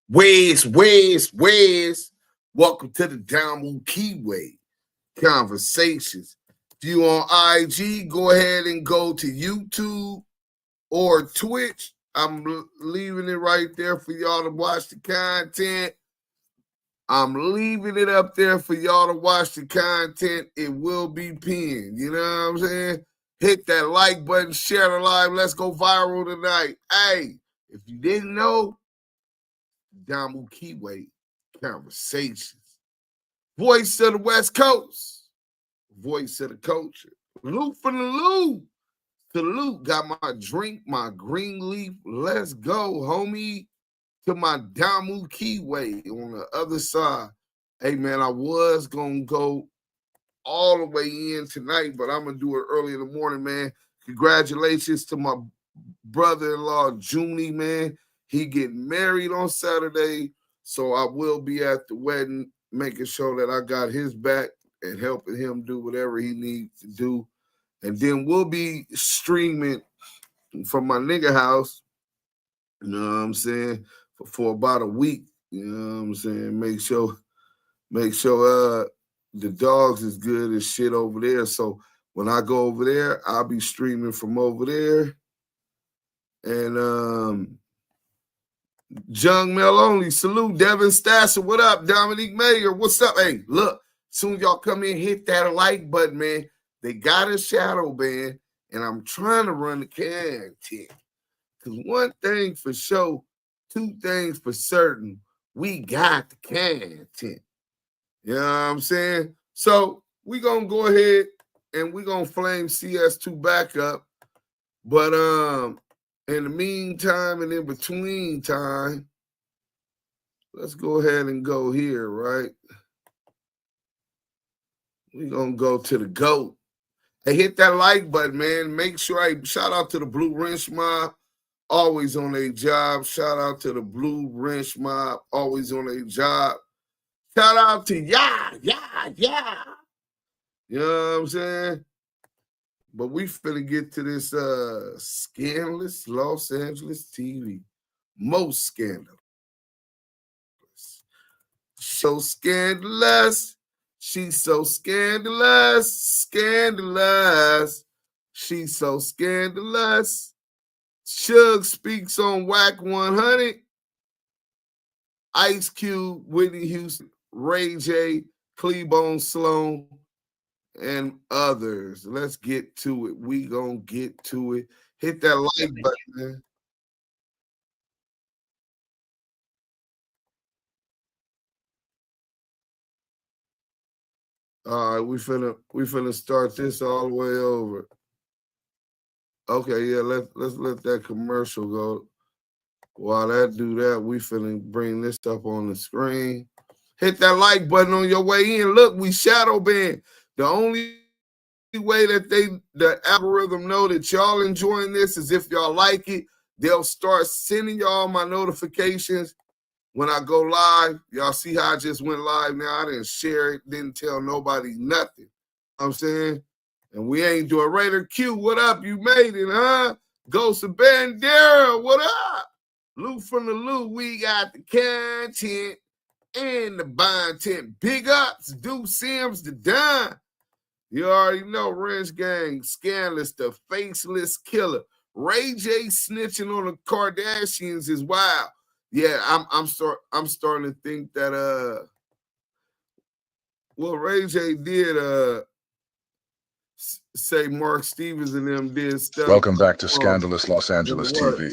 Where's? Welcome to the Damu Kiwe Conversations. If you on IG, go ahead and go to YouTube or Twitch. I'm leaving it right there for y'all to watch the content. I'm leaving it up there for y'all to watch the content. It will be pinned. You know what I'm saying? Hit that like button, share the live. Let's go viral tonight. Hey, if you didn't know, Damu Kiwe Conversations. Voice of the West Coast. Voice of the culture. Loot from the loot. To the loot. Got my drink, my green leaf. Let's go, homie. To my Damu Kiwe on the other side. Hey, man, I was going to go all the way in tonight, but I'm going to do it early in the morning, man. Congratulations to my brother-in-law, Junie, man. He getting married on Saturday, so I will be at the wedding, making sure that I got his back and helping him do whatever he needs to do. And then we'll be streaming from my nigga house, you know what I'm saying, for about a week, you know what I'm saying? Make sure the dogs is good as shit over there. So when I go over there, I'll be streaming from over there. And Jung Mel only, salute Devin Stasser. What up, Dominique Mayer? What's up? Hey, look, soon as y'all come in, hit that like button, man. They got a shadow ban, and I'm trying to run the content. Because one thing for sure, two things for certain, we got the content. You know what I'm saying? So we going to go ahead and we going to flame CS2 back up. But in the meantime and in between time, let's go ahead and go here, right? We're going to go to the GOAT. Hey, hit that like button, man. Make sure I shout out to the Blue Wrench Mob, always on their job. Shout out to the Blue Wrench Mob, always on their job. Shout out to yeah. You know what I'm saying? But we finna get to this scandalous Los Angeles TV. Most scandalous. So scandalous. She's so scandalous. Scandalous. She's so scandalous. Suge speaks on Wack100. Ice Cube, Whitney Houston, Ray J, Cleabone Sloan, and others. Let's get to it. We gonna get to it. Hit that like button, man. All right, we finna start this all the way over. Okay, yeah, let's let that commercial go. While that do that, we finna bring this up on the screen. Hit that like button on your way in. Look, we shadow banned. The only way that the algorithm know that y'all enjoying this is if y'all like it. They'll start sending y'all my notifications when I go live. Y'all see how I just went live now? I didn't share it, didn't tell nobody nothing. You know what I'm saying? And we ain't doing Raider Q. What up? You made it, huh? Ghost of Bandera, what up? Loot from the loot, we got the content and the content. Big ups, Duse M's the Don. You already know, Wrench Gang, Scandalous, the faceless killer. Ray J snitching on the Kardashians is wild. Yeah, I'm starting to think that well, Ray J did say Mark Stevens and them did stuff. Welcome back to Scandalous Los Angeles TV,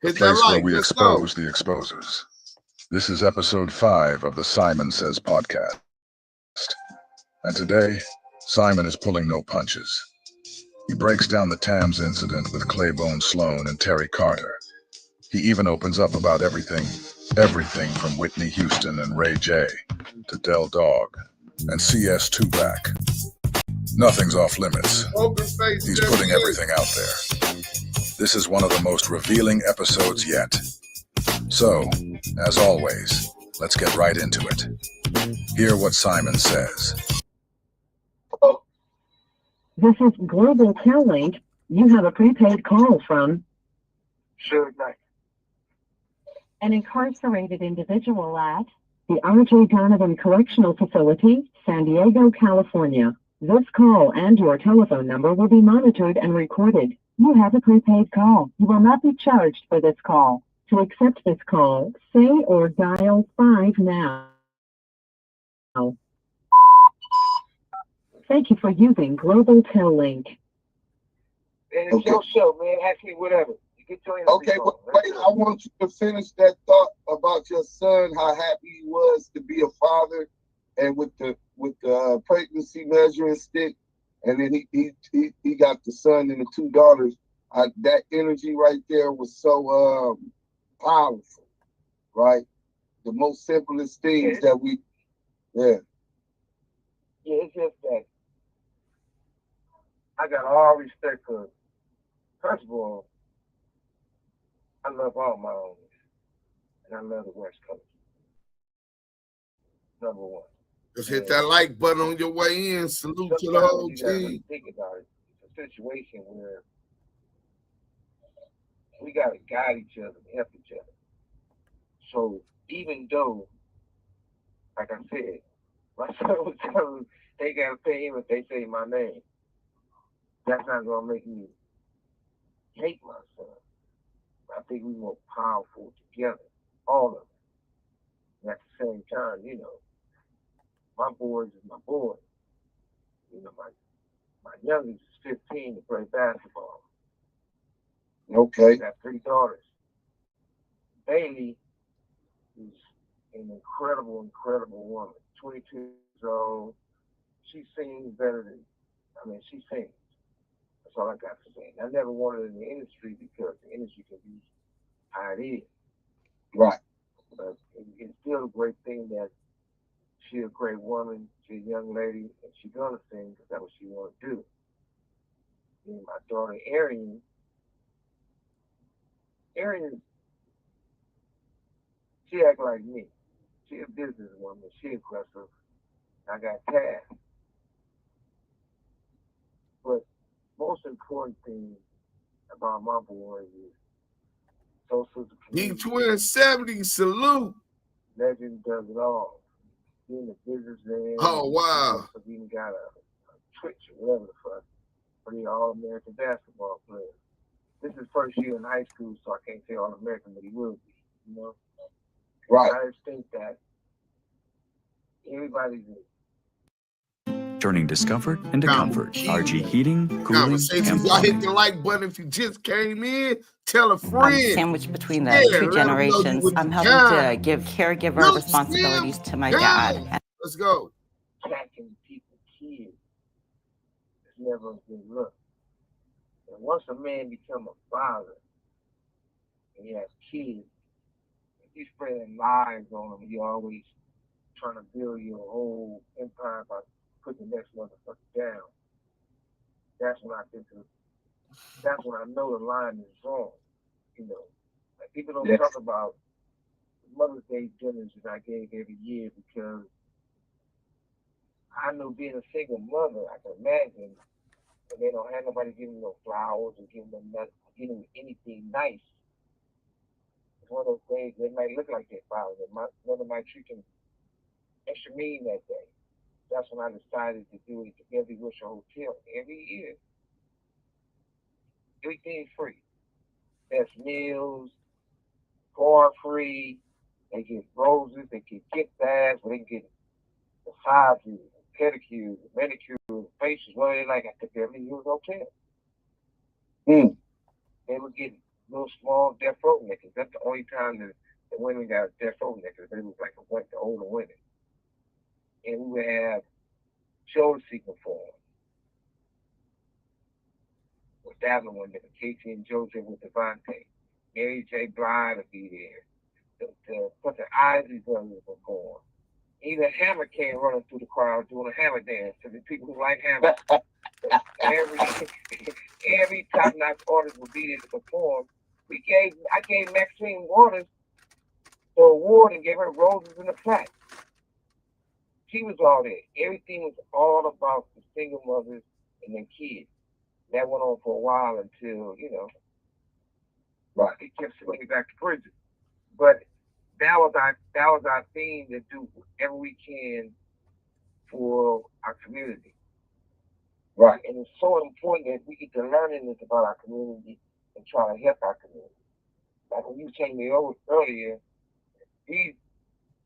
the place where we expose the exposers. This is episode 5 of the Simon Says podcast. And today, Simon is pulling no punches. He breaks down the Tams incident with Cleabone Sloan and Terry Carter. He even opens up about everything from Whitney Houston and Ray J to Del Dog and CS2 back. Nothing's off limits. He's putting everything out there. This is one of the most revealing episodes yet. So, as always, let's get right into it. Hear what Simon says. This is Global Cal-Link. You have a prepaid call from Suge Knight. An incarcerated individual at the R.J. Donovan Correctional Facility, San Diego, California. This call and your telephone number will be monitored and recorded. You have a prepaid call. You will not be charged for this call. To accept this call, say or dial 5 now. Thank you for using Global Tel Link. And it's your show, man. Ask me whatever. You get your Okay, but wait, I want you to finish that thought about your son, how happy he was to be a father, and with the pregnancy measuring stick, and then he got the son and the 2 daughters. That energy right there was so powerful, right? The most simplest things that we, Yeah, it's just that I got all respect for. First of all, I love all my owners, and I love the West Coast. Number one. Just hit that like button on your way in. Salute to the whole team. Really think about it. It's a situation where we got to guide each other and help each other. So even though, like I said, my son was telling they got to pay him if they say my name, that's not going to make me hate my son. I think we're more powerful together, all of us. And at the same time, you know, my boys is my boys. You know, my youngest is 15 to play basketball. Okay. I got 3 daughters. Bailey is an incredible, incredible woman. 22 years old. She sings better than, she sings. That's all I got to say. I never wanted in the industry because the industry can be how it is. Right. But it's still a great thing that she's a great woman, she's a young lady, and she's gonna sing because that's what she want to do. And my daughter Arian, she act like me. She a businesswoman. She aggressive. I got Taz. But most important thing about my boys is social community. D-Twin 70, salute. Legend does it all. Being a businessman. Oh, wow. He even got a Twitch or whatever the fuck. But he's All-American basketball player. This is first year in high school, so I can't say All-American, but he will be, you know? Right. I just think that everybody's turning discomfort into comfort. RG heating, cooling, conversations. Y'all hit the like button if you just came in. Tell a friend. I'm sandwiched between the 2 generations. I'm helping to give caregiver responsibilities to my dad. Let's go. Catching people kids. It's never a good look. And once a man become a father and he has kids, if you spreading lies on them, you always trying to build your whole empire by putting the next motherfucker down. That's when I know the line is wrong. You know, like people don't talk about Mother's Day dinners that I gave every year because I know being a single mother, I can imagine when they don't have nobody giving them no flowers or giving them anything nice. It's one of those days they might look like their father. One of my treat them extra mean that day. That's when I decided to do it at Every Wish Hotel every year. Everything's free. There's meals, bar free. They get roses, they get gift bags, they get massages, pedicures, manicures, facials, whatever they like at the Every Wish Hotel. They would get little small death row necklaces. That's the only time that the women got a death row necklace. They was like the older women. And we would have Josie perform. With that one, Casey and Joseph with Devontae. Mary J. Blige would be there. Put the Isley brothers perform. Even Hammer came running through the crowd doing a hammer dance to the people who like Hammer. every top-notch artist would be there to perform. I gave Maxine Waters the award and gave her roses in the plaque. She was all there. Everything was all about the single mothers and their kids. That went on for a while until, you know, he kept sending me back to prison. But that was our theme to do every weekend for our community. Right. And it's so important that we get to learning this about our community and try to help our community. Like when you were telling me earlier, these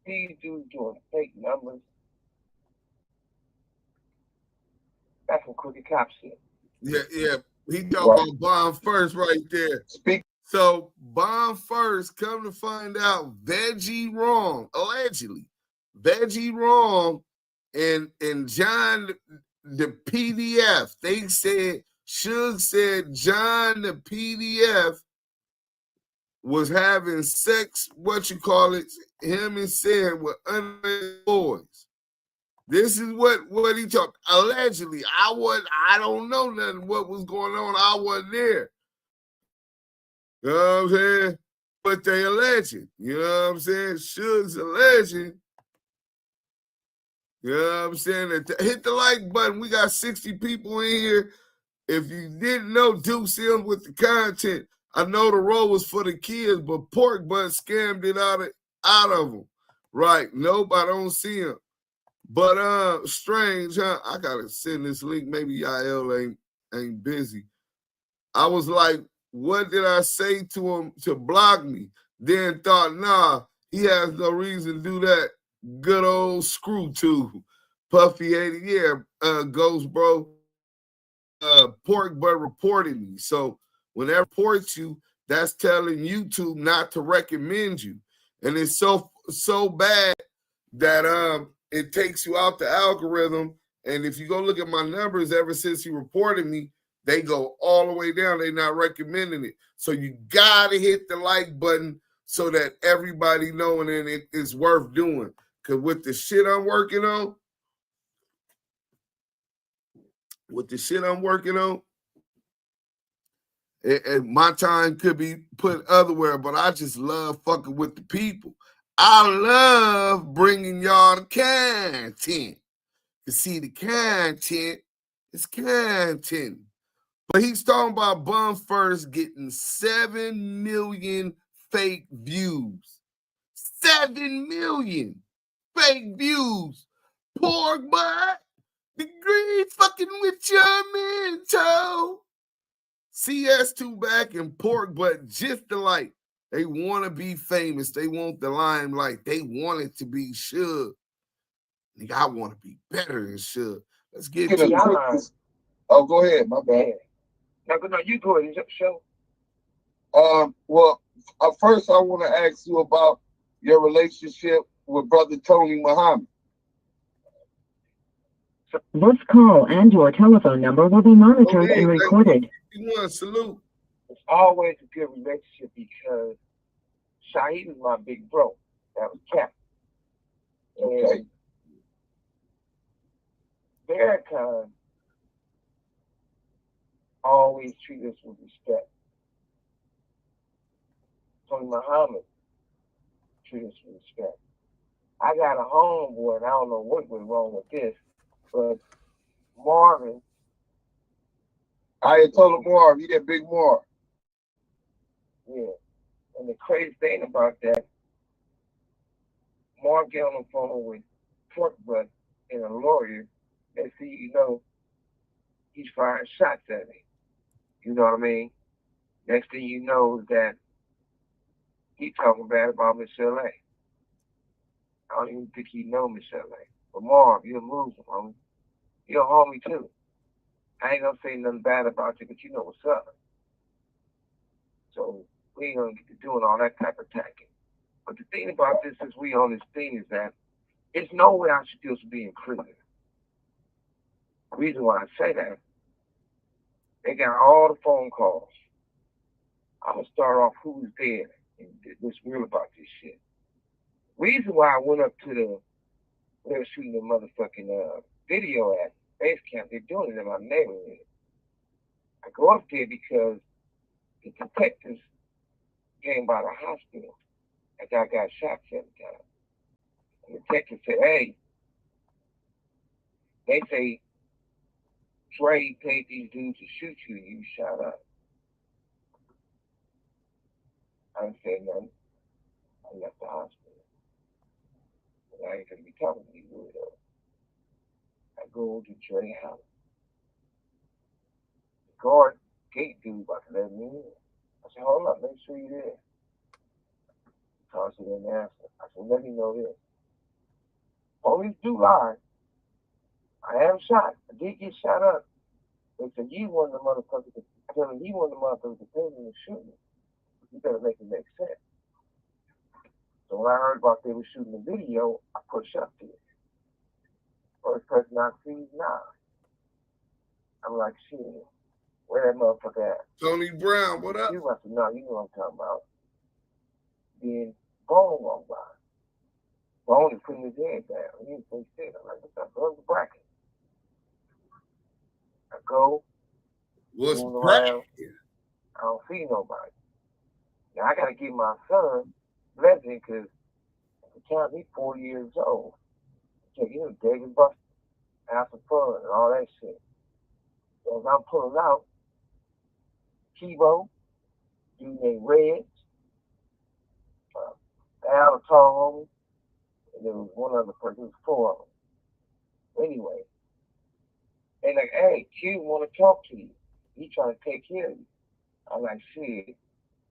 dudes doing fake numbers. That's some crooked cop shit. Yeah. He talking about Bomb First right there. So Bomb First, come to find out, Veggie Wrong, allegedly, Veggie Wrong, and John the PDF. They said Suge said John the PDF was having sex, him and Sam with underage boys. This is what he talked. Allegedly, I don't know nothing what was going on. I wasn't there. You know what I'm saying? But they alleging. You know what I'm saying? Suge's alleging. You know what I'm saying? Hit the like button. We got 60 people in here. If you didn't know Duse M with the content, I know the role was for the kids, but Pork Butt scammed it out of them. Right. Nope, I don't see him. But strange, huh? I gotta send this link. Maybe Yael ain't busy. I was like, what did I say to him to block me? Then thought, nah, he has no reason to do that. Good old screw too. Puffy 80, yeah, Ghost Bro. Pork Butt reported me. So when that reports you, that's telling YouTube not to recommend you. And it's so bad that it takes you out the algorithm. And if you go look at my numbers ever since he reported me, they go all the way down. They're not recommending it. So you gotta hit the like button so that everybody knowing it is worth doing. Cause with the shit I'm working on, my time could be put otherwhere, but I just love fucking with the people. I love bringing y'all the content. To see the content, it's content. But he's talking about Bum First getting 7 million fake views. 7 million fake views. Pork Butt, the green fucking with your mental. CS2 back and Pork Butt just alike. They want to be famous. They want the limelight. They want it to be Suge. Nigga, I want to be better than Suge. Let's get to it. Oh, go ahead. My bad. No, you go ahead. Show. Well, first I want to ask you about your relationship with Brother Tony Muhammad. This call and your telephone number will be monitored and recorded. Salute. It's always a good relationship because Shaheed was my big bro. That was Cap. And Farrakhan always treat us with respect. Tony Muhammad treat us with respect. I got a homeboy, and I don't know what went wrong with this, but Marvin. I had told him Marv, he that big Marv. Yeah. And the crazy thing about that, Marv get on the phone with Pork Butt and a lawyer. Next thing you know, he's firing shots at me. You know what I mean? Next thing you know is that he talking bad about Miss LA. I don't even think he know Miss LA. But Marv, you're a loser, homie. You're a homie too. I ain't gonna say nothing bad about you, but you know what's up. So we ain't gonna get to doing all that type of attacking. But the thing about this is we on this thing is that it's no way I should feel to be in prison. The reason why I say that, they got all the phone calls. I'm gonna start off who's there and what's real about this shit. Reason why I went up to they were shooting the motherfucking video at base camp, they're doing it in my neighborhood. I go up there because the detectives came by the hospital after I got shot 7 times. And the detective said, hey, they say Trey paid these dudes to shoot you and you shot up. I didn't say nothing. I left the hospital. I ain't gonna be talking to you weirdo. I go to Dre house. The guard gate dude about to let me in. I said, hold up, make sure you're there. She didn't answer. I said, let me know this. Police do lie. I am shot. I did get shot up. They said, you one of the motherfuckers that tell me he one of the motherfuckers that paid me to shoot me. You better make it make sense. So when I heard about they were shooting the video, I pushed up to it. First person I see now. I'm like, shit, where that motherfucker at? Tony Brown, what up? I said, no, you know what I'm talking about. Then Bone walked by. Bone is putting his head down. He didn't say shit. I'm like, what's up, bro? What's bracket? I go. What's around. I don't see nobody. Now I gotta give my son blessing because at the time he's 40 years old. Check him, David Buster, have some fun and all that shit. So as I'm pulling out, Kiwe, dude named Red, Al Tom, and there was one other person, there was 4 of them. Anyway, they like, hey, Q want to talk to you. He trying to take care of you. I'm like, shit,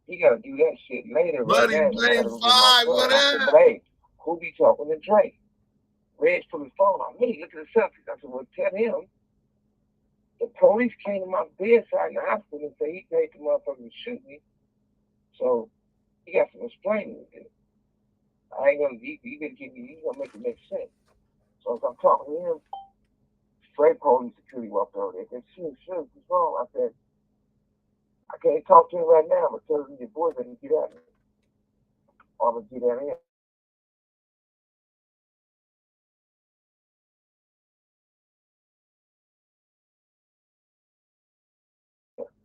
he got to do that shit later. Buddy, right Blame 5, what up? But hey, who be talking to Drake? Reg put his phone on me, look at the selfies. I said, well, tell him the police came to my bedside in the hospital and said he paid the motherfucker to shoot me. So he got some explaining to do. I ain't gonna, you gonna make it make sense. So as I'm talking to him, straight police security walked over there. They said, shit, what's wrong? I said, I can't talk to him right now, but tell him your boys that he get at me. Or I'm gonna get at him.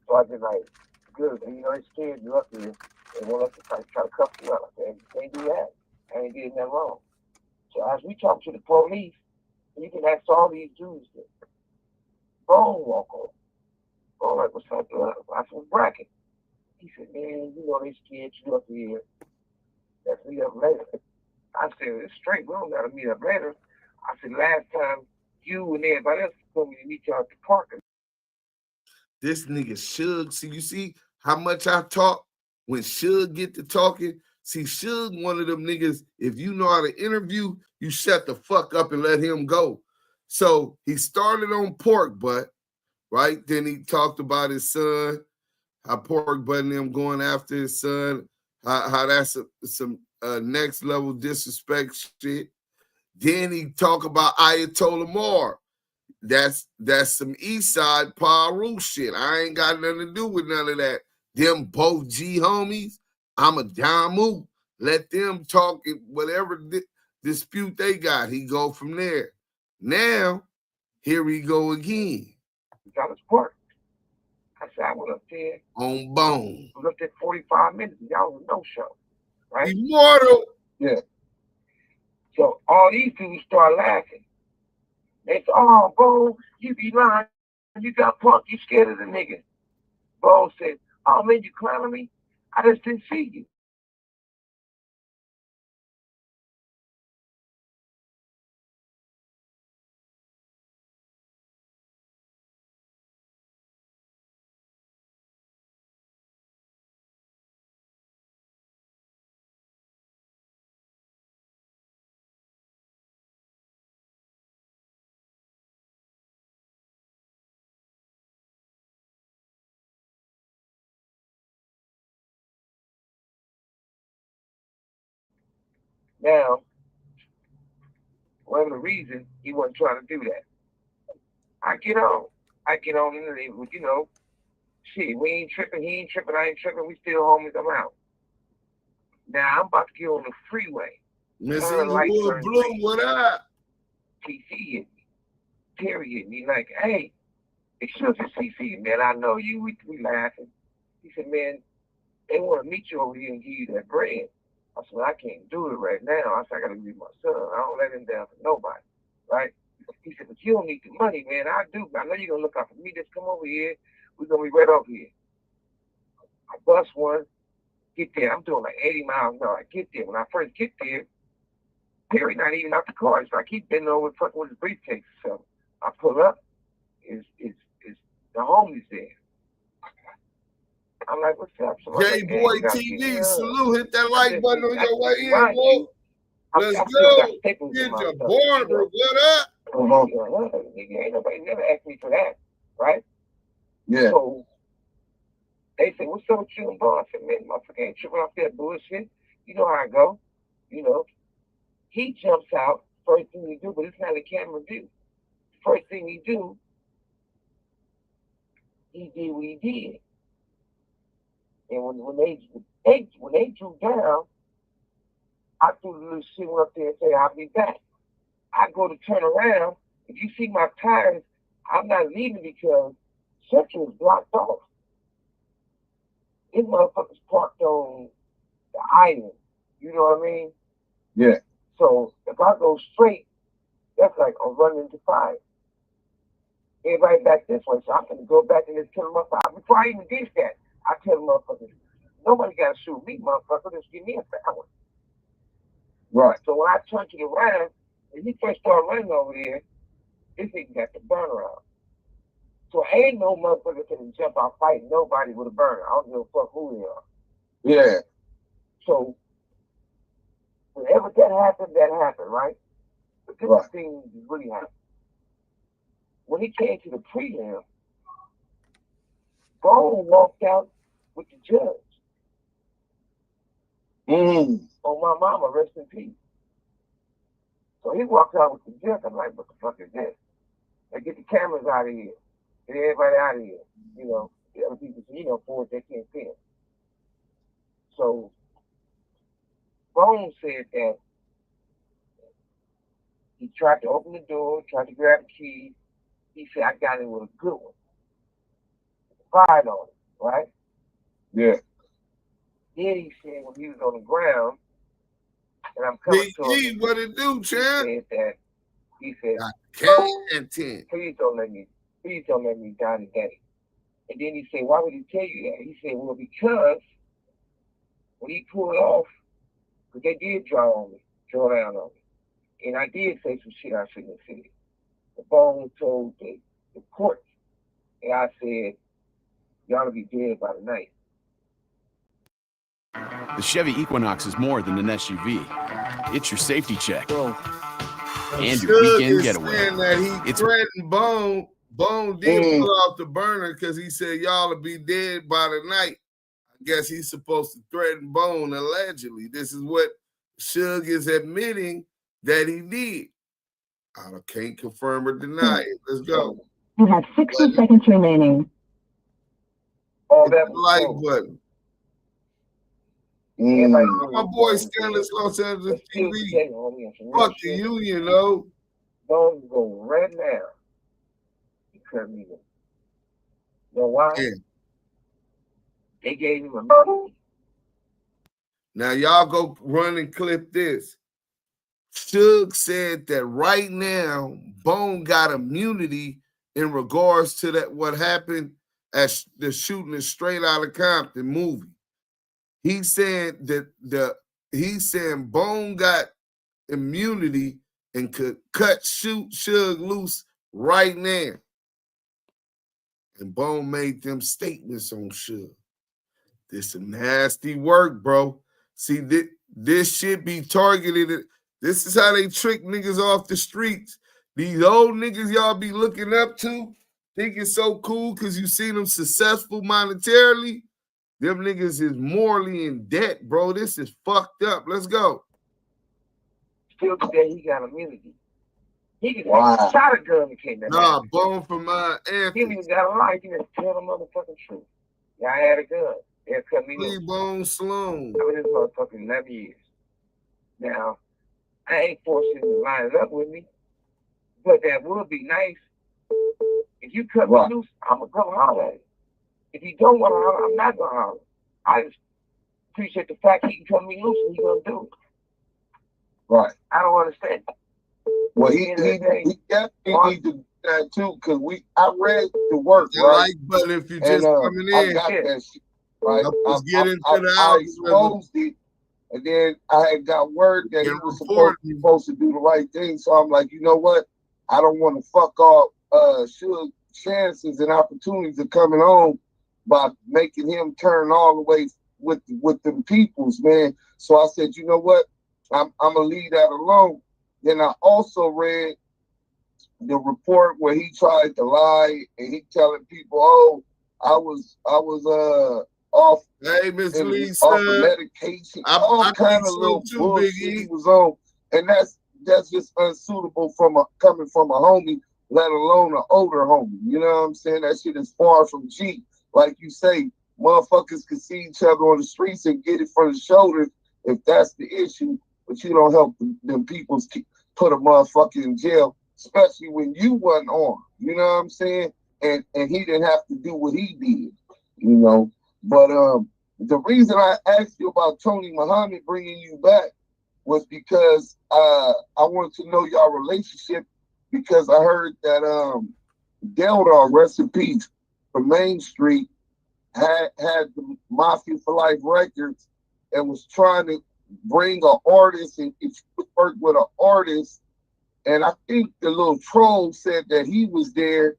So I just like, good, you know, they scared you up here. They want us to try to cuff you out. I said, you can't do that. I ain't did nothing wrong. So as we talk to the police, you can ask all these dudes that Bone walk on. Bone like, what's up, blood? I said, bracket. He said, man, you know they scared you up here. Let's meet up later. I said, it's straight, we don't gotta meet up later. I said, last time you and everybody else told me to meet y'all at the park. This nigga Suge, see, you see how much I talk? When Suge get to talking, see, Suge one of them niggas, if you know how to interview, you shut the fuck up and let him go. So he started on Pork Butt, right? Then he talked about his son, how Pork Butt and him going after his son, how that's some next level disrespect shit. Then he talk about Ayatollah Moore. That's some East Side Paru shit. I ain't got nothing to do with none of that. Them both G homies, I'm a Damu. Let them talk it, whatever dispute they got. He go from there. Now, here we go again. Got his park. I said, I went up there. On Bone. We looked at 45 minutes. Y'all was no show. Right? Immortal. Yeah. So all these dudes start laughing. They said, oh, Bone, you be lying. You got punked. You scared of the nigga. Bone said, oh, man, you clowning me? I just didn't see you. Now, whatever the reason, he wasn't trying to do that. I get on and you know, shit, we ain't tripping, he ain't tripping, I ain't tripping, we still homies, I'm out. Now, I'm about to get on the freeway. Miss Inglewood Blue, what up? TC hit me. Terry hit me like, hey, excuse me, CC, man, I know you, we laughing. He said, man, they want to meet you over here and give you that bread. I said, I can't do it right now. I said, I got to leave my son. I don't let him down for nobody, right? He said, but you don't need the money, man. I do. I know you're going to look out for me. Just come over here. We're going to be right over here. I bust one, get there. I'm doing like 80 miles an hour. I get there. When I first get there, Period. Not even out the car. So I keep bending over fucking with his briefcase. So I pull up. It's the homies there. I'm like, what's up? So J-Boy TV, salute. Hit that like button on your way in, bro. Let's go. Get your barber. What up? Ain't nobody never asked me for that, right? Yeah. So they say, what's up with you and Bond? I said, man, motherfucker ain't tripping off that bullshit. You know how I go. You know. He jumps out, first thing he do, but it's not a camera view. First thing he do, he did what he did. And when they drew down, I threw the little shit up there and said, I'll be back. I go to turn around. If you see my tires, I'm not leaving because Central is blocked off. These motherfuckers parked on the island. You know what I mean? Yeah. So if I go straight, that's like I'm running into fire. Everybody back this way, so I'm going to go back and just tell them motherfuckers. Before I even did that, I tell them motherfuckers, nobody got to shoot me, motherfucker. Just give me a power. Right. So when I turned to the round, and he first started running over there, this nigga got the burner out. So ain't no motherfucker can jump out fighting nobody with a burner. I don't give a fuck who they are. Yeah. So whenever that happened, right? But this thing really happened. When he came to the prelim, Bone walked out with the judge. Oh, my mama, rest in peace. So he walked out with the judge. I'm like, what the fuck is this? They get the cameras out of here. Get everybody out of here. You know, the other people, forward, they can't film. So Bone said that he tried to open the door, tried to grab the key. He said, I got it with a good one. Fired on it, right? Yeah. Then he said when he was on the ground, and I'm coming to him. What it do, champ? He said, and 10. Please don't let me die today. And then he said, why would he tell you that? He said, well, because when he pulled off, because they did draw down on me. And I did say some shit I shouldn't have said. The Bone told the court, and I said, y'all will be dead by the night. The Chevy Equinox is more than an SUV. It's your safety check. And your weekend getaway. That he threatened Bone. Bone did pull off the burner because he said y'all will be dead by the night. I guess he's supposed to threaten Bone allegedly. This is what Suge is admitting that he did. I can't confirm or deny it. Let's go. You have 60 seconds remaining. Oh, that like button. My boy Scandalous Los Angeles TV. Fuck the union, though. Don't go right now. Because you know why? Yeah. They gave him a money. Now y'all go run and clip this. Suge said that right now Bone got immunity in regards to that what happened at the shooting of Straight Outta Compton movie. He said that he's saying Bone got immunity and could cut Suge loose right now. And Bone made them statements on Suge. This some nasty work, bro. See, this shit be targeted. This is how they trick niggas off the streets. These old niggas y'all be looking up to, think it's so cool because you see them successful monetarily. Them niggas is morally in debt, bro. This is fucked up. Let's go. Still today, he got immunity. He can shot a gun and came Nah, Bone from my He even got a life. He just tell the motherfucking truth. Yeah, I had a gun. They cut me loose. Bone Sloan. I've been in this motherfucking 11 years. Now, I ain't forcing him to line it up with me, but that would be nice. If you cut me loose, I'm going to come holler at it. If you don't want to holler, I'm not going to holler. I just appreciate the fact he can cut me loose and he's going to do it. Right. I don't understand. Well, he definitely need to do that too, because I read the work, right? Like, but if you just coming in, I got that shit, right? Let's get into the album. Exposed it, And then I had got word that he was supposed to do the right thing. So I'm like, you know what? I don't want to fuck off Suge's chances and opportunities of coming home by making him turn all the way with them peoples, man. So I said, you know what? I'm gonna leave that alone. Then I also read the report where he tried to lie and he telling people, oh, I was off. Hey, Miss Lisa, off of medication, all kind of little bullshit he was on, and that's just unsuitable coming from a homie, let alone an older homie. You know what I'm saying? That shit is far from G. Like you say, motherfuckers can see each other on the streets and get it from the shoulders if that's the issue, but you don't help them people put a motherfucker in jail, especially when you wasn't on. You know what I'm saying? And he didn't have to do what he did, you know. But the reason I asked you about Tony Muhammad bringing you back was because I wanted to know your relationship, because I heard that Dale, rest in peace, from Main Street had the Mafia for Life Records and was trying to bring an artist and work with an artist. And I think the little troll said that he was there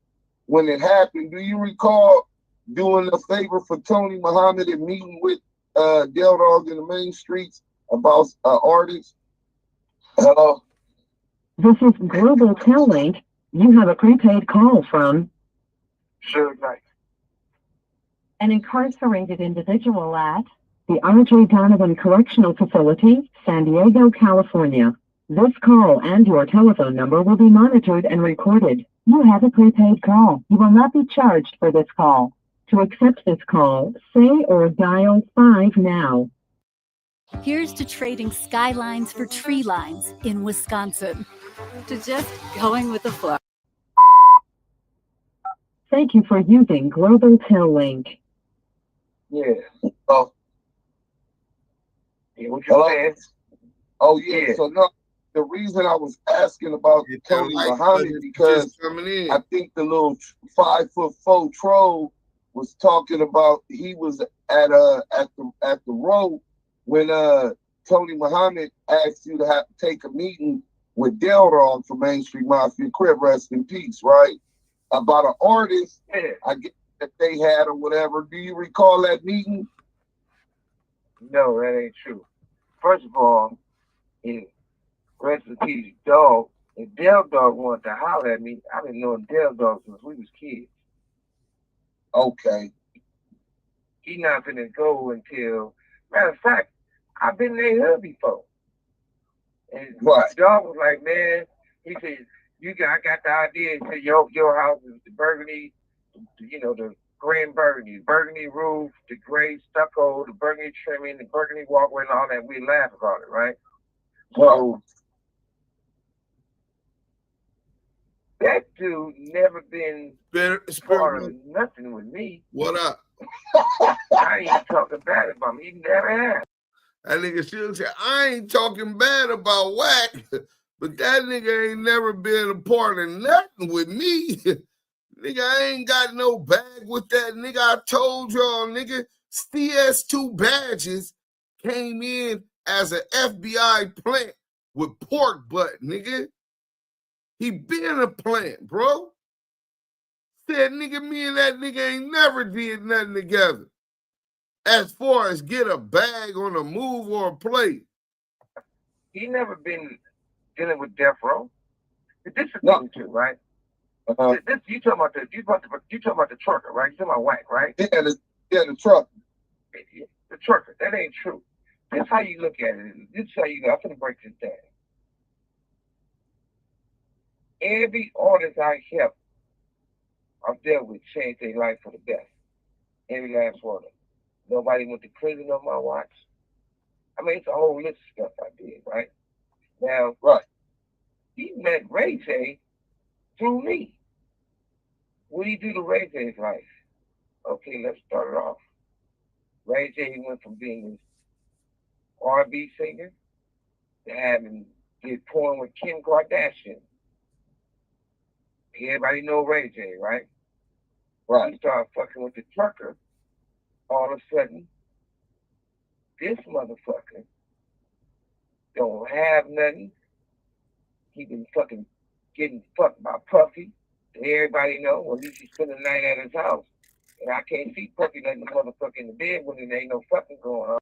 when it happened. Do you recall doing a favor for Tony Muhammad and meeting with Dale in the main streets about artists? Hello? This is Global Tel-Link. You have a prepaid call from Suge Knight. An incarcerated individual at the R.J. Donovan Correctional Facility, San Diego, California. This call and your telephone number will be monitored and recorded. You have a prepaid call. You will not be charged for this call. To accept this call, say or dial 5 now. Here's to trading skylines for tree lines in Wisconsin. To just going with the flow. Thank you for using Global Tel-Link. Yeah. Oh. Yeah, what you saying? Oh, yeah. So, no, the reason I was asking about Tony Muhammad, because I think the little 5'4" troll was talking about he was at the road when Tony Muhammad asked you to have to take a meeting with Dale from Main Street Mafia Crib, rest in peace, right? About an artist, I guess, that they had or whatever. Do you recall that meeting? No, that ain't true. First of all, rest in peace, Dog. If Dale wanted to holler at me, I've been knowing Dale since we was kids. Okay. He not finna go until, matter of fact, I've been in their hood before. And Dog was like, man, he said, I got the idea. He said, your house is the burgundy, the grand burgundy roof, the gray stucco, the burgundy trimming, the burgundy walkway, and all that. We laugh about it, right? So that dude never been part of nothing with me. What up? I ain't talking bad about him. He never has. That nigga Suge said, I ain't talking bad about Wack, but that nigga ain't never been a part of nothing with me. Nigga, I ain't got no bag with that. Nigga, I told y'all, nigga, CS2 badges came in as an FBI plant with pork butt, nigga. He been a plant, bro. Said, nigga, me and that nigga ain't never did nothing together. As far as get a bag on a move or a play. He never been dealing with death row. This is the thing too, right? This you talking about the trucker, right? You talking about Wack, right? Yeah, the trucker. The trucker. That ain't true. That's how you look at it. This is how you go. I'm gonna break this down. Every artist I helped, I've dealt with, changed their life for the best. Every last one of them. Nobody went to prison on my watch. I mean, it's a whole list of stuff I did, right? Now, he met Ray J through me. What do you do to Ray J's life? Okay, let's start it off. Ray J went from being this R&B singer to having did porn with Kim Kardashian. Everybody know Ray J, right? Right. He started fucking with the trucker. All of a sudden, this motherfucker don't have nothing. He been fucking getting fucked by Puffy. Everybody know. Well, at least he spend the night at his house. And I can't see Puffy letting the motherfucker in the bed when there ain't no fucking going on.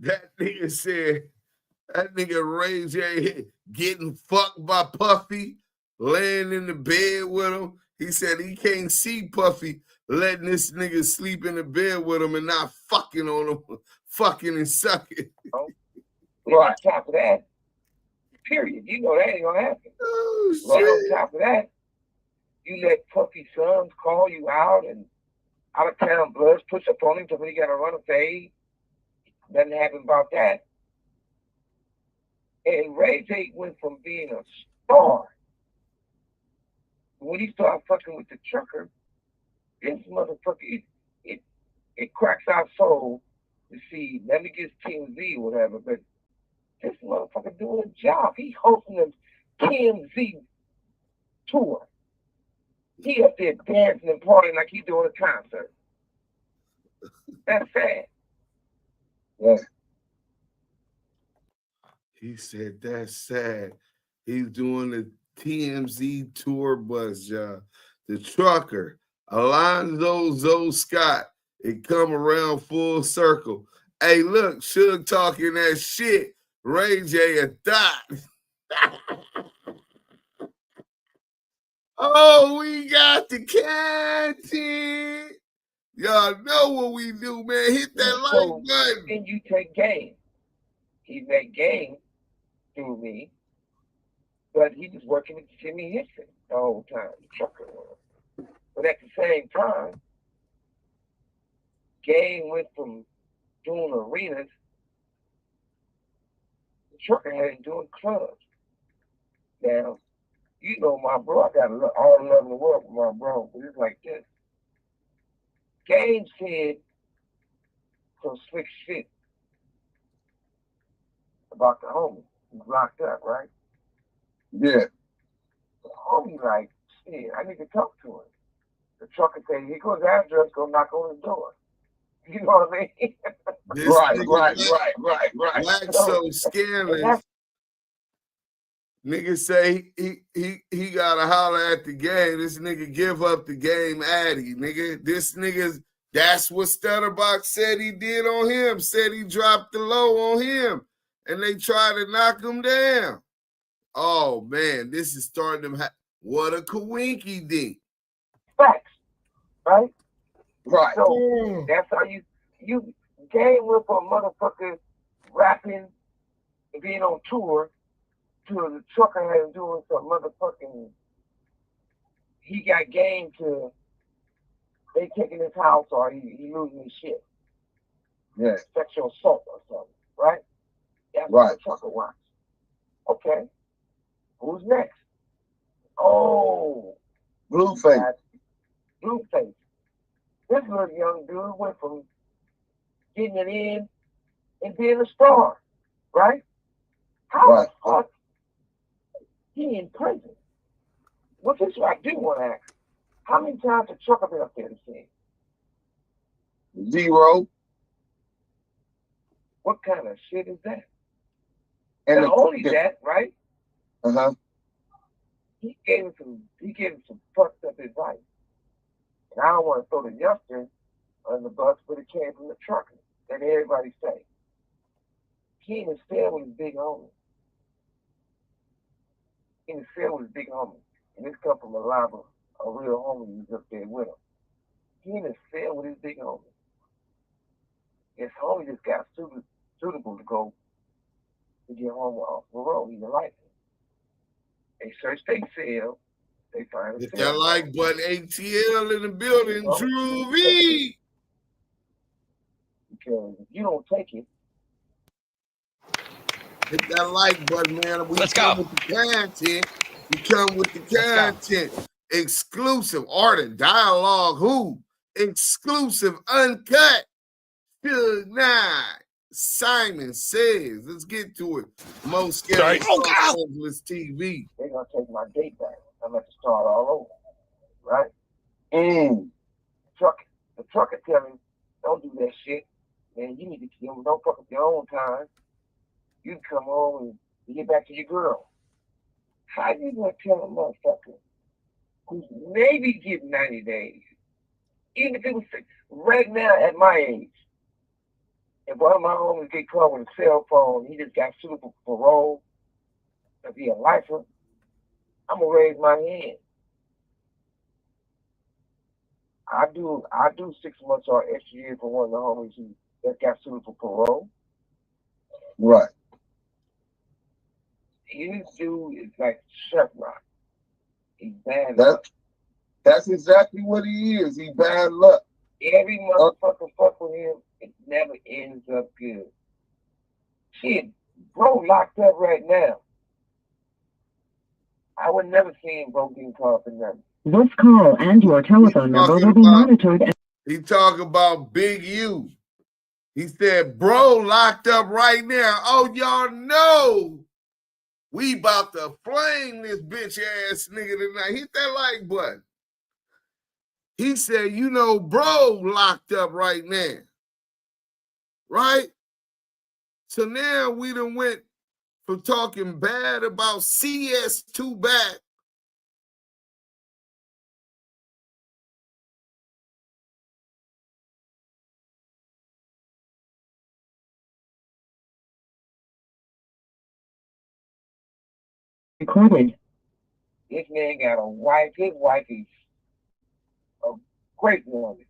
That nigga said, that nigga Ray J getting fucked by Puffy, laying in the bed with him. He said he can't see Puffy letting this nigga sleep in the bed with him and not fucking on him, fucking and sucking. Right. On top of that, period. You know that ain't gonna happen. Oh, right on top of that, you let Puffy's sons call you out and out of town bloods push up on him till he got to run a fade. Nothing happened about that. And Ray J went from being a star. When he started fucking with the trucker, this motherfucker, it cracks our soul to see, nothing against TMZ or whatever, but this motherfucker doing a job. He hosting a TMZ tour. He up there dancing and partying like he doing a concert. That's sad. Yeah. He said that's sad. He's doing the TMZ tour bus job. The trucker, Alonzo Scott, it come around full circle. Hey, look, Suge talking that shit. Ray J a thought. Oh, we got the content. Y'all know what we do, man. Hit that like button. And you take game. He made game through me, but he was working with Jimmy Henson the whole time, the trucker was. But at the same time, Game went from doing arenas, the trucker had him doing clubs. Now, you know my bro, I got all the love in the world for my bro, but it's like this. Game said some slick shit about the homie. He's locked up, right? Yeah. The homie like, shit, I need to talk to him. The trucker said, here goes the address, go knock on his door. You know what I mean? Right. Wack so scandalous. Nigga say he gotta holler at the game. This nigga give up the game addy, nigga. This nigga, that's what Stutterbox said he did on him. Said he dropped the low on him. And they tried to knock him down. Oh man, this is starting to what a coinky dink. Facts, right? Right. So that's how you Game with a motherfucker rapping and being on tour to the trucker had him doing some motherfucking, he got Game to, they taking his house or he losing his shit. Yeah. Sexual assault or something, right? That's right. What the trucker wants. Okay. Who's next? Oh. Blueface. Blueface. This little young dude went from getting it in and being a star, right? How the fuck he in prison? Well, this is what I do want to ask. How many times the trucker been up there to see? 0. What kind of shit is that? And not only that, right? He gave him some fucked up advice. And I don't want to throw the youngster on the bus, but it came from the trucker. That everybody say. He in his cell with his big homie. In his cell with his big homie. And this come from a real homie who's up there with him. He in his cell with his big homie. His homie just got suitable to go to get home off the road. He didn't like it. They search their cell. They find Hit that like button, ATL in the building, Drew V. Because if you don't take it, hit that like button, man. Let's go. With the content. We come with the content. Exclusive art and dialogue. Who? Exclusive, uncut. Suge Knight. Simon Says. Let's get to it. Most scary Los Angeles TV. They're gonna take my date back. I'm gonna have to start all over, right? The trucker tell him, don't do that shit. Man, you need to don't fuck up your own time. You come home and you get back to your girl. How you gonna tell a motherfucker who's maybe getting 90 days, even if it was right now at my age, if one of my homies get caught with a cell phone, he just got sued for parole, if he a lifer, I'm gonna raise my hand. I do 6 months or extra year for one of the homies that got sued for parole. Right. This dude is like Chef Rock. He's bad luck. That's exactly what he is. He bad luck. Every motherfucker fuck with him, it never ends up good. Shit, bro locked up right now. I would never see him bro getting caught for nothing. This call and your telephone number will be monitored. He talk about Big U. He said, bro locked up right now. Oh, y'all know we about to flame this bitch ass nigga tonight. Hit that like button. He said, you know, bro locked up right now. Right? So now we done went from talking bad about CS2 back recorded. This man got a wife. His wife is a great woman.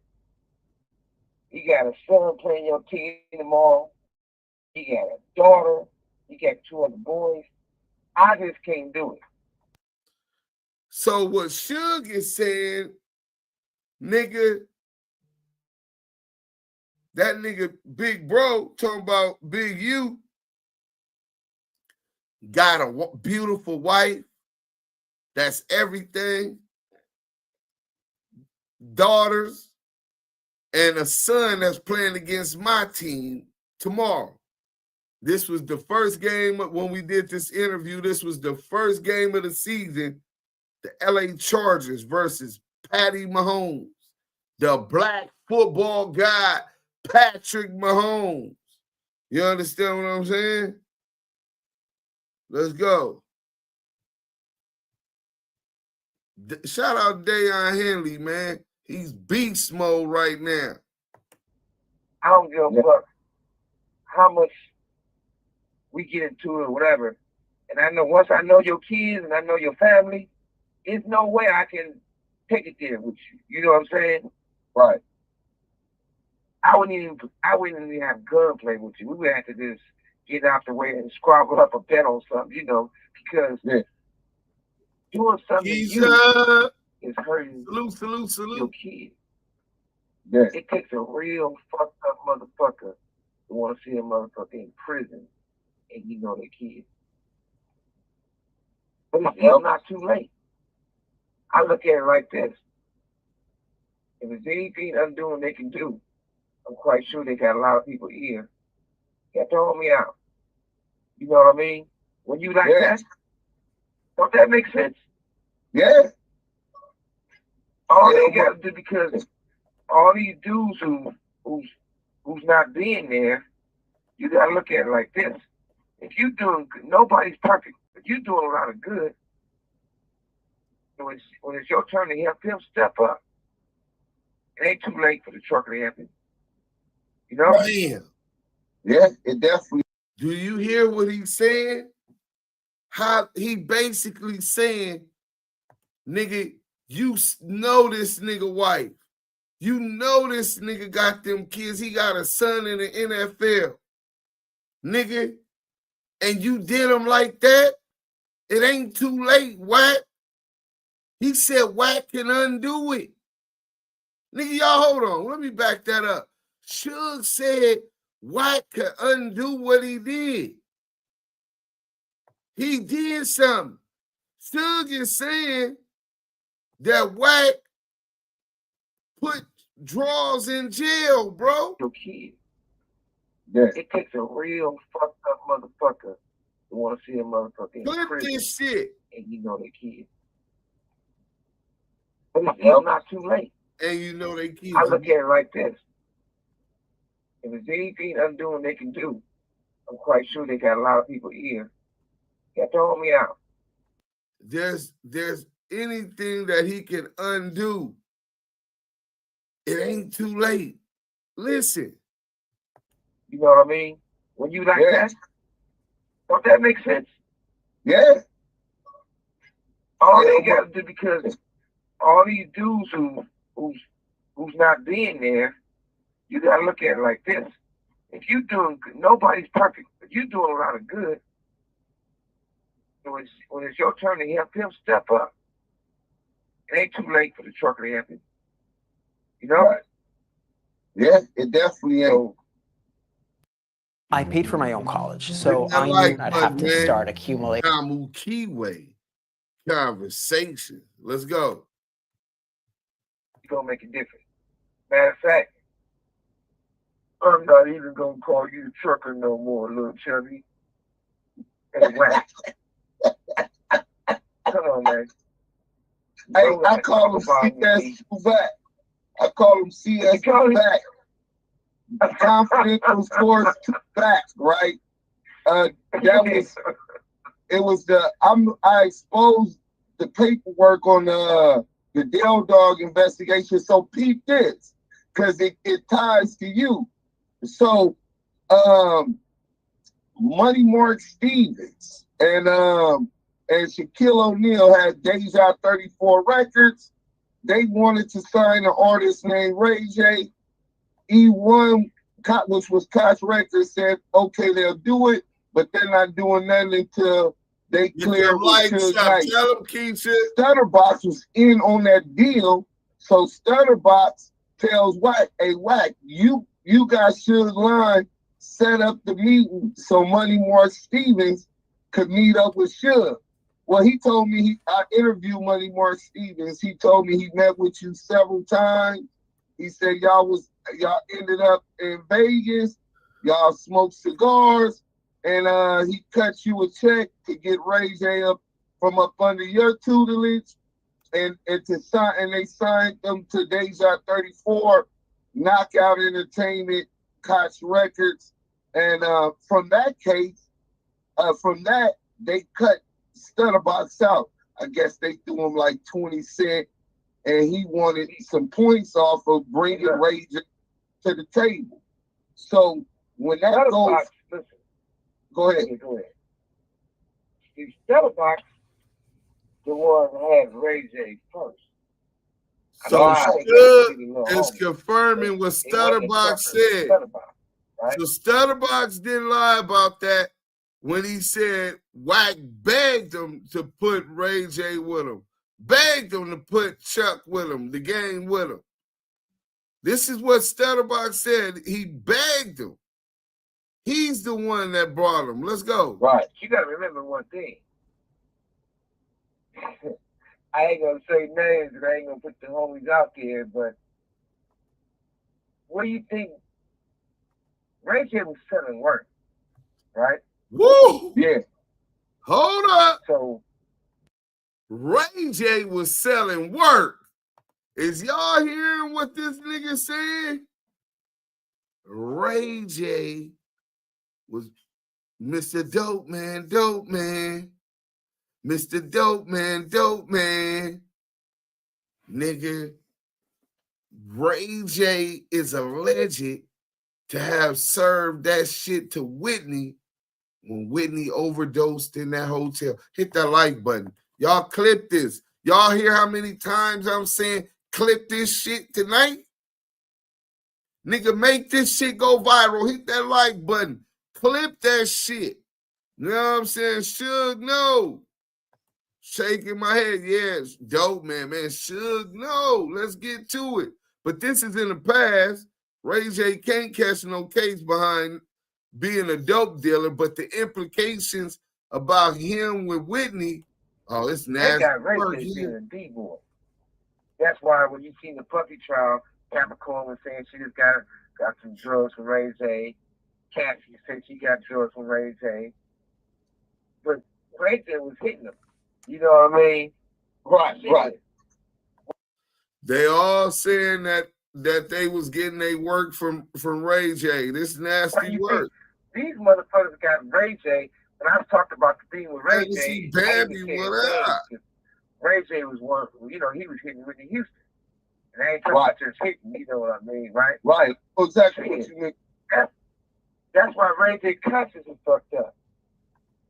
He got a son playing your team tomorrow. He got a daughter. He got 2 other boys. I just can't do it. So what Suge is saying, nigga, that nigga Big Bro talking about Big U got a beautiful wife. That's everything. Daughters and a son that's playing against my team tomorrow. This was the first game when we did this interview. This was the first game of the season. The LA Chargers versus Patty Mahomes, the black football guy, Patrick Mahomes. You understand what I'm saying? Let's go. Shout out Dayon Henley, man. He's beast mode right now. I don't give a fuck how much we get into it or whatever. And I know once I know your kids and I know your family, there's no way I can take it there with you. You know what I'm saying? Right. I wouldn't even have gunplay with you. We would have to just get out the way and squabble up a bet on something, you know, because doing something to you is hurting your kid. Yeah. It takes a real fucked up motherfucker to want to see a motherfucker in prison and you know their kid. But it's still not too late. I look at it like this. If there's anything undoing they can do, I'm quite sure they got a lot of people here that throw me out. You know what I mean? When you like that, don't that make sense? Yeah. All they got to do, because all these dudes who's not being there, you got to look at it like this. If you doing good, nobody's perfect, but you're doing a lot of good. When it's your turn to help him step up, it ain't too late for the trucker to help him. You know? Damn. Yeah, it definitely. Do you hear what he's saying? How he basically saying, nigga, you know this nigga wife. You know this nigga got them kids. He got a son in the NFL. Nigga, and you did him like that? It ain't too late, Wack. He said Wack can undo it. Nigga, y'all hold on. Let me back that up. Suge said Wack can undo what he did. He did something. Suge is saying that Wack put draws in jail, bro. Your kid. Yeah. It takes a real fucked up motherfucker to want to see a motherfucker in Flip prison. this shit. And you know they kid. But it's still not too late. And you know they kids. I look at it like this. If there's anything undoing they can do, I'm quite sure they got a lot of people here. Got to hold me out. There's anything that he can undo. It ain't too late. Listen. You know what I mean? When you like that, don't that make sense? Yeah. All they got to do, because all these dudes who's not being there, you got to look at it like this. If you doing good, nobody's perfect, but you doing a lot of good. When it's your turn to help him, step up. It ain't too late for the trucker to help him. You know? Right. Yeah, it definitely ain't. I paid for my own college, so I knew I'd have to start accumulating. Damu Kiwe conversation. Let's go. It's gonna make a difference. Matter of fact, I'm not even gonna call you the trucker no more, little chubby. Hey, Wack. Come on, man. Hey, I call him CS Wack. I call him CS Wack. Confidential source to fact, right? I exposed the paperwork on the Dale Dog investigation. So peep this, because it ties to you. So Money Mark Stevens and Shaquille O'Neal had Deja34 Records. They wanted to sign an artist named Ray J. E1, which was Koch Records, said, okay, they'll do it, but they're not doing nothing until they clear with Suge Knight. Stutterbox was in on that deal, so Stutterbox tells Wack, hey, Wack, you got Suge line set up the meeting so Money Mark Stevens could meet up with Suge. Well, he told me, I interviewed Money Mark Stevens. He told me he met with you several times. He said y'all ended up in Vegas, y'all smoked cigars, and he cut you a check to get Ray J up from up under your tutelage, and they signed them to Deja34, Knockout Entertainment, Koch Records, and from that they cut Stutterbox out. I guess they threw him like 20 cents. And he wanted some points off of bringing Ray J to the table. So when that goes, listen, go ahead. The Stutterbox, the one that had Ray J first. So Suge is confirming what Stutterbox said. Right? So Stutterbox didn't lie about that when he said Wack begged him to put Ray J with him. Begged him to put Chuck with him, the gang with him. This is what Stutterbox said. He begged him. He's the one that brought him. Let's go. Right. You got to remember one thing. I ain't going to say names and I ain't going to put the homies out there, but what do you think? Ray J was selling work, right? Woo! Yeah. Hold up. So Ray J was selling work. Is y'all hearing what this nigga saying? Ray J was Mr. Dope Man, Dope Man. Mr. Dope Man, Dope Man. Nigga, Ray J is alleged to have served that shit to Whitney when Whitney overdosed in that hotel. Hit that like button. Y'all clip this. Y'all hear how many times I'm saying clip this shit tonight? Nigga, make this shit go viral. Hit that like button. Clip that shit. You know what I'm saying? Suge, no. Shaking my head. Yes, dope, man. Suge, no. Let's get to it. But this is in the past. Ray J can't catch no case behind being a dope dealer, but the implications about him with Whitney, oh, it's nasty. They got Ray J being a D-boy. That's why when you see the puppy trial, Capricorn was saying she just got some drugs from Ray J. Cassie said she got drugs from Ray J. But Ray J was hitting them. You know what I mean? Right. They all saying that they was getting their work from Ray J. This nasty work. These motherfuckers got Ray J. When I talked about the thing with Ray J, Ray J was one, he was hitting Whitney Houston. And I ain't talking about just hitting, you know what I mean, right? Right. Exactly what you mean. That's why Ray J conscience is fucked up.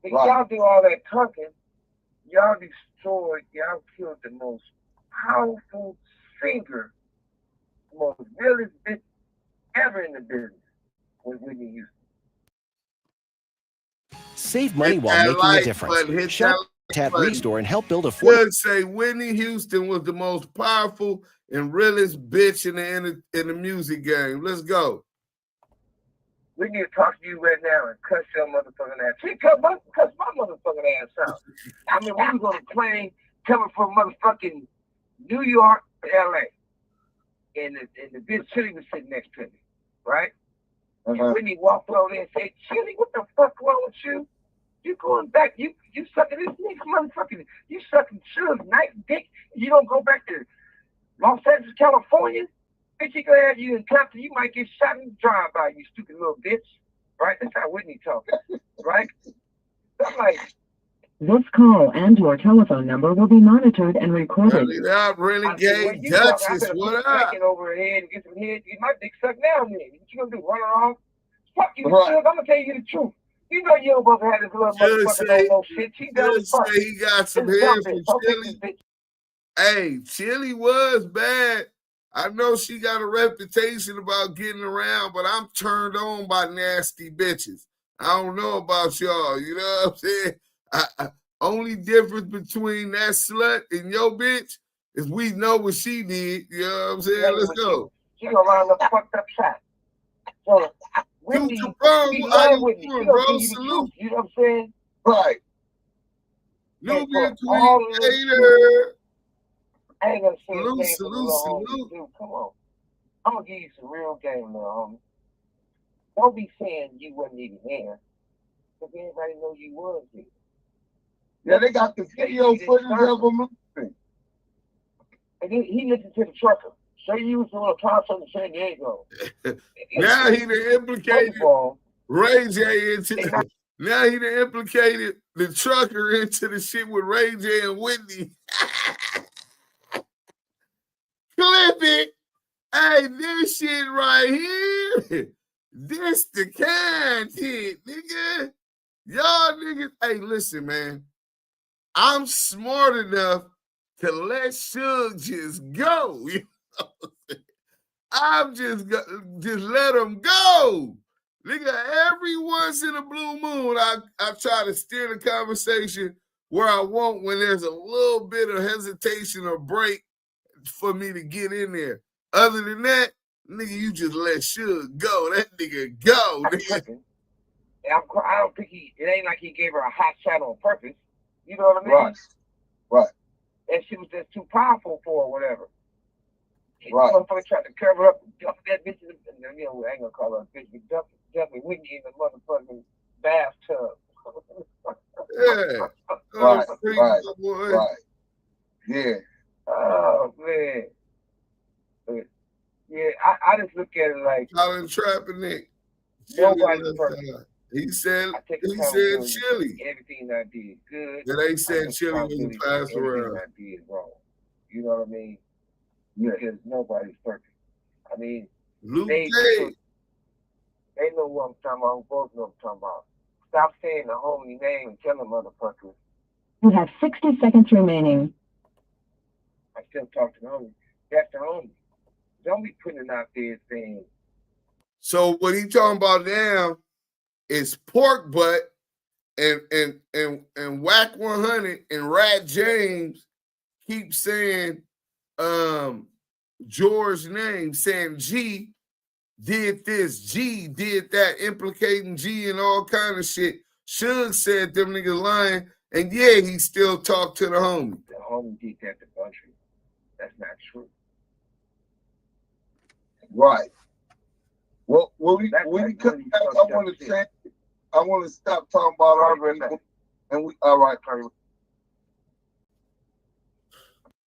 If y'all do all that talking, y'all killed the most powerful singer, the most realest bitch ever in the business with Whitney Houston. Save money while making a difference. Shop at Restore and help build a Should say Whitney Houston was the most powerful and realest bitch in the music game. Let's go. We need to talk to you right now and cuss your motherfucking ass. She cuss my motherfucking ass out. I mean, we was on a plane coming from motherfucking New York to LA. And the bitch Chili was sitting next to me, right? And Whitney walked over there and said, Chili, what the fuck wrong with you? You going back, you sucking this nigga motherfucking, you sucking Suge Knight dick, you don't go back to Los Angeles, California? Bitch, he gonna have you in Compton, you might get shot in the drive-by, you stupid little bitch. Right? That's how Whitney talking, right? I'm like, this call and your telephone number will be monitored and recorded. Renegade Duchess, what up? Over her head and get some head. My dick sucked now, man. What you gonna do? Run her off? Fuck you, Suge. I'm gonna tell you the truth. You know you don't supposed to have this little motherfucker no shit. She does fuck. He got some hair from Chili. Hey, Chili was bad. I know she got a reputation about getting around, but I'm turned on by nasty bitches. I don't know about y'all. You know what I'm saying? Only difference between that slut and your bitch is we know what she did. You know what I'm saying? Let's go. She gonna run the fucked up shot. So Whitney, how you doing, bro? Salute. You know what I'm saying? Right. Nubian Creator. I ain't gonna say Salute. Dude, come on. I'm gonna give you some real game now, homie. Don't be saying you wasn't even there, because everybody know you was there. Yeah, they got the video footage of them. And he listened to the trucker. Say you was doing a concert in San Diego. Now he done implicated Ray J into. Now he done implicated the trucker into the shit with Ray J and Whitney. Clip it. Hey, this shit right here. This the kind shit, nigga. Y'all niggas. Hey, listen, man. I'm smart enough to let Suge just go. You know what I'm saying? I'm just let him go. Nigga, every once in a blue moon, I try to steer the conversation where I want when there's a little bit of hesitation or break for me to get in there. Other than that, nigga, you just let Suge go. That nigga go. Nigga. I don't think it ain't like he gave her a hot shot on purpose. You know what I mean? Right. And she was just too powerful for or whatever. Right. Motherfucker tried to cover up and dump that bitch in the, I ain't gonna call her a bitch, but dumping Whitney in the motherfucking bathtub. Yeah. Right. Yeah. Oh, man. But, yeah, I just look at it like Colin Trapping Nick. Nobody's perfect. He said Chili. Everything I did good. Yeah, they said Chili was passed around. Everything I did wrong. You know what I mean? Yeah. Because nobody's perfect. I mean, Luke they know what I'm talking about. We both know what I'm talking about. Stop saying the homie name and tell them motherfuckers. You have 60 seconds remaining. I still talk to the homie. That's the homie. Don't be putting out there saying. So what he talking about now is pork butt and Wack100 and Rat James keep saying George's name, saying G did this, G did that, implicating G and all kind of shit. Suge said them niggas lying, and yeah, he still talked to the homie. The homie did that to country. That's not true. Right. Well, we come back. I want to stop talking about our and we all right, Curry.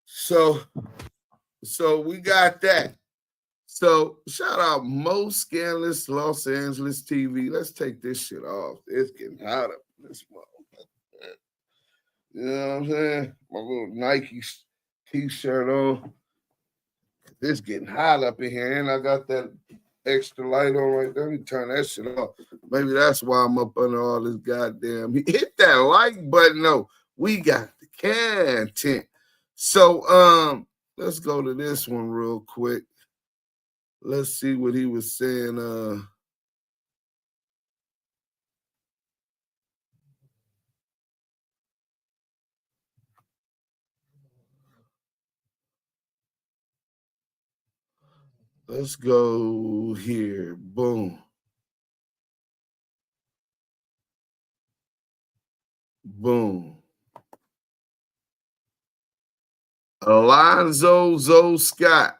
So we got that. So shout out Most Scandalous Los Angeles TV. Let's take this shit off. It's getting hot up in this motherfucker. You know what I'm saying? My little Nike t-shirt on. It's getting hot up in here, and I got that extra light on right there. Let me turn that shit off. Maybe that's why I'm up under all this goddamn. Hit that like button. No, we got the content. So let's go to this one real quick. Let's see what he was saying. Let's go here. Boom. Boom. Alonzo Zoe Scott.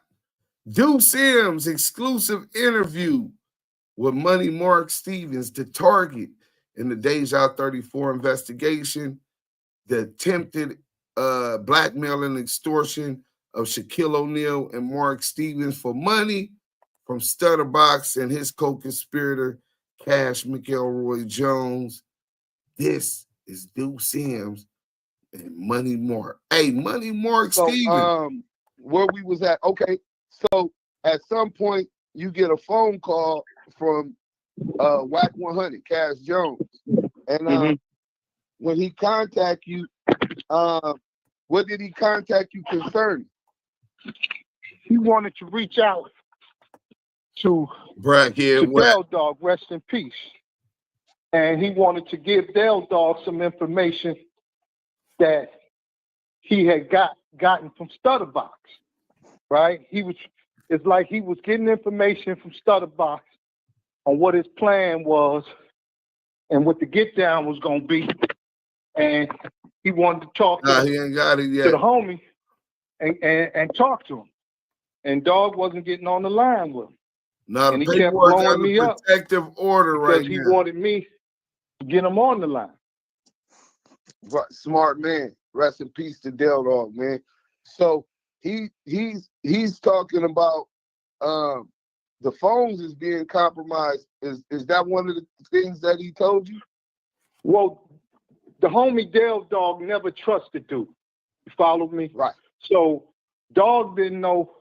Duse M's exclusive interview with Money Mark Stevens, the target in the Deja34 investigation, the attempted blackmail and extortion of Shaquille O'Neal and Mark Stevens for money from Stutterbox and his co-conspirator, Cash McElroy Jones. This is Duse M's and Money Mark. Hey, Money Mark Stevens. Where we was at, okay. So at some point you get a phone call from Wack100’s, Cash Jones. And when he contact you, what did he contact you concerning? He wanted to reach out to Dale Dog, rest in peace. And he wanted to give Dale Dog some information that he had gotten from Stutterbox, right? It's like he was getting information from Stutterbox on what his plan was and what the get down was gonna be. And he wanted to talk to he ain't got it yet. To the homie and talk to him. And Dog wasn't getting on the line with him. Now and the he kept paperwork blowing me under up protective order right because he now. wanted me to get him on the line. Smart man. Rest in peace to Dale Dog, man. So he's talking about the phones is being compromised. Is that one of the things that he told you? Well, the homie Dale Dog never trusted Dude. You follow me? Right. So Dog didn't know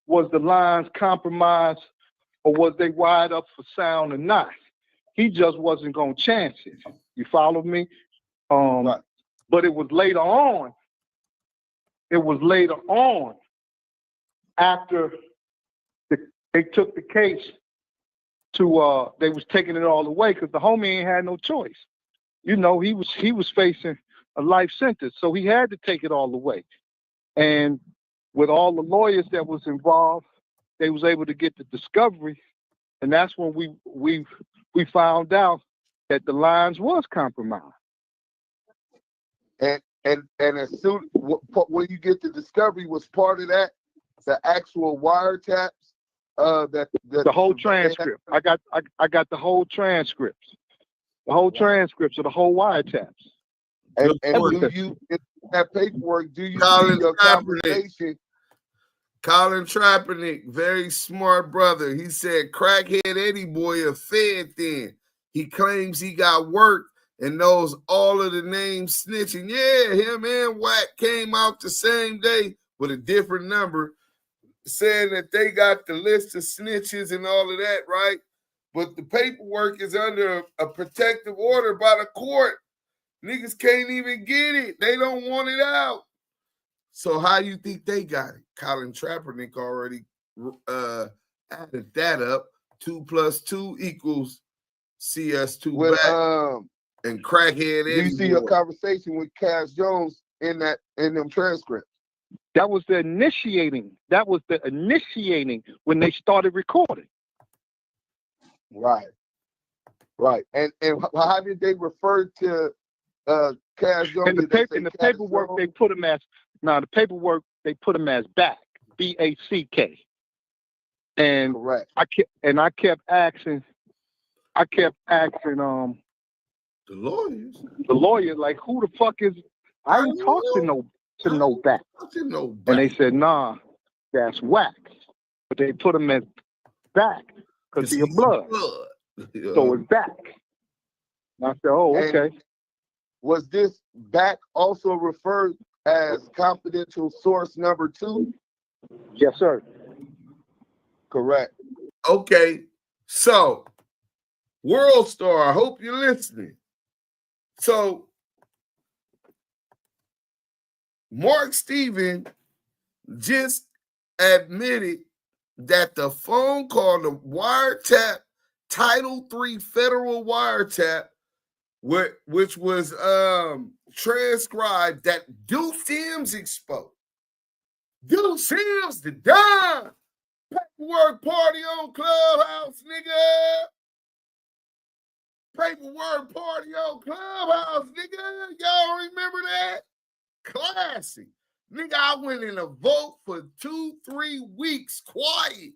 was the lines compromised or was they wired up for sound or not. He just wasn't gonna chance it. You follow me? Right. But it was later on. It was later on after they took the case to they was taking it all away because the homie ain't had no choice. You know, he was facing a life sentence, so he had to take it all away. And with all the lawyers that was involved, they was able to get the discovery, and that's when we found out that the lines was compromised. And as soon when you get the discovery, was part of that the actual wiretaps? The whole transcript. I got the whole transcripts. The whole transcripts of the whole wiretaps. And do you in that paperwork? Do you see your conversation? Colin Trappenick, very smart brother. He said, "Crackhead Eddie boy a fed then. He claims he got work and knows all of the names snitching. Yeah, him and Wack came out the same day with a different number, saying that they got the list of snitches and all of that, right? But the paperwork is under a protective order by the court. Niggas can't even get it. They don't want it out. So how you think they got it? Colin Trappenick already added that up. 2 + 2 equals CS2 with, back. And Crackhead Eddie. You see your conversation with Cash Jones in them transcripts. That was the initiating. That was the initiating when they started recording. Right. And how did they refer to Cash Jones? In the paperwork they put him as Back, BACK. And correct. I kept asking the lawyer, like, who the fuck is? I ain't talked to no Back. And they said, nah, that's Wack. but they put him as back because he's blood. Yeah. So it's back. And I said, oh, okay. And was this back also referred as confidential source number 2? Yes, sir. Correct. Okay, so World Star, I hope you're listening. So Mark Steven just admitted that the phone call, the wiretap, Title III federal wiretap, which was transcribed, that Duse M's exposed. Duse M's the Don. Paperwork party on Clubhouse, nigga. Paperwork party on Clubhouse, nigga. Y'all remember that? Classic. Nigga, I went in a vote for 2-3 weeks, quiet.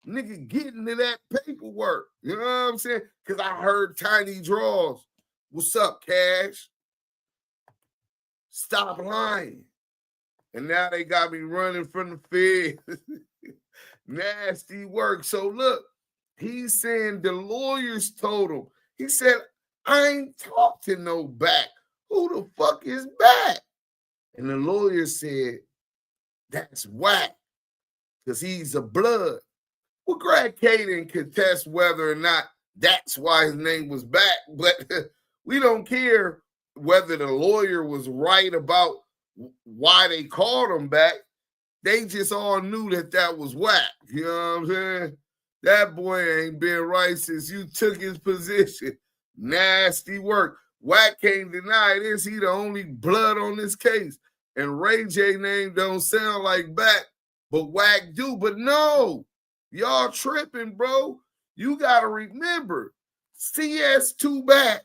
Nigga, getting to that paperwork. You know what I'm saying? Because I heard Tiny Draws. What's up, Cash? Stop lying. And now they got me running from the Fed. Nasty work. So look, he's saying the lawyers told him. He said, I ain't talked to no back. Who the fuck is back? And the lawyer said, that's Wack, because he's a blood. Well, Greg K didn't contest whether or not that's why his name was back, but we don't care whether the lawyer was right about why they called him back. They just all knew that was Wack. You know what I'm saying? That boy ain't been right since you took his position. Nasty work. Wack can't deny this. He the only blood on this case. And Ray J name don't sound like back, but Wack do. But no, y'all tripping, bro. You got to remember, CS2 back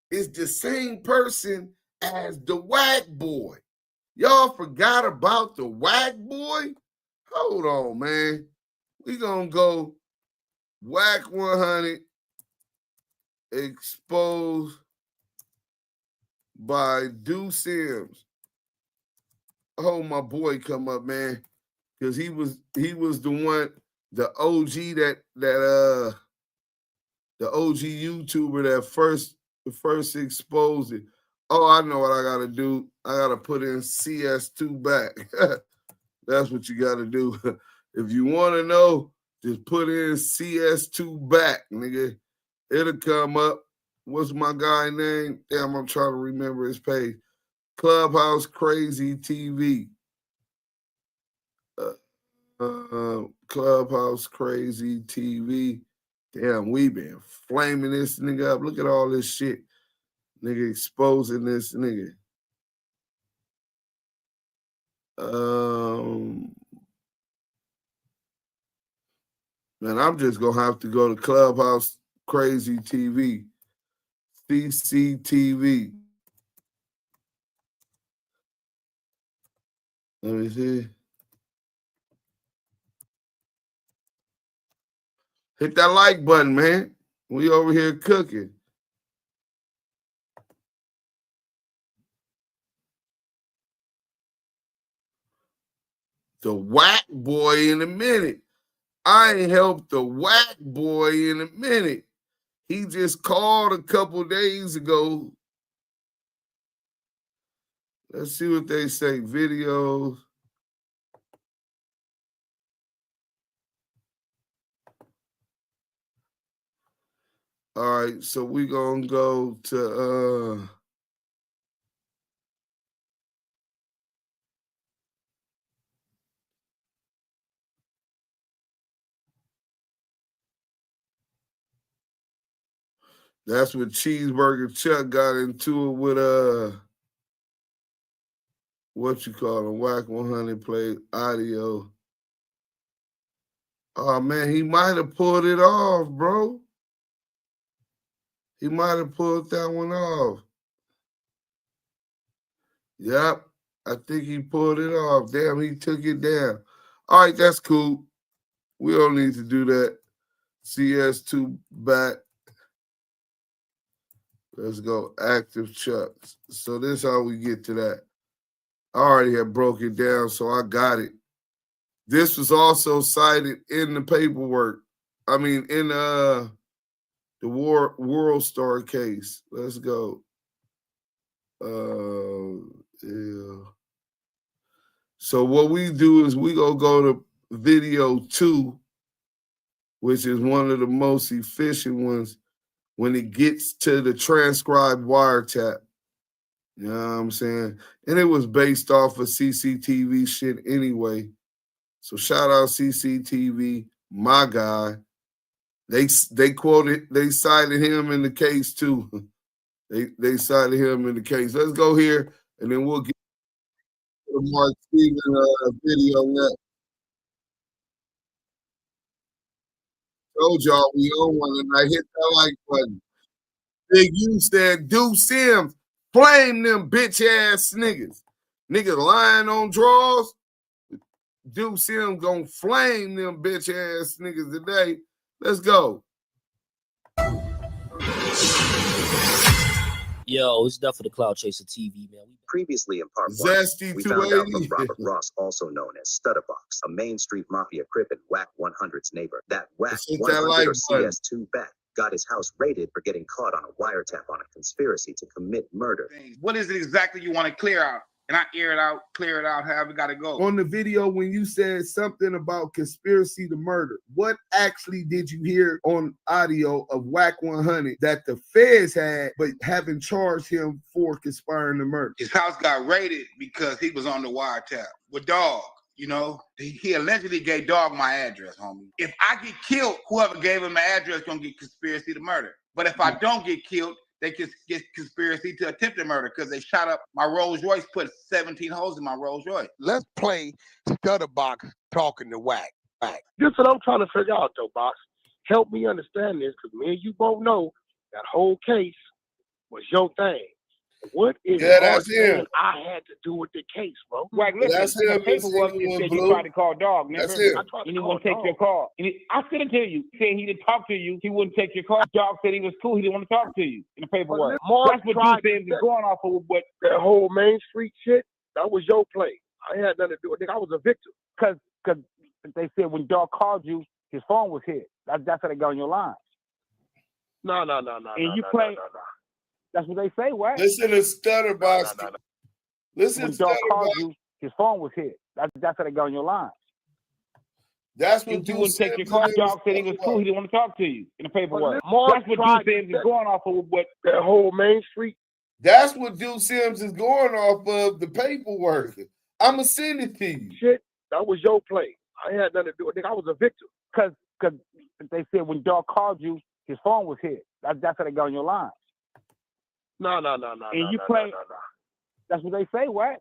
is the same person as the Wack boy. Y'all forgot about the Wack boy? Hold on, man. We gonna go Wack100 exposed by Duse M. Oh, my boy come up, man. Because he was the one, the OG the OG YouTuber that first exposed it. Oh, I know what I gotta do. I gotta put in CS2 back. That's what you gotta do. If you want to know, just put in CS2 back, nigga. It'll come up. What's my guy name? Damn, I'm trying to remember his page. Clubhouse Crazy TV. Clubhouse Crazy TV. Damn, we been flaming this nigga up. Look at all this shit. Nigga exposing this nigga. Man, I'm just gonna have to go to Clubhouse Crazy TV. CCTV. Let me see. Hit that like button, man. We over here cooking. The Wack boy in a minute. I ain't helped the Wack boy in a minute. He just called a couple days ago. Let's see what they say. Videos. All right, so we gonna go to that's what Cheeseburger Chuck got into it with what you call him, Wack100 played audio. Oh man, he might have pulled it off, bro. He might have pulled that one off. Yep, I think he pulled it off. Damn, he took it down. All right, that's cool. We don't need to do that. CS2 back. Let's go active Chucks. So this is how we get to that. I already had broke it down, so I got it. This was also cited in the paperwork. I mean, in the World Star case. Let's go. Yeah. So what we do is we gonna go to video 2, which is one of the most efficient ones when it gets to the transcribed wiretap. You know what I'm saying? And it was based off of CCTV shit anyway. So shout out CCTV, my guy. They cited him in the case too. They cited him in the case. Let's go here, and then we'll get the Mark Steven video next. Told y'all we own one, and I hit that like button. Big U said, Duse M, flame them bitch ass niggas. Niggas lying on draws. Duse M gonna flame them bitch ass niggas today. Let's go. Yo, it's Duff for the Cloud Chaser TV, man. Previously in part 1, we found out from Robert Ross, also known as Stutterbox, a Main Street Mafia crip and Wack100’s neighbor, that Wack100 or CS2 Back got his house raided for getting caught on a wiretap on a conspiracy to commit murder. What is it exactly you want to clear out? And I air it out, clear it out, however it got to go. On the video, when you said something about conspiracy to murder, what actually did you hear on audio of Wack100 that the feds had, but haven't charged him for conspiring to murder? His house got raided because he was on the wiretap with Dog. You know, he allegedly gave Dog my address, homie. If I get killed, whoever gave him my address gonna get conspiracy to murder. But if I don't get killed, they can get conspiracy to attempted murder because they shot up my Rolls Royce, put 17 holes in my Rolls Royce. Let's play Stutterbox talking to Wack. This is what I'm trying to figure out, though, Box. Help me understand this, because me and you both know that whole case was your thing. What is it I had to do with the case, bro? Wack, listen, the paperwork you said you tried to call Dog, nigga. And he wouldn't take your call. I sent it to you. He said he didn't talk to you. He wouldn't take your call. Dog said he was cool. He didn't want to talk to you in the paperwork. That's what you said is going off of what that whole Main Street shit. That was your play. I had nothing to do with it. I was a victim. Because they said when Dog called you, his phone was hit. That's how they got on your line. No. And you play. That's what they say, Wack. Listen to Stutterbox. Listen to Dog called you, his phone was hit. That's how they got on your line. That's what you wouldn't take your call. Dog said he was cool. He didn't want to talk to you in the paperwork. That's what Duse Sims is going off of. What that whole Main Street. That's what Duse Sims is going off of, the paperwork. I'ma send it to you. Shit, that was your play. I had nothing to do with it. I was a victim. Because they said when Dog called you, his phone was hit. That's how they got on your line. No. And you play. That's what they say, Wack.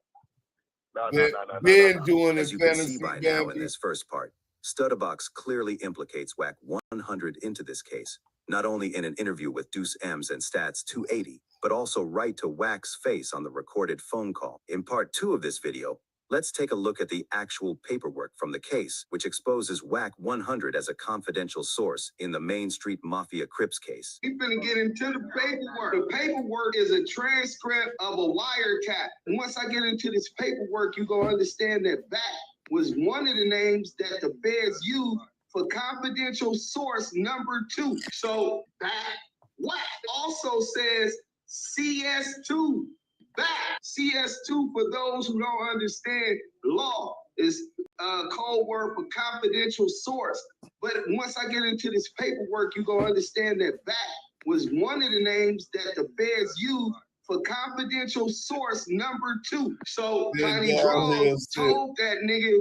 Been doing as you can see by now in this first part, Stutterbox clearly implicates Wack100 into this case, not only in an interview with Duse M's and Stats 280, but also right to Wack's face on the recorded phone call. In part 2 of this video, let's take a look at the actual paperwork from the case, which exposes Wack100 as a confidential source in the Main Street Mafia Crips case. We're going to get into the paperwork. The paperwork is a transcript of a wiretap. And once I get into this paperwork, you're going to understand that Back was one of the names that the feds used for confidential source number 2. So Back Wack also says CS2. Back. CS2, for those who don't understand law, is code word for confidential source. But once I get into this paperwork, you're going to understand that Back was one of the names that the feds used for confidential source number 2. So Tiny Draws told that nigga,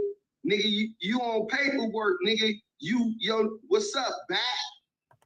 you on paperwork, nigga. Yo, what's up, Back?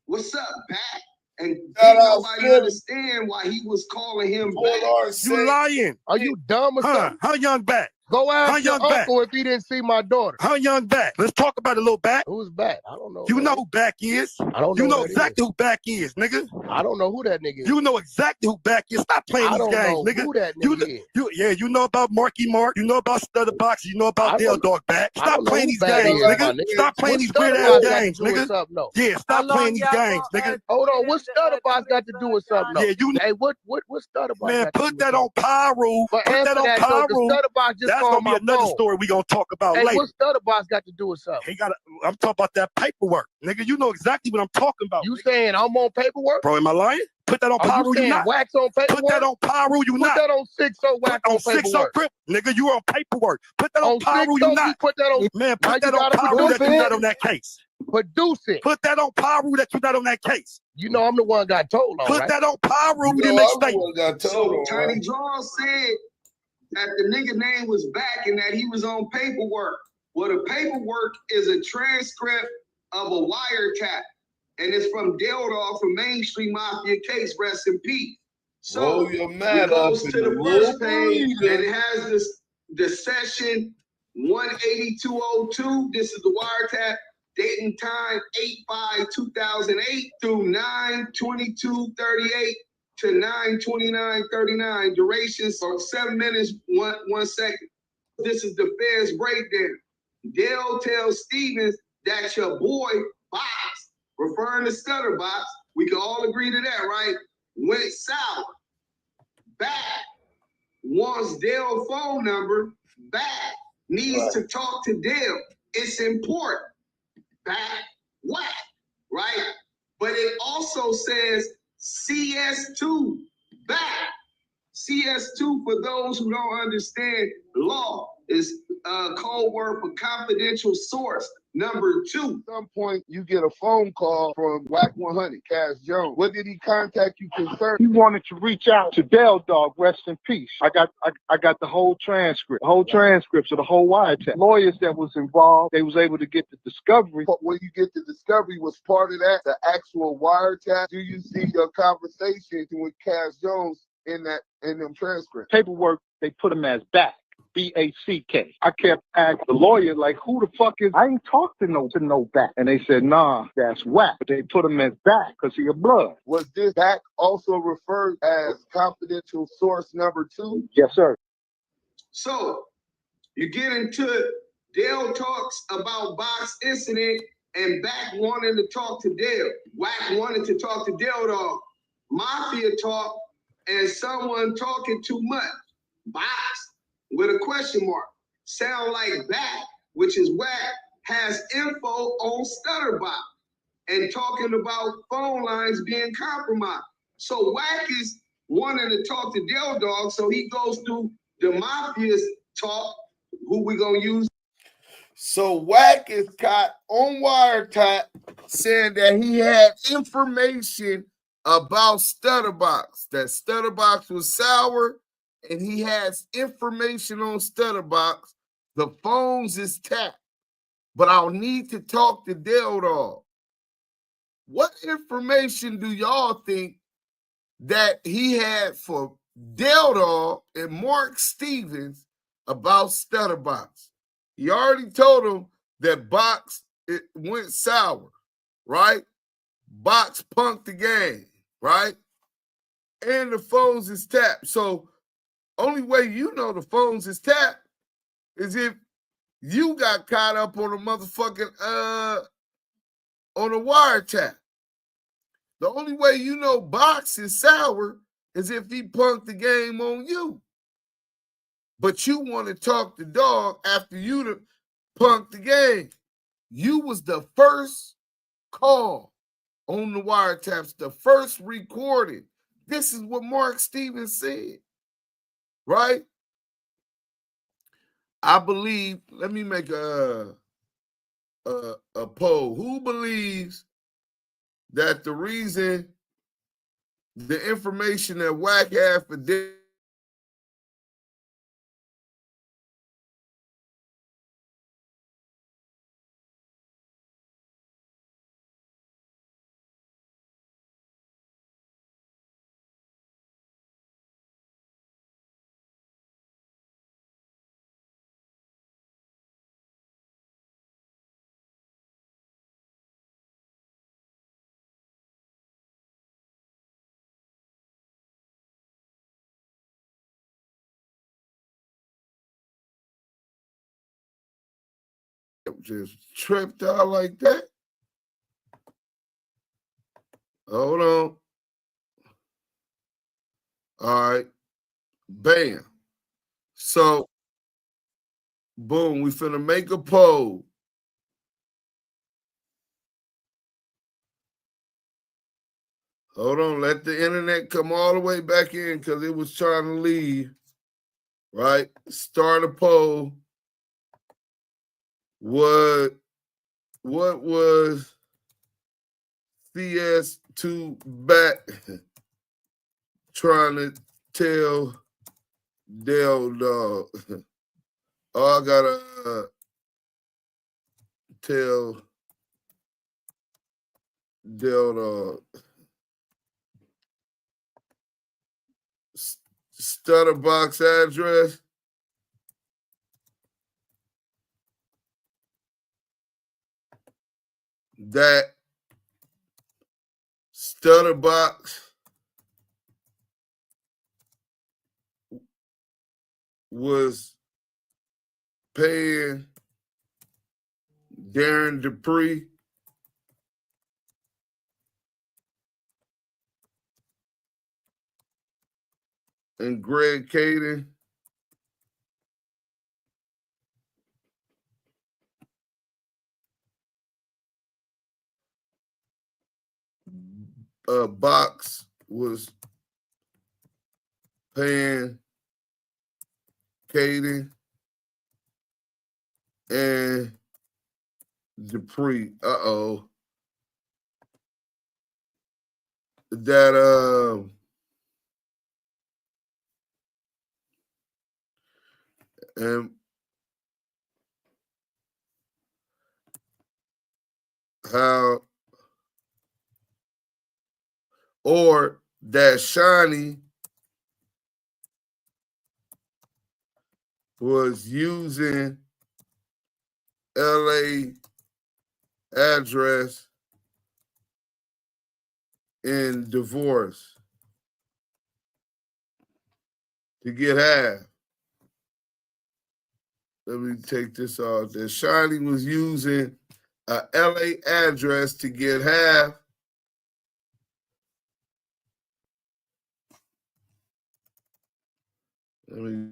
What's up, Back? And didn't nobody understand why he was calling him Back. You lying? Are you dumb or something? How young Back? Go ask your uncle if he didn't see my daughter. How young Back? Let's talk about it, little Back. Who's Back? I don't know. You know who Back is. I don't know. You know exactly who Back is, nigga. I don't know who that nigga is. You know exactly who Back is. Stop playing these games, nigga. Who that nigga is. You know about Marky Mark. You know about Stutterbox. You know about Dale Dog Back. Stop playing these games, nigga. Stop playing these weird ass games, nigga. Yeah, stop playing these games, nigga. Hold on, what Stutterbox got to do with something? Yeah, Hey, what Stutterbox? Man, put that on Pyro. Put that on Pyro. Stutterbox just that's gonna be another story we gonna talk about later. What's the other boss got to do with something? I'm talking about that paperwork, nigga. You know exactly what I'm talking about. You saying I'm on paperwork? Bro, am I lying? Put that on Pyro, you not. Wax on paperwork? Put that on Pyro, you not. Put that on 6-0 Wax on paperwork. Crip, nigga, you on paperwork. Put that on Pyro, you not. Put that on. Man, put that on Pyro that you not on that case. Produce it. Put that on Pyro that you not on that case. You know I'm the one got told on, Put that on Pyro, you didn't make statement. So Tiny Draw said that the nigga name was back and that he was on paperwork. Well, the paperwork is a transcript of a wiretap. And it's from Dale Dog from Mainstream Mafia case, rest in peace. So you're mad it goes to the first page and it has the session 18202. This is the wiretap, date and time 8/5/2008 through 9/22/38 to 9/29/39. Durations of 7 minutes, 1 second. This is the Feds breakdown. Dale tells Stevens that your boy Box, referring to Stutterbox, we can all agree to that, right? Went south. Back. Wants Dale's phone number. Back. Needs to talk to Dale. It's important. Back. Wack. Right? But it also says CS2. Back. CS2, for those who don't understand law, is code word for confidential source. Number 2. At some point, you get a phone call from Wack100, Cass Jones. What did he contact you concerning? He wanted to reach out to Dale Dog, rest in peace. I got the whole transcript, transcripts of the whole wiretap. Lawyers that was involved, they was able to get the discovery. When you get the discovery, was part of that the actual wiretap? Do you see your conversation with Cass Jones in them transcripts? Paperwork, they put him as back. BACK. I kept asking the lawyer, like, who the fuck is? I ain't talked to no back. And they said, nah, that's Wack. But they put him as back because he a blood. Was this back also referred as confidential source number 2? Yes, sir. So you get into it. Dale talks about Box incident and Back wanting to talk to Dale. Wack wanted to talk to Dale Dog. Mafia talk and someone talking too much. Box with a question mark. Sound like Back, which is Wack, has info on Stutterbox and talking about phone lines being compromised. So Wack is wanting to talk to Dale Dog, so he goes through the Mafia's talk, who we gonna use. So Wack is caught on wiretap saying that he had information about Stutterbox, that Stutterbox was sour, and he has information on Stutterbox. The phones is tapped, but I'll need to talk to Dale Dog. What information do y'all think that he had for Dale Dog and Mark Stevens about Stutterbox? He already told him that Box it went sour, right? Box punked the game, right? And the phones is tapped. So only way you know the phones is tapped is if you got caught up on a motherfucking on a wiretap. The only way you know Box is sour is if he punked the game on you. But you want to talk to Dog after you punked the game. You was the first call on the wiretaps, the first recorded. This is what Mark Stevens said, right? I believe, let me make a poll. Who believes that the reason the information that Wack had for Dale just tripped out like that? Hold on. All right. Bam. So Boom, we finna make a poll. Hold on, let the internet come all the way back in because it was trying to leave. Right? Start a poll. What was CS2 back trying to tell Dale dog? Oh, I gotta tell Dale dog. Stutter box address. That stutter box was paying Darren Dupree and Greg Caden box was paying Caden and Dupree. That and how or that Shiny was using LA address in divorce to get half. Let me take this off. That Shiny was using a LA address to get half. Let me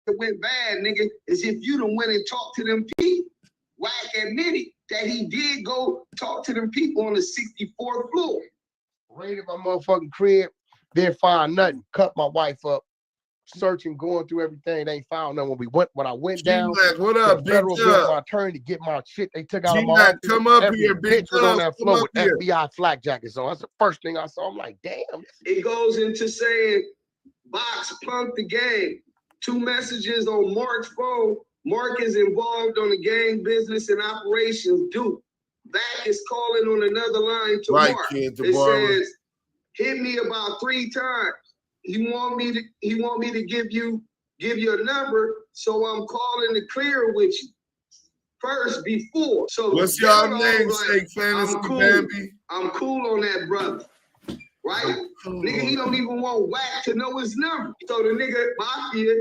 It went bad, nigga, is if you done went and talked to them people. Wack admitted that he did go talk to them people on the 64th floor. Raided my motherfucking crib, didn't find nothing. Cut my wife up, searching, going through everything. They ain't found nothing. When I went down G-Mac, what up, to the federal Big building, Dub? my attorney to get my shit, they took out of my G-Mac, office. come up Every here, Big bitch was on Dub, that come floor up with here. FBI flak jackets on. That's the first thing I saw. I'm like, damn. It goes into saying Box punked the game. 2 messages on Mark's phone. Mark is involved on the gang business and operations. Duke. Back is calling on another line to Right, Mark. kid, the It barber. says, hit me about 3 times. He want me to give you a number, so I'm calling to clear with you first before. So What's y'all Dale name, was Steak Fantasy I'm cool. Bambi? I'm cool on that, brother. Right? Nigga, he don't even want Wack to know his number. So the nigga, Mafia,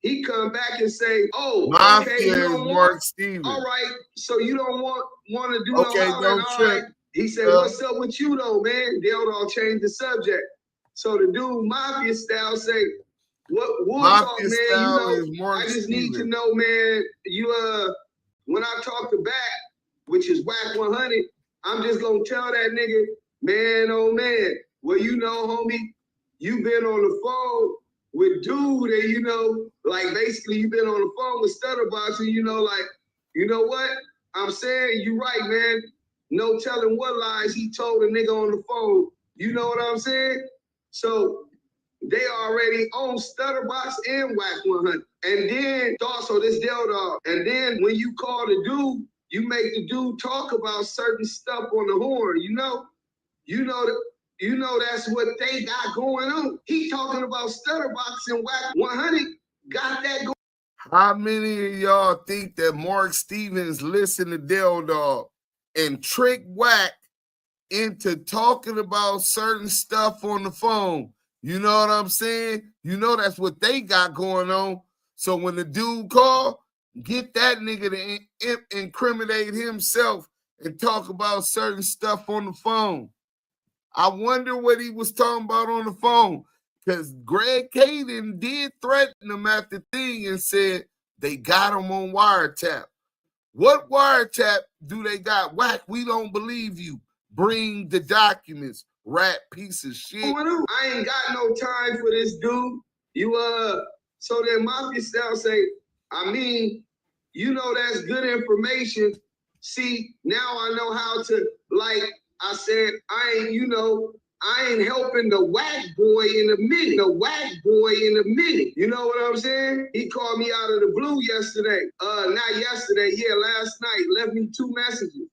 he come back and say, oh, Mafia okay, you is don't Mark want, Stevens. all right, so you don't want to do Okay, no hollering, don't all trip. right. He said, what's up with you though, man? Dale all changed the subject. So the dude, Mafia style, say, we'll talk, Mafia man, style you is know, Mark I just need to Stevens. know, man, you, when I talk to Back, which is Wack100, I'm just gonna tell that nigga, man, oh man, well, you know, homie, you been on the phone with Dude, and you know, like basically you been on the phone with Stutterbox, and you know, like, you know what? I'm saying you right, man. No telling what lies he told a nigga on the phone. You know what I'm saying? So they already own Stutterbox and Wack100. And then also this Dale Dog. And then when you call the dude, you make the dude talk about certain stuff on the horn, you know? You know that You know that's what they got going on. He talking about Stutterbox and Wack100 got that going. How many of y'all think that Mark Stevens listened to Dale Dog and tricked Wack into talking about certain stuff on the phone? You know what I'm saying? You know that's what they got going on. So when the dude call, get that nigga to incriminate himself and talk about certain stuff on the phone. I wonder what he was talking about on the phone, because Greg Caden did threaten him at the thing and said they got him on wiretap. What wiretap do they got? Wack, we don't believe you. Bring the documents, rat piece of shit. I ain't got no time for this dude. So then Mafia Style say, I mean, you know that's good information. See, now I know how to, like I said, I ain't helping the Wack boy in a minute. The Wack boy in a minute. You know what I'm saying? He called me out of the blue yesterday. Not yesterday, last night. Left me 2 messages.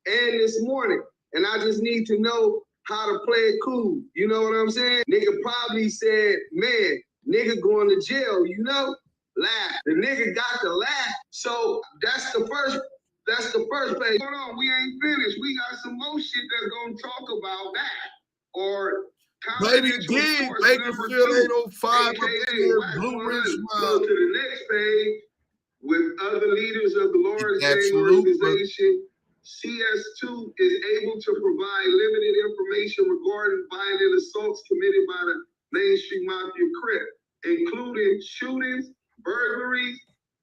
And this morning. And I just need to know how to play it cool. You know what I'm saying? Nigga probably said, man, nigga going to jail, you know? Laugh. The nigga got to laugh. So that's the first page. Hold on, we ain't finished. We got some more shit that's gonna talk about that. Or Baby G, Bakerfield 805 Blue Ridge Go to the next page with other leaders of the Lord's Day organization. CS2 is able to provide limited information regarding violent assaults committed by the mainstream mafia crip, including shootings, burglaries,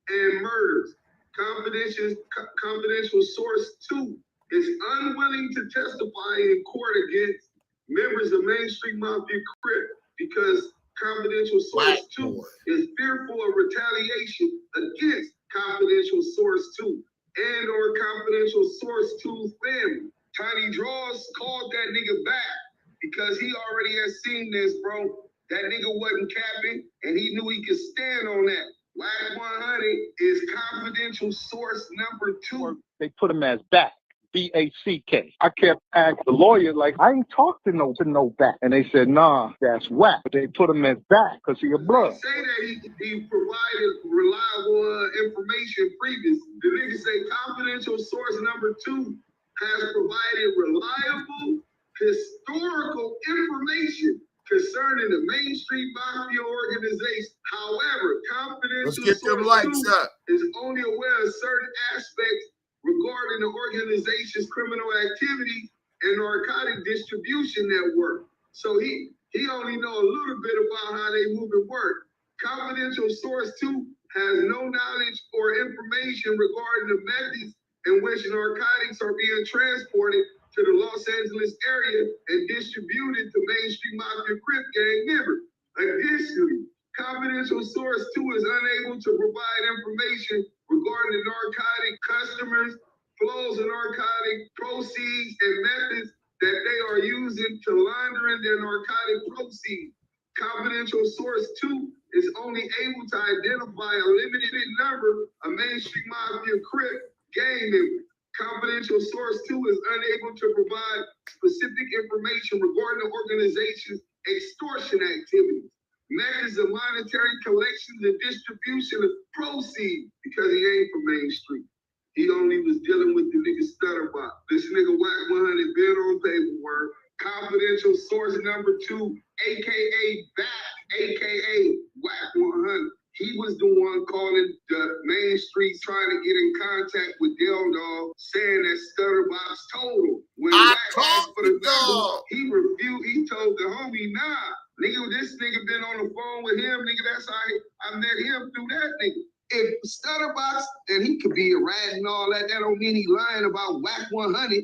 and murders. Confidential source 2 is unwilling to testify in court against members of mainstream mafia crip because confidential source 2 is fearful of retaliation against confidential source 2 and or confidential source 2's family. Tiny Draws called that nigga back because he already has seen this, bro. That nigga wasn't capping and he knew he could stand on that. Wack100 is confidential source number 2. They put him as back. B-A-C-K. I kept asking the lawyer, like, I ain't talked to no back. And they said, nah, that's Wack. But they put him as back because he a blood. They say that he provided reliable information previously. The nigga say confidential source number 2 has provided reliable historical information concerning the mainstream mafia organization. However, confidential source 2 is only aware of certain aspects regarding the organization's criminal activity and narcotic distribution network. So he only know a little bit about how they move and work. Confidential source 2 has no knowledge or information regarding the methods in which narcotics are being transported to the Los Angeles area and distributed to mainstream mafia crip gang members. Additionally, confidential source 2 is unable to provide information regarding the narcotic customers, flows of narcotic proceeds, and methods that they are using to laundering their narcotic proceeds. Confidential source 2 is only able to identify a limited number of mainstream mafia crip gang members. Confidential source 2 is unable to provide specific information regarding the organization's extortion activities, methods of monetary collections and distribution of proceeds, because he ain't from Main Street. He only was dealing with the nigga Stutterbox. This nigga Wack100 been on paperwork. Confidential source number 2, aka Back, aka Wack100. He was the one calling the Main Street trying to get in contact with Dale Dog, saying that Stutterbox told him. When Wack asked for the number, he refused. He told the homie, nah, nigga, this nigga been on the phone with him, nigga. That's how I met him through that nigga. If Stutterbox, and he could be a rat and all that, that don't mean he lying about Wack100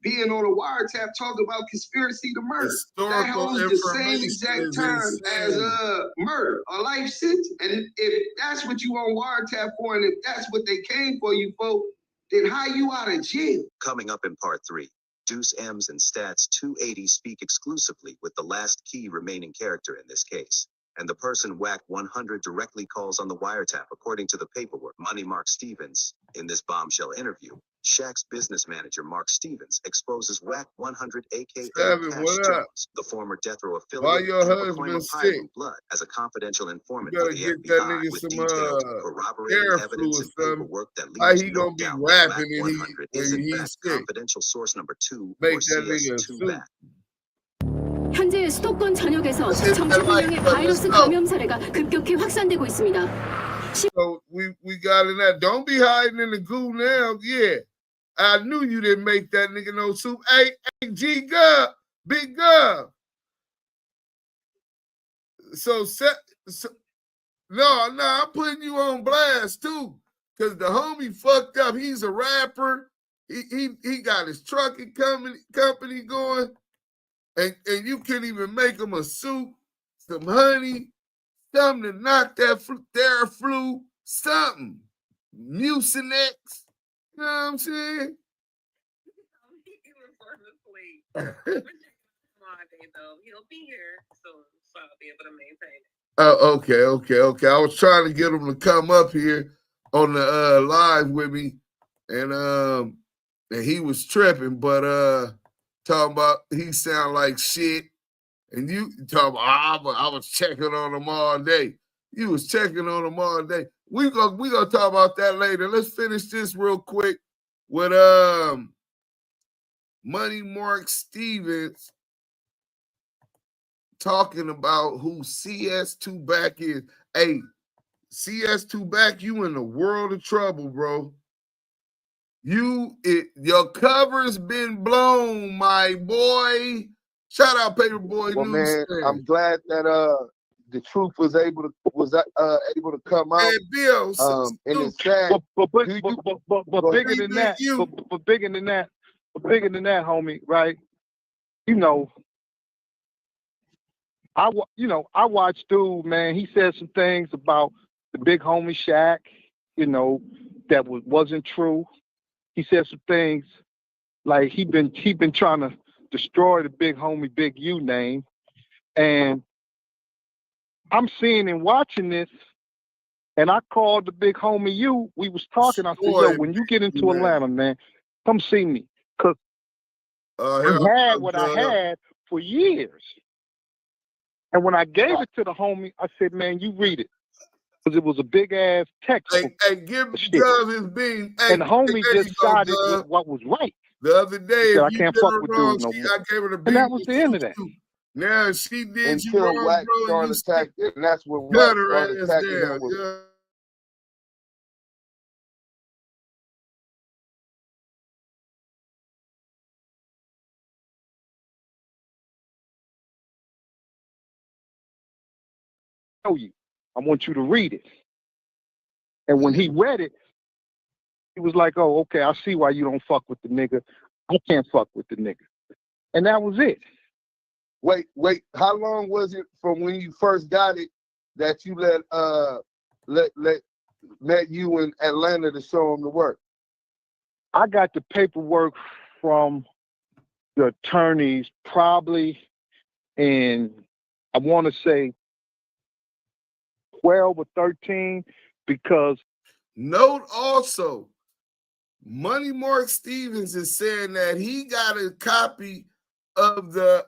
being on a wiretap talking about conspiracy to murder. That holds the same exact time as murder, a life sentence. And if that's what you on wiretap for, and if that's what they came for you for, then how you out of jail? Coming up in part 3, Duse M's and Stats 280 speak exclusively with the last key remaining character in this case. and the person Wack100 directly calls on the wiretap, according to the paperwork. Money Mark Stevens. In this bombshell interview, Shaq's business manager Mark Stevens exposes Wack100, aka Cash Jones, the former death row affiliate and coin of Pyro Blood, as a confidential informant for the FBI, with detailed corroborating evidence and paperwork that leaves no doubt that Wack100 is in fact confidential source number 2 or CS2 back. 현재 수도권 전역에서 정체불명의 바이러스 감염 사례가 급격히 확산되고 있습니다. So we got in that. Don't be hiding in the goo now. Yeah, I knew you didn't make that nigga no soup. Hey, G Gov, Big Gov. So no, I'm putting you on blast too, cause the homie fucked up. He's a rapper. He got his trucking company going. And you can't even make them a soup, some honey, something to knock that Theraflu, something. Mucinex. You know what I'm saying? He'll be here soon, so I'll be able to maintain it. Oh, okay. I was trying to get him to come up here on the live with me, and he was tripping, but talking about he sound like shit, and you talking about I was checking on him all day. You was checking on him all day. We gonna talk about that later. Let's finish this real quick with Money Mark Stevens talking about who CS2 Back is. Hey, CS2 Back, you in the world of trouble, bro. Your cover's been blown, my boy. Shout out Paperboy Well, News. Man, I'm glad that the truth was able to come out. And it's sad. But bigger than that, but bigger than that, homie, right? You know, I watched dude, man. He said some things about the big homie Shaq, you know, that wasn't true. He said some things like he been trying to destroy the big homie Big U name, and I'm seeing and watching this, and I called the big homie U. We was talking. I said, "Yo, when you get into Atlanta, man, come see me, cause I had what I had for years." And when I gave it to the homie, I said, "Man, you read it." Because it was a big ass text. Hey, give Gov his bean. Hey, and the homie just sided with what was right. The other day, I can't fuck with dude no more. I gave her the bean. And that was the end of that. Now she did until you wrong, Wack bro. started attacking, and that's when Wack started attacking him with you. I want you to read it. And when he read it, he was like, "Oh, okay, I see why you don't fuck with the nigga. I can't fuck with the nigga." And that was it. Wait, how long was it from when you first got it that you met you in Atlanta to show him the work? I got the paperwork from the attorneys probably in, I want to say 12 or 13, because note also, Money Mark Stevens is saying that he got a copy of the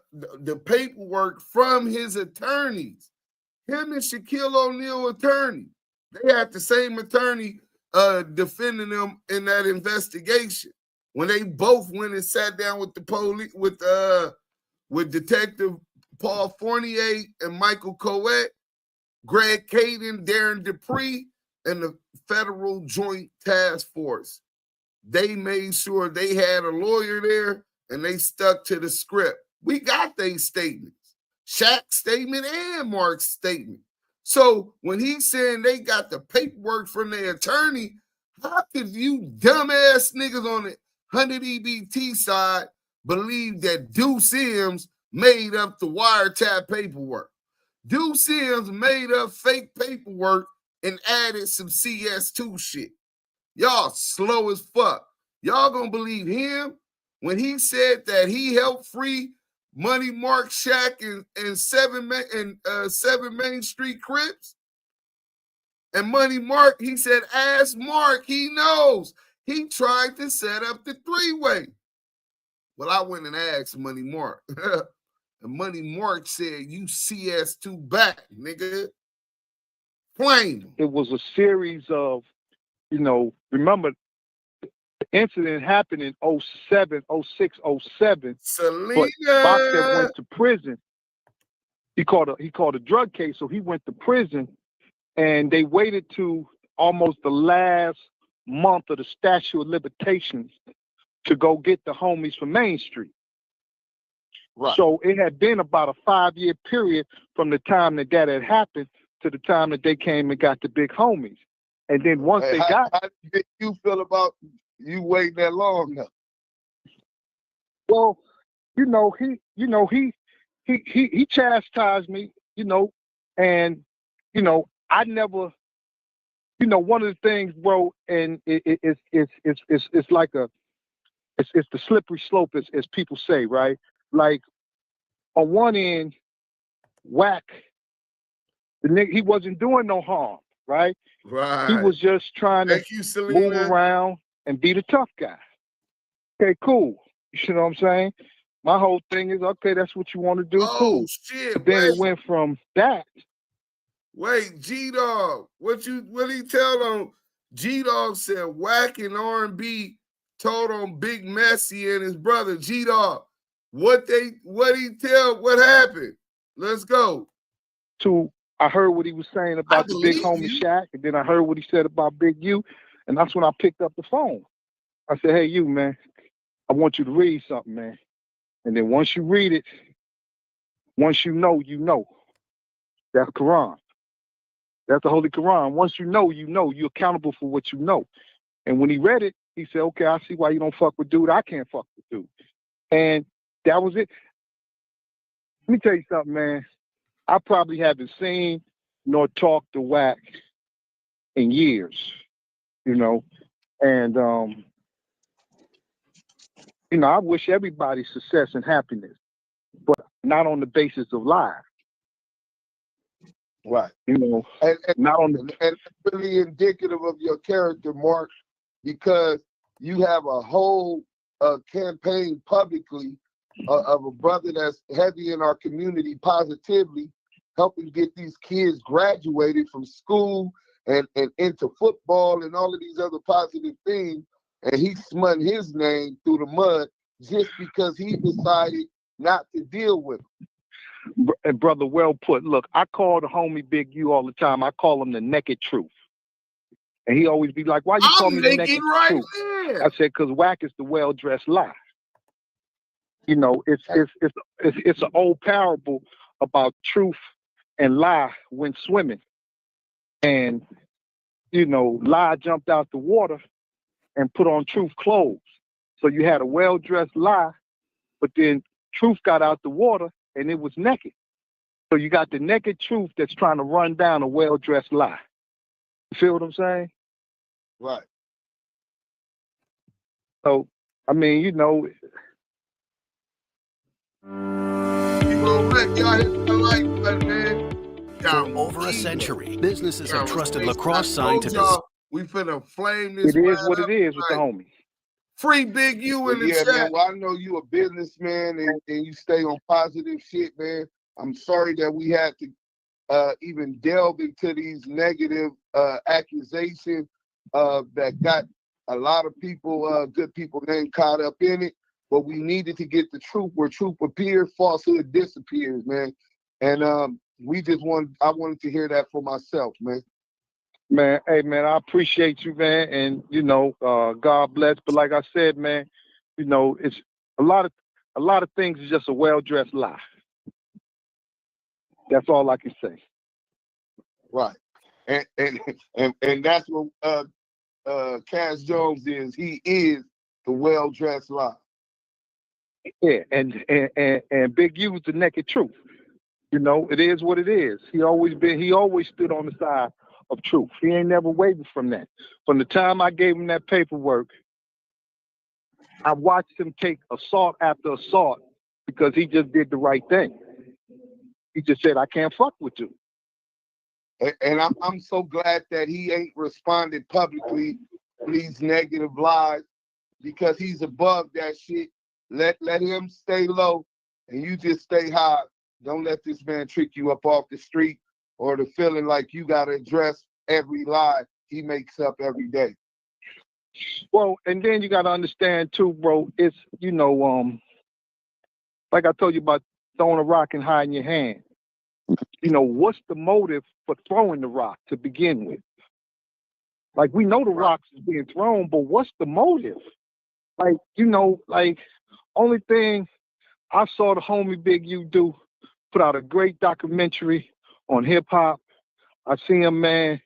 paperwork from his attorneys. Him and Shaquille O'Neal attorney. They had the same attorney defending them in that investigation. When they both went and sat down with the police, with Detective Paul Fournier and Michael Coet, Greg Caden, Darren Dupree, and the Federal Joint Task Force. They made sure they had a lawyer there and they stuck to the script. We got these statements, Shaq's statement and Mark's statement. So when he's saying they got the paperwork from their attorney, how could you dumbass niggas on the 100 EBT side believe that Duse M's made up the wiretap paperwork? Duse M's made up fake paperwork and added some CS2 shit. Y'all slow as fuck. Y'all gonna believe him when he said that he helped free Money Mark, Shaq, and 7 Main Street Crips. And Money Mark, he said, ask Mark, he knows. He tried to set up the 3-way. Well, I went and asked Money Mark. And Money Mark said, you CS2 back, nigga. Flame. It was a series of, remember, the incident happened in 07, 06, 07. Selena. But Boxer went to prison. He caught a drug case, so he went to prison, and they waited to almost the last month of the statute of limitations to go get the homies from Main Street. Right. So it had been about a 5-year period from the time that had happened to the time that they came and got the big homies. And then once they got... How did you feel about you waiting that long now? Well, he chastised me, and, I never, one of the things, bro, and it's like it's the slippery slope, as people say, right? Like, on one end, Wack, the nigga, he wasn't doing no harm, right? Right. He was just trying to move around and be the tough guy. Okay, cool. You know what I'm saying? My whole thing is, okay, that's what you want to do, cool. Shit, but then it went from that. Wait, G-Dog, what he tell them? G-Dog said Wack and R&B told on Big Messy and his brother, G-Dog. What happened? Let's go. I heard what he was saying about the big homie Shaq, and then I heard what he said about Big U, and that's when I picked up the phone. I said, hey, you, man, I want you to read something, man. And then once you read it, once you know. That's Quran. That's the Holy Quran. Once you know, you're accountable for what you know. And when he read it, he said, okay, I see why you don't fuck with dude. I can't fuck with dude. And that was it. Let me tell you something, man. I probably haven't seen nor talked to Wack in years, and, I wish everybody success and happiness, but not on the basis of lies. Right. And not on and it's really indicative of your character, Mark, because you have a whole campaign publicly of a brother that's heavy in our community positively, helping get these kids graduated from school and into football and all of these other positive things. And he smut his name through the mud just because he decided not to deal with him. And brother, well put. Look, I call the homie Big U all the time. I call him the naked truth. And he always be like, why you call me the naked truth? I said, because Wack is the well-dressed lie. It's an old parable about truth and lie went swimming. And, lie jumped out the water and put on truth clothes. So you had a well-dressed lie, but then truth got out the water and it was naked. So you got the naked truth that's trying to run down a well-dressed lie. You feel what I'm saying? Right. So, I mean, y'all hit the like button, man. For over a century, businesses have trusted lacrosse sign to this. We finna flame this. It is what it is with the homies. Free Big U in the chat. Man, well, I know you a businessman and you stay on positive shit, man. I'm sorry that we had to even delve into these negative accusations that got a lot of people, good people named caught up in it. But we needed to get the truth where truth appears, falsehood disappears, man. And I wanted to hear that for myself, man. Man, hey, man, I appreciate you, man. And, God bless. But like I said, man, it's a lot of things is just a well-dressed lie. That's all I can say. Right. And that's what Cass Jones is. He is the well-dressed lie. Yeah, and Big U is the naked truth. It is what it is. He always stood on the side of truth. He ain't never wavered from that. From the time I gave him that paperwork, I watched him take assault after assault because he just did the right thing. He just said, I can't fuck with you. And I'm so glad that he ain't responded publicly to these negative lies, because he's above that shit. Let him stay low and you just stay high. Don't let this man trick you up off the street or the feeling like you gotta address every lie he makes up every day. Well, and then you gotta understand too, bro, it's, you know, like I told you about throwing a rock and hiding your hand. You know, what's the motive for throwing the rock to begin with? Like, we know the rocks is being thrown, but what's the motive? Like, you know, like, only thing I saw the homie Big U do, put out a great documentary on hip hop. I see him, man,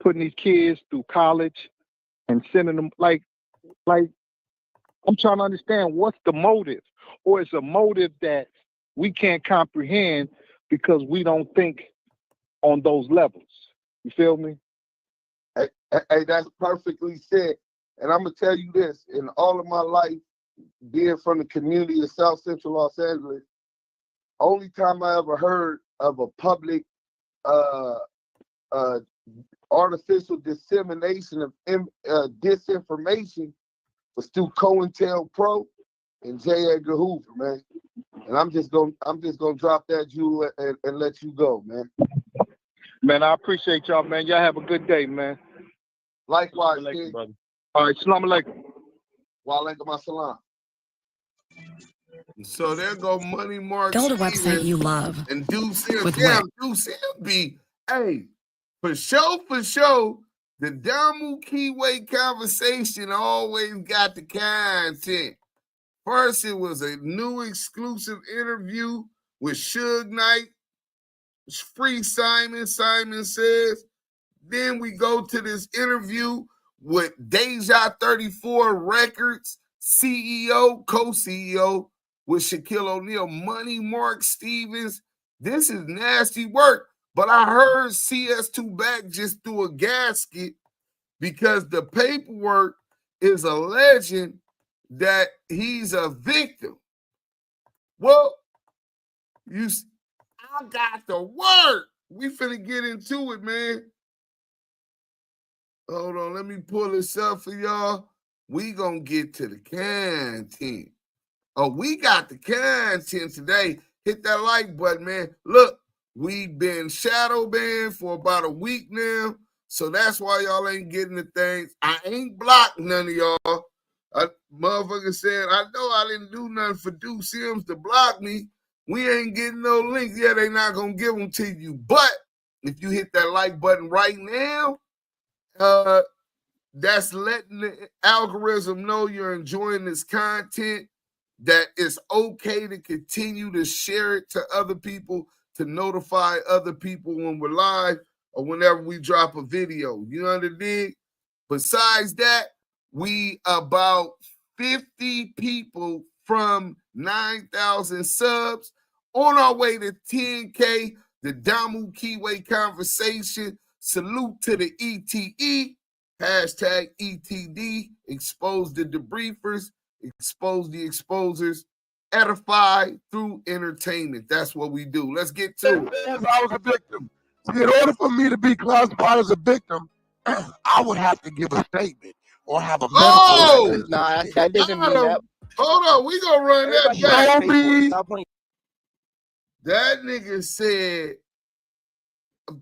putting these kids through college and sending them, like, I'm trying to understand what's the motive, or it's a motive that we can't comprehend because we don't think on those levels. You feel me? Hey, that's perfectly said. And I'm gonna tell you this: in all of my life, being from the community of South Central Los Angeles, only time I ever heard of a public artificial dissemination of disinformation was through COINTELPRO and J. Edgar Hoover, man. And I'm just gonna drop that jewel and let you go, man. Man, I appreciate y'all, man. Y'all have a good day, man. Likewise, brother. All right, salam alaikum. Wa alaikum assalam. So there go Money Mark. Build a website you love. And Duse M. With Damn, Wack. Duse M be, hey, for sure, the Damu Kiwe conversation always got the content. First, it was a new exclusive interview with Suge Knight, Free Simon Says. Then we go to this interview with Deja34 Records CEO, co-CEO with Shaquille O'Neal, Money Mark Stevens. This is nasty work. But I heard CS2 Back just threw a gasket because the paperwork is alleging that he's a victim. Well, I got the word. We finna get into it, man. Hold on, let me pull this up for y'all. We gonna get to the content. Oh, we got the content today. Hit that like button, man. Look, we've been shadow banned for about a week now, so that's why y'all ain't getting the things. I ain't blocked none of y'all. Motherfucker said, I know I didn't do nothing for Duse M to block me. We ain't getting no links. Yeah, they not gonna give them to you. But if you hit that like button right now, that's letting the algorithm know you're enjoying this content, that it's okay to continue to share it to other people, to notify other people when we're live or whenever we drop a video. You know what I mean? Besides that, we about 50 people from 9,000 subs on our way to 10K, the Damu Kiwe conversation. Salute to the ETE, hashtag ETD, expose the debriefers, expose the exposers, edify through entertainment. That's what we do. Let's get to it. If I was a victim, in order for me to be classified as a victim, I would have to give a statement or have a medical record. Nah, that doesn't mean that. Hold on, we gonna run that back. That nigga said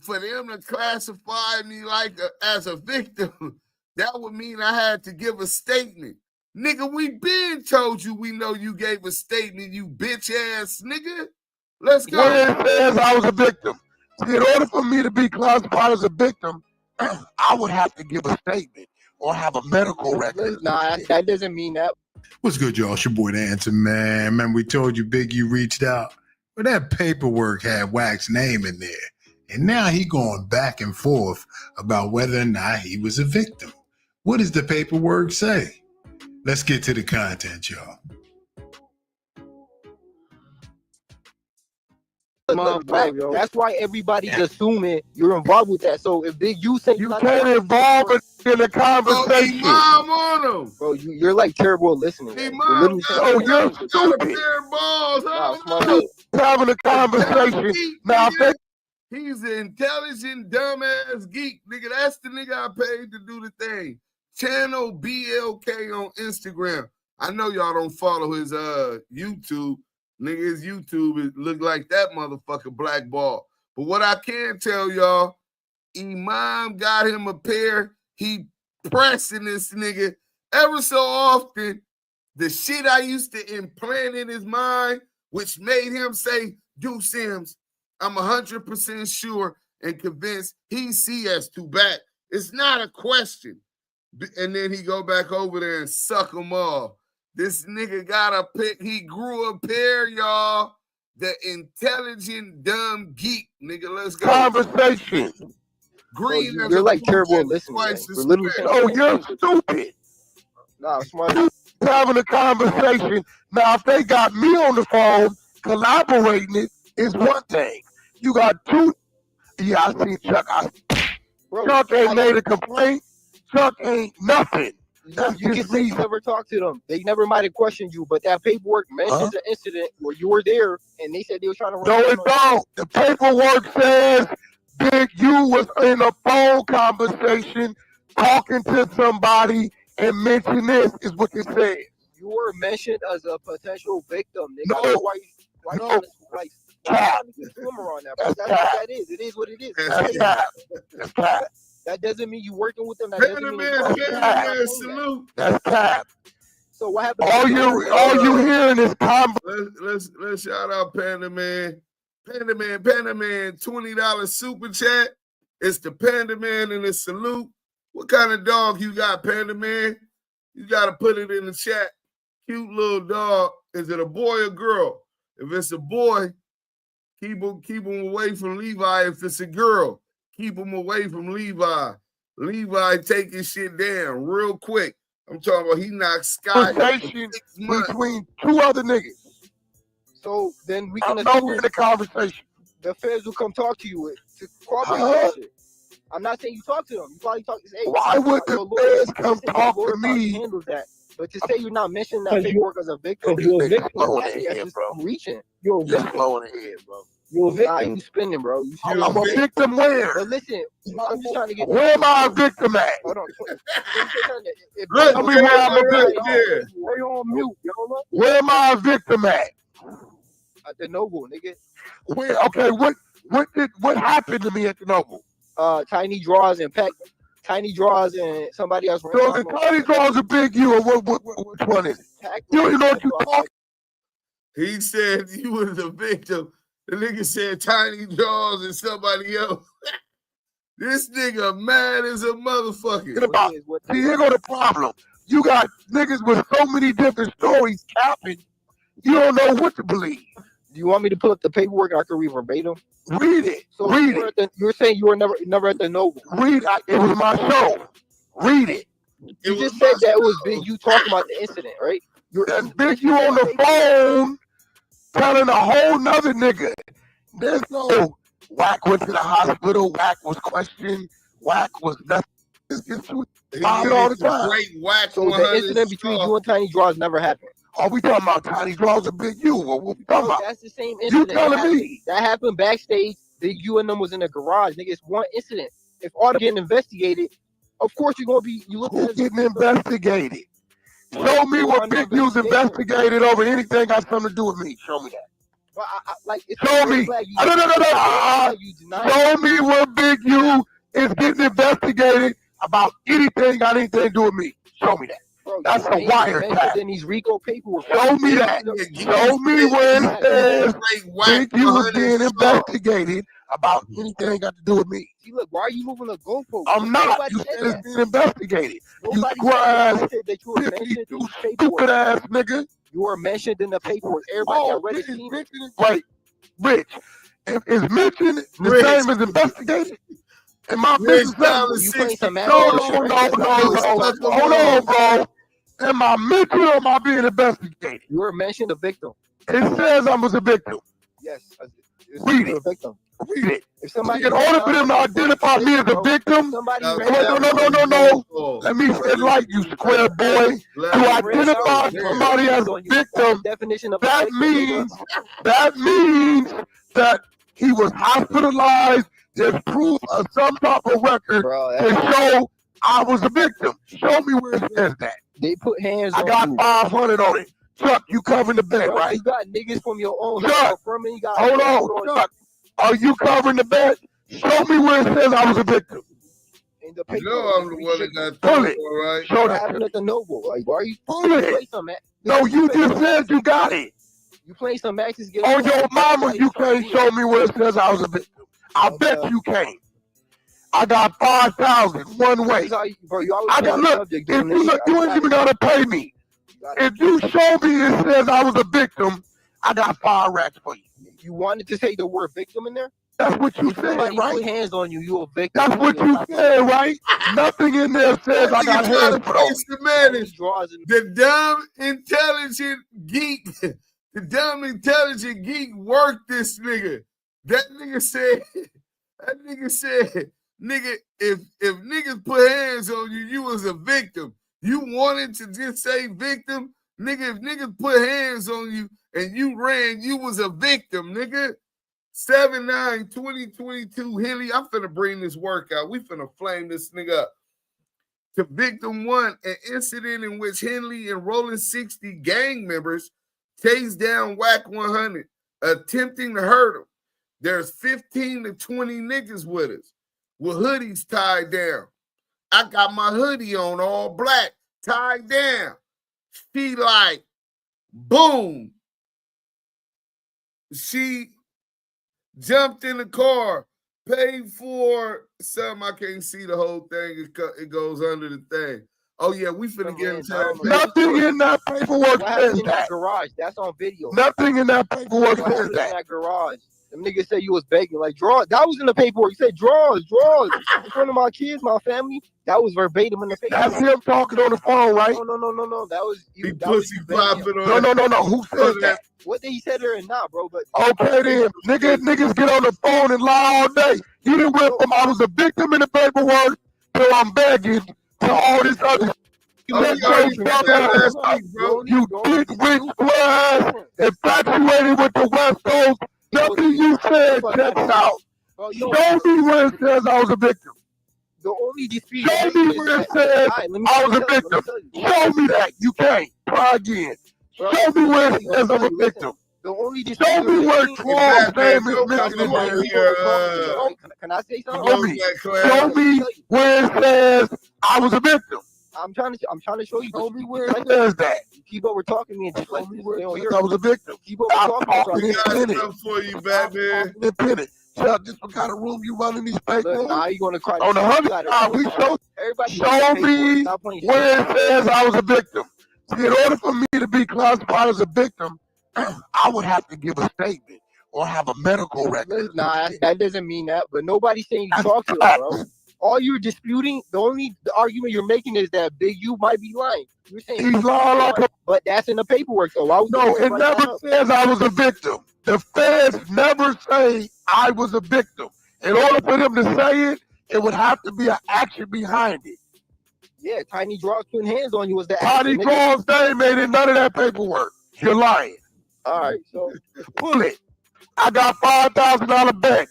for them to classify me like as a victim, that would mean I had to give a statement. Nigga, we been told you we know you gave a statement, you bitch ass nigga. Let's go. Where it says I was a victim. In order for me to be classified as a victim, I would have to give a statement or have a medical record. Nah, that doesn't mean that. What's good, y'all? It's your boy, the Answer Man. Man, we told you Big U reached out. But that paperwork had Wack's name in there. And now he going back and forth about whether or not he was a victim. What does the paperwork say? Let's get to the content, y'all. That's why everybody's assuming you're involved with that. So if Big U say you can't involve it. in the conversation. Imam on him. Bro, you're like terrible at listening. Imam got a pair of balls. Having a conversation. Now, he's an intelligent, dumbass geek. Nigga, that's the nigga I paid to do the thing. Channel BLK on Instagram. I know y'all don't follow his YouTube. Nigga, his YouTube it look like that motherfucker blackball. But what I can tell y'all, Imam got him a pair. He pressing this nigga ever so often. The shit I used to implant in his mind, which made him say, Duse M, I'm 100% sure and convinced he's CS2 back. It's not a question. And then he go back over there and suck them off. This nigga got a pick. He grew a pair, y'all. The intelligent, dumb geek. Nigga, let's go. Conversation. Green. Bro, you're like terrible at listening. You're stupid. Nah, smart. Having a conversation. Now, if they got me on the phone, collaborating it is one thing. You got two. Yeah, I see Chuck. Chuck ain't made a complaint. Chuck ain't nothing. You can say you never talked to them. They never might have questioned you, but that paperwork mentions an incident where you were there and they said they were trying to run. No, it don't. The paperwork says Big U was in a phone conversation talking to somebody and mentioned this is what it says. You were mentioned as a potential victim. Nigga. No. Why no. like, Cap. on that, bro. That's what that is. It is what it is. That's cap. That's cap. That doesn't mean you working with them. That doesn't mean salute. That's cap. So what happened? All you hearing is Let's shout out Panda Man. Panda Man, $20 super chat. It's the Panda Man and the salute. What kind of dog you got, Panda Man? You gotta put it in the chat. Cute little dog. Is it a boy or girl? If it's a boy, keep him away from Levi. If it's a girl, keep him away from Levi. Levi taking shit down real quick. I'm talking about he knocked Sky between two other niggas. So then we can in the conversation. The feds will come talk to you to cooperate shit. I'm not saying you talk to them. You probably talk to say, why would the feds come talk to me? Handle that. But to say you're not mentioning that paperwork as a victim, you're a victim. Reaching. You're blowing ahead, bro. You're a victim. Nah, you spinning, bro. I'm a victim where? But listen, I'm just trying to get. Where am I a victim at? Hold on. Tell me where I'm a victim. Stay on mute, yo. Where am I a victim at? At the Noble, nigga. Where? Okay, what happened to me at the Noble? Tiny draws and somebody else. So the Tiny draws a big you, or which one is it? You know what you talking? He said you was a victim. The nigga said Tiny draws and somebody else. This nigga mad as a motherfucker. See, here go the problem. You got niggas with so many different stories capping. You don't know what to believe. Do you want me to pull up the paperwork? I can read verbatim. Read it. So read it. You're saying you were never at the Noble. Read it. It was my show. Read it. You just said that it was Big U talking about the incident, right? That's Big U on the phone telling a whole nother nigga. There's no Wack went to the hospital. Wack was questioned. Wack was nothing. All the time. So the incident between you and Tiny Draws never happened. Are we talking about Tiny Draws and Big U? What we talking about? That's the same incident. You telling me? That happened backstage. Big U and them was in the garage. Nigga, it's one incident. If all getting investigated, of course you're gonna be. Who's getting investigated? Show me what Big U's investigated over anything got something to do with me. Show me that. Well, show me. Show me what Big U is getting investigated about anything got anything to do with me. Show me that. Bro, that's a wiretap. In these RICO paperwork. Show me that. Show me where it says Big U is being investigated about anything got to do with me. See, look, why are you moving the goalpost? I'm not. You said it's being investigated. You square-ass, stupid ass nigga. You were mentioned in the paperwork. Everybody already seen it. Wait, Rich. Is mentioned the same as investigated? And my business no. Hold on, bro. Am I mentioned or am I being investigated? You were mentioned a victim. It says I was a victim. Yes. Read it. Read it. If somebody in order for them to identify me as a victim, no. Let me say it like you, square boy. To identify somebody as a victim, that means that he was hospitalized. There's proof of some type of record to show I was a victim. Show me where it says that. They put hands on I got 500 on it. Chuck, you covering the bet, right? You got niggas from your own. Chuck, hold on, Chuck. Are you covering the bet? Show me where it says I was a victim. I'm the one that got pull it. Right? Show that. At the Noble. Like, why are you pull it? No, you just said you got it. You playing some matches? On your mama, you can't show me where it says I was a victim. I bet you can't. I got 5,000 one way. I got look. If you look, you ain't even gotta pay me. If you show me it says I was a victim, I got 5 racks for you. You wanted to say the word victim in there? That's what you said, right? Put hands on you, you a victim. That's what you said, right? Nothing in there says I got hands put on me. The dumb intelligent geek, the dumb intelligent geek worked this nigga. That nigga said, nigga, if niggas put hands on you, you was a victim. You wanted to just say victim? Nigga, if niggas put hands on you and you ran, you was a victim, nigga. 7/9/2022, Henley, I'm finna bring this work out. We finna flame this nigga up. To victim 1, an incident in which Henley and Rolling 60 gang members chased down Wack100, attempting to hurt him. There's 15 to 20 niggas with us, with hoodies tied down. I got my hoodie on, all black, tied down. She like, boom. She jumped in the car, paid for something. I can't see the whole thing. It goes under the thing. Oh, yeah, we finna get into that. Nothing in that paperwork says in that garage. That's on video. Nothing in that paperwork says that. In that garage. Them niggas said you was begging, like, draw. That was in the paperwork. You said draws in front of my kids, my family. That was verbatim in the paperwork. That's him talking on the phone, right? No. That was you. Pussy popping on. No. Who said that? What did he say there and not, bro? But okay, then niggas get on the phone and lie all day. You didn't went from I was a victim in the paperwork till I'm begging to all this other. You dick rich ass, infatuated with the West Coast. Nothing you said checks out. Show me where it says I was a victim. The only dispute. Show me where it says I was a victim. Show me that. You can't. Try again. Show me where it says I'm a victim. The only show me where 12 name is mentioned in there. Can I say something? Show me where it says I was a victim. I'm trying to show you. Show me where it says that. You keep over talking me and just like me where I was a victim. Keep over talking me. For you, Batman. Chuck, this what kind of room you running these papers? Nah, you gonna cry on the 100? We show me where it says I was a victim. See, in order for me to be classified as a victim, I would have to give a statement or have a medical record. Nah, that doesn't mean that. But nobody's saying you talk to him, bro. All you're disputing, the argument you're making is that Big U might be lying. You're saying he's lying, but that's in the paperwork, though. No, it never says I was a victim. The feds never say I was a victim. In order for them to say it, it would have to be an action behind it. Yeah, Tiny Draws putting hands on you was the Tiny Draws, they ain't made it none of that paperwork. You're lying. All right, so pull it. I got $5,000 bet.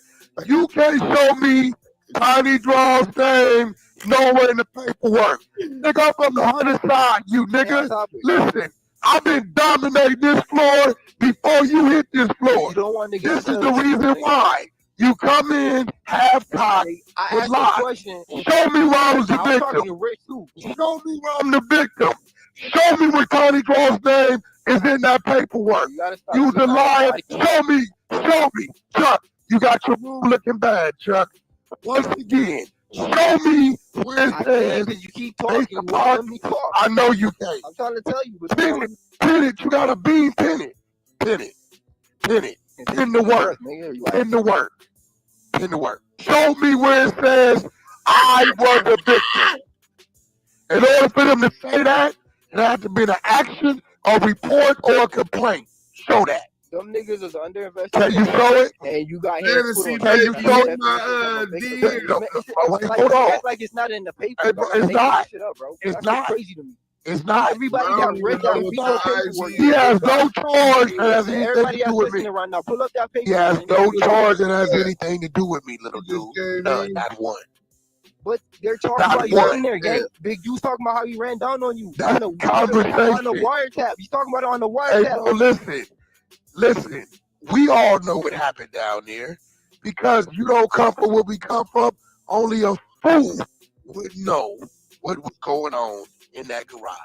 You can't show me Tiny Draws name nowhere in the paperwork. Nigga, I'm from the 100 side, you nigga. Listen, I've been dominating this floor before you hit this floor. This is the reason why. You come in half-cocked with lies. Show me where I was the victim. Show me where I'm the victim. Show me where Tiny Draws name is in that paperwork. You the liar. Show me. Chuck, you got your room looking bad, Chuck. Once again, show me where it says. You keep talking. Let me talk. I know you can't. I'm trying to tell you. Pin it. You got a bean. Pin it. In the work. Show me where it says I was a victim. In order for them to say that, it has to be an action, a report, or a complaint. Show that. Them niggas is under Can you investigation. show it? And you got hands put on Can you show it? Hold on. Act like it's not in the paper. Bro. It's not. Shit up, bro. It's That's not. crazy to me. It's not. Everybody that read that veto paperwork. He has no charge that has anything Everybody to do that's with me. listening right now, pull up that paper. He has no charge that has anything to do with me, little dude. None, not one. But they're talking Not about you one. in there, gang. Big U's talking about how he ran down on you. That's on conversation. the wiretap. He's talking about it on the Hey, wiretap. bro, listen. We all know what happened down there. Because you don't come from where we come from, only a fool would know what was going on in that garage.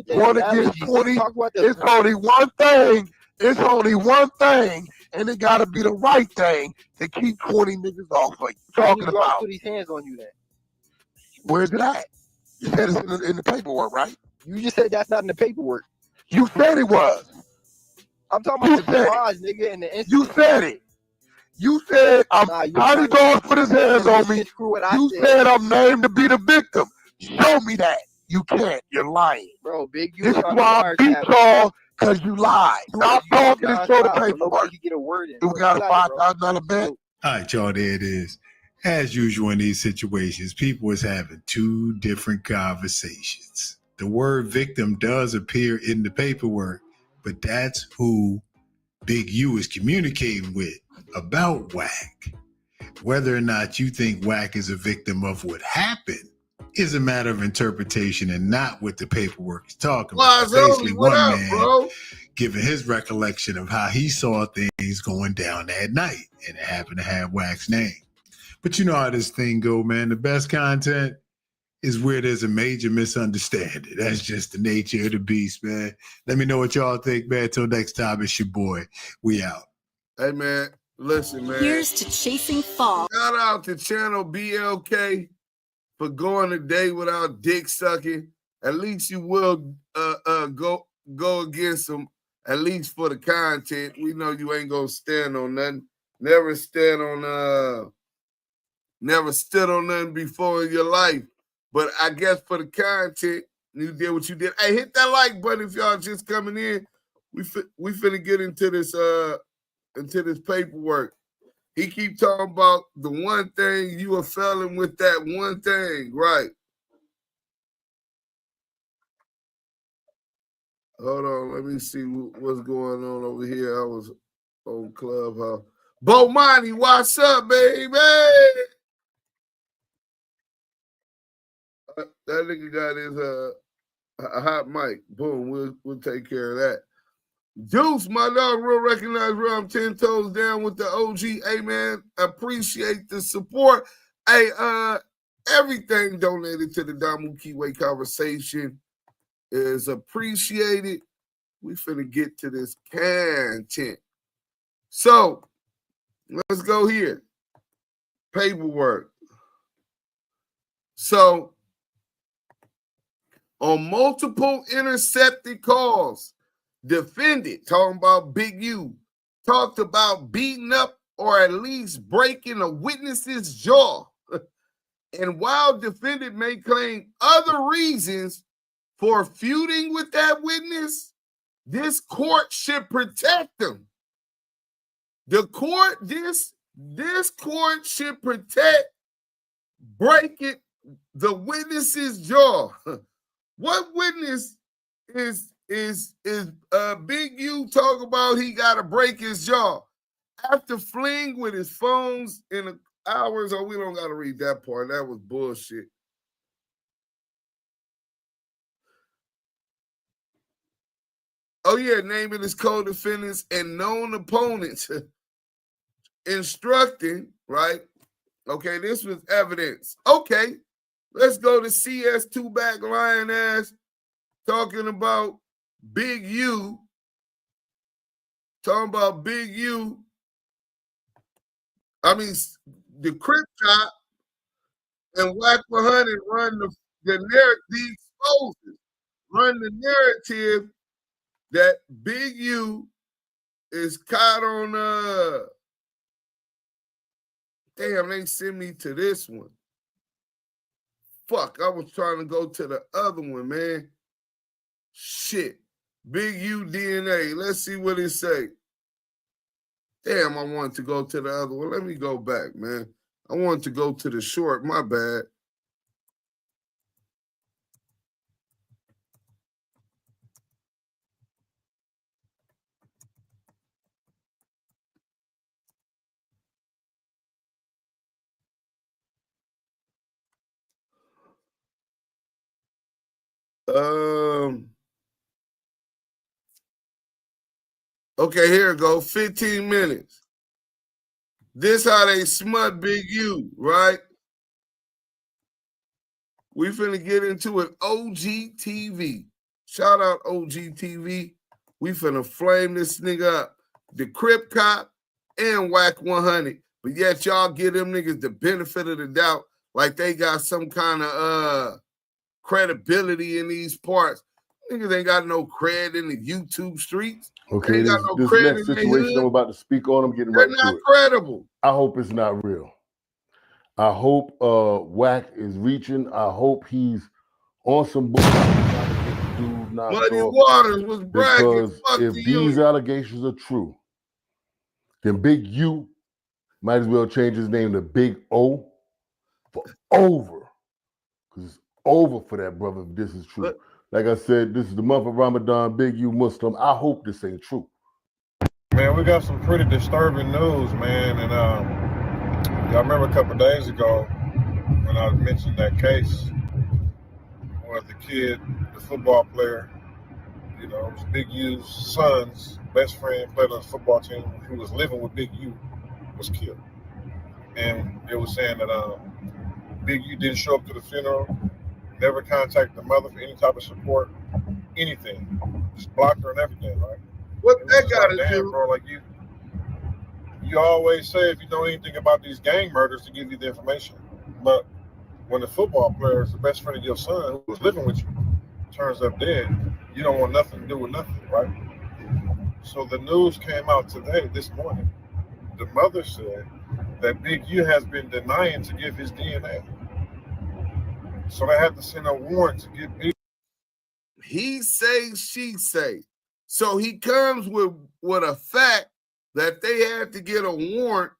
One against 20, it's only one thing. It's only one thing, and it got to be the right thing to keep 20 niggas off of you. Talking about. Put his hands on you then. Where's it at? You said it's in the paperwork, right? You just said that's not in the paperwork. You said it was. I'm talking about the garage, nigga, and the incident. You said it. You said Tiny Dog put his hands on me. You said I'm named to be the victim. Show me that. You can't. You're lying. Bro, Big U. This is why I beat y'all, because you lied. Stop talking and show the paperwork. Nobody get a word in. We got a $5,000 bet. All right, y'all, there it is. As usual in these situations, people is having two different conversations. The word victim does appear in the paperwork, but that's who Big U is communicating with about Wack. Whether or not you think Wack is a victim of what happened is a matter of interpretation and not what the paperwork is talking about. Basically, one man giving his recollection of how he saw things going down that night, and it happened to have Wack's name. But you know how this thing go, man. The best content is where there's a major misunderstanding. That's just the nature of the beast, man. Let me know what y'all think, man. Till next time, it's your boy. We out. Hey, man, listen, man. Here's to chasing fall. Shout out to channel BLK for going a day without dick sucking. At least you will go against them, at least for the content. We know you ain't gonna stand on nothing. Never stood on nothing before in your life. But I guess for the content, you did what you did. Hey, hit that like button if y'all just coming in. We finna get into this paperwork. He keep talking about the one thing you are felon with that one thing, right? Hold on, let me see what's going on over here. I was on Clubhouse. Bo Monty, what's up, baby? That nigga got his a hot mic. Boom, we'll take care of that. Deuce, my dog, real recognized, real. I'm 10 toes down with the OG. Hey, man, appreciate the support. Hey, everything donated to the Damu Kiwe conversation is appreciated. We finna get to this content. So, let's go here. Paperwork. So, on multiple intercepted calls, defendant, talking about Big U, talked about beating up or at least breaking a witness's jaw. And while defendant may claim other reasons for feuding with that witness, this court should protect them. This court should protect breaking the witness's jaw. What witness is Big U talk about he got to break his jaw after fleeing with his phones in the hours? Oh, we don't got to read that part. That was bullshit. Oh, yeah, naming his co-defendants and known opponents. Instructing, right? Okay, this was evidence. Okay, let's go to CS2 back lying ass talking about Big U. Talking about Big U. I mean, the Crip Cop and Wack100 run the narrative, the exposures, run the narrative that Big U is caught on damn, they sent me to this one. Fuck, I was trying to go to the other one, man. Shit. Big U DNA. Let's see what it say. Damn, I wanted to go to the other one. Let me go back, man. I wanted to go to the short. My bad. Okay, here it go. 15 minutes. This how they smut Big U, right? We finna get into it. OG TV. Shout out OG TV. We finna flame this nigga up. The Crip Cop and Wack100. But yet y'all give them niggas the benefit of the doubt like they got some kind of credibility in these parts. Niggas ain't got no cred in the YouTube streets. Okay, this next situation I'm about to speak on, I'm getting right to it. They're not credible. I hope it's not real. I hope Wack is reaching. I hope he's on some bullshit. Muddy Waters was bragging. Because if these allegations are true, then Big U might as well change his name to Big O for over. Because it's over for that brother if this is true. Like I said, this is the month of Ramadan, Big U Muslim. I hope this ain't true. Man, we got some pretty disturbing news, man. And y'all remember a couple of days ago when I mentioned that case where the kid, the football player, you know, it was Big U's son's best friend, played on the football team, who was living with Big U, was killed. And it was saying that Big U didn't show up to the funeral, never contacted the mother for any type of support, anything. Just blocked her and everything, right? What that got to do? Bro, like you always say if you know anything about these gang murders to give you the information. But when the football player is the best friend of your son who was living with you turns up dead, you don't want nothing to do with nothing, right? So the news came out today, this morning. The mother said that Big U has been denying to give his DNA. So they had to send a warrant to get Big. He say, she say. So he comes with a fact that they had to get a warrant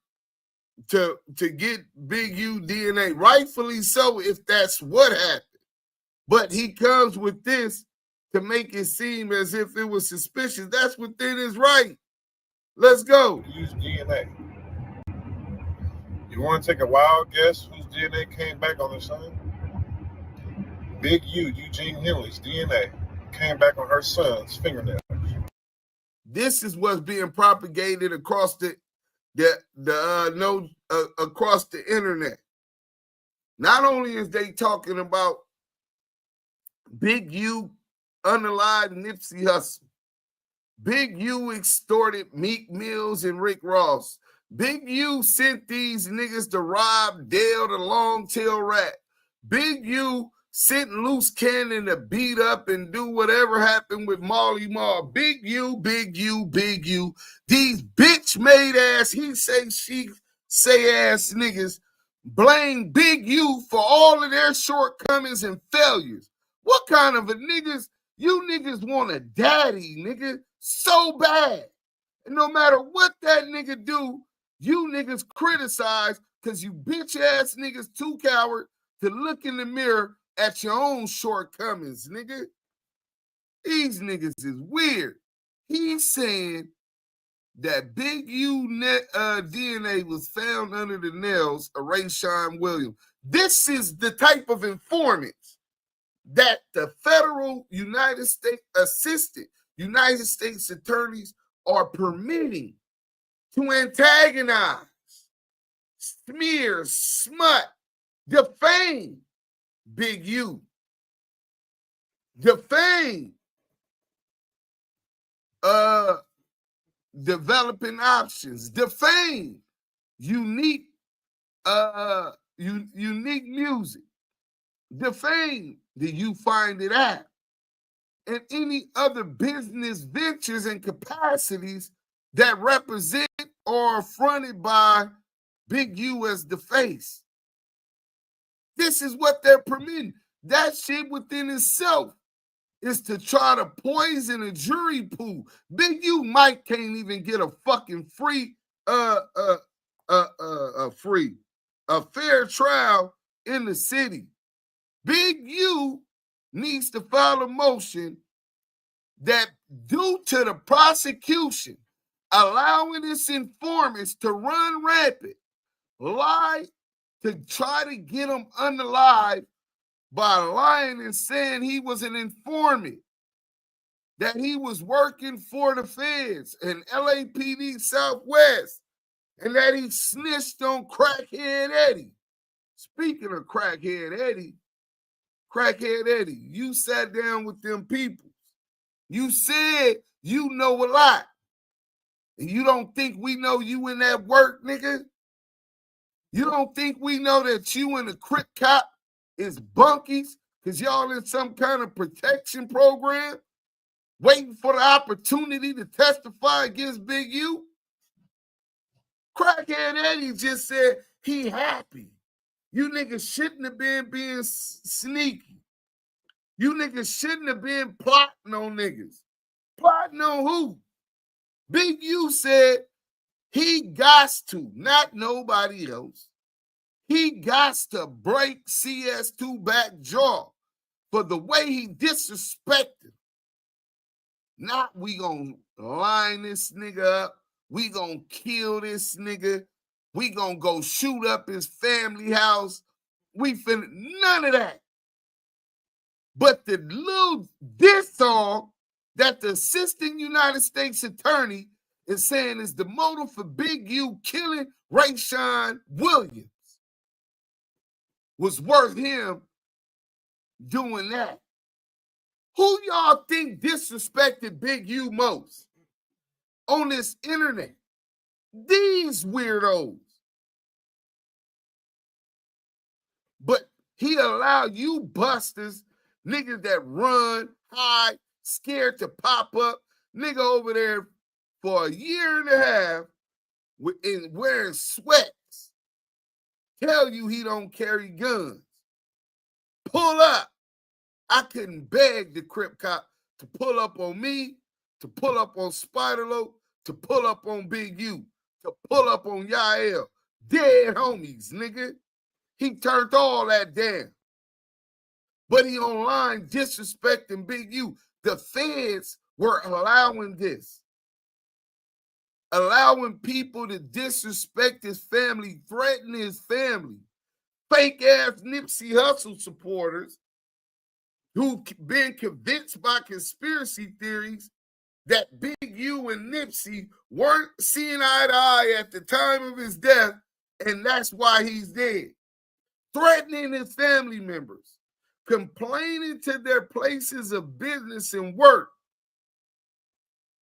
to get Big U DNA. Rightfully so, if that's what happened. But he comes with this to make it seem as if it was suspicious. That's within his right. Let's go. Use DNA. You want to take a wild guess whose DNA came back on the son? Big U, Eugene Henley's DNA came back on her son's fingernails. This is what's being propagated across across the internet. Not only is they talking about Big U unalived Nipsey Hussle, Big U extorted Meek Mills and Rick Ross, Big U sent these niggas to rob Dale the Long Tail Rat, Big U sent Loose Cannon to beat up and do whatever happened with Molly Marr. Big U, Big U, Big U. These bitch-made ass, he say, she say ass niggas blame Big U for all of their shortcomings and failures. What kind of a niggas? You niggas want a daddy, nigga, so bad. And no matter what that nigga do, you niggas criticize because you bitch-ass niggas too coward to look in the mirror at your own shortcomings, nigga. These niggas is weird. He's saying that Big U DNA was found under the nails of Rayshawn Williams. This is the type of informants that the federal United States assistant United States attorneys are permitting to antagonize, smear, smut, defame Big U, defame developing options, defame unique unique music, defame the You Find It app, and any other business ventures and capacities that represent or are fronted by Big U as the face. This is what they're permitting. That shit within itself is to try to poison a jury pool. Big U Mike can't even get a fucking free free, a fair trial in the city. Big U needs to file a motion that, due to the prosecution allowing its informants to run rampant, lie to try to get him unalive by lying and saying he was an informant, that he was working for the feds and LAPD Southwest, and that he snitched on Crackhead Eddie. Speaking of Crackhead Eddie, you sat down with them people. You said you know a lot. And you don't think we know you in that work, nigga? You don't think we know that you and the Crip Cop is bunkies because y'all in some kind of protection program waiting for the opportunity to testify against Big U? Crackhead Eddie just said he happy. You niggas shouldn't have been being sneaky. You niggas shouldn't have been plotting on niggas. Plotting on who? Big U said he gots to, not nobody else. He gots to break CS2 back jaw for the way he disrespected. Not we gonna line this nigga up. We gonna kill this nigga. We gonna go shoot up his family house. We finna, none of that. But the little diss song that the assistant United States attorney is saying is the motive for Big U killing Rayshawn Williams was worth him doing that. Who y'all think disrespected Big U most on this internet? These weirdos. But he allowed you busters, niggas that run, hide, scared to pop up, nigga over there for a year and a half wearing sweats, tell you he don't carry guns. Pull up. I couldn't beg the Crip Cop to pull up on me, to pull up on Spider-Lo, to pull up on Big U, to pull up on Yael. Dead homies, nigga. He turned all that down. But he online disrespecting Big U. The feds were allowing this. Allowing people to disrespect his family, threaten his family. Fake-ass Nipsey Hussle supporters who've been convinced by conspiracy theories that Big U and Nipsey weren't seeing eye to eye at the time of his death, and that's why he's dead. Threatening his family members, complaining to their places of business and work.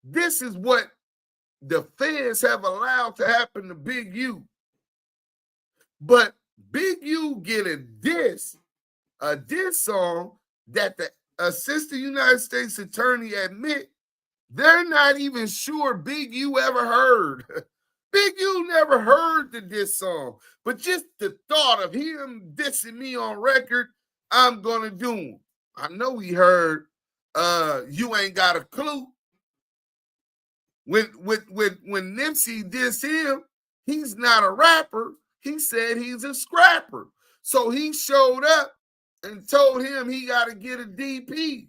This is what the feds have allowed to happen to Big U. But Big U get a diss song that the assistant United States attorney admit they're not even sure Big U ever heard. Big U never heard the diss song, but just the thought of him dissing me on record, I'm gonna do him. I know he heard You Ain't Got a Clue. When Nipsey dissed him, he's not a rapper. He said he's a scrapper. So he showed up and told him he got to get a DP.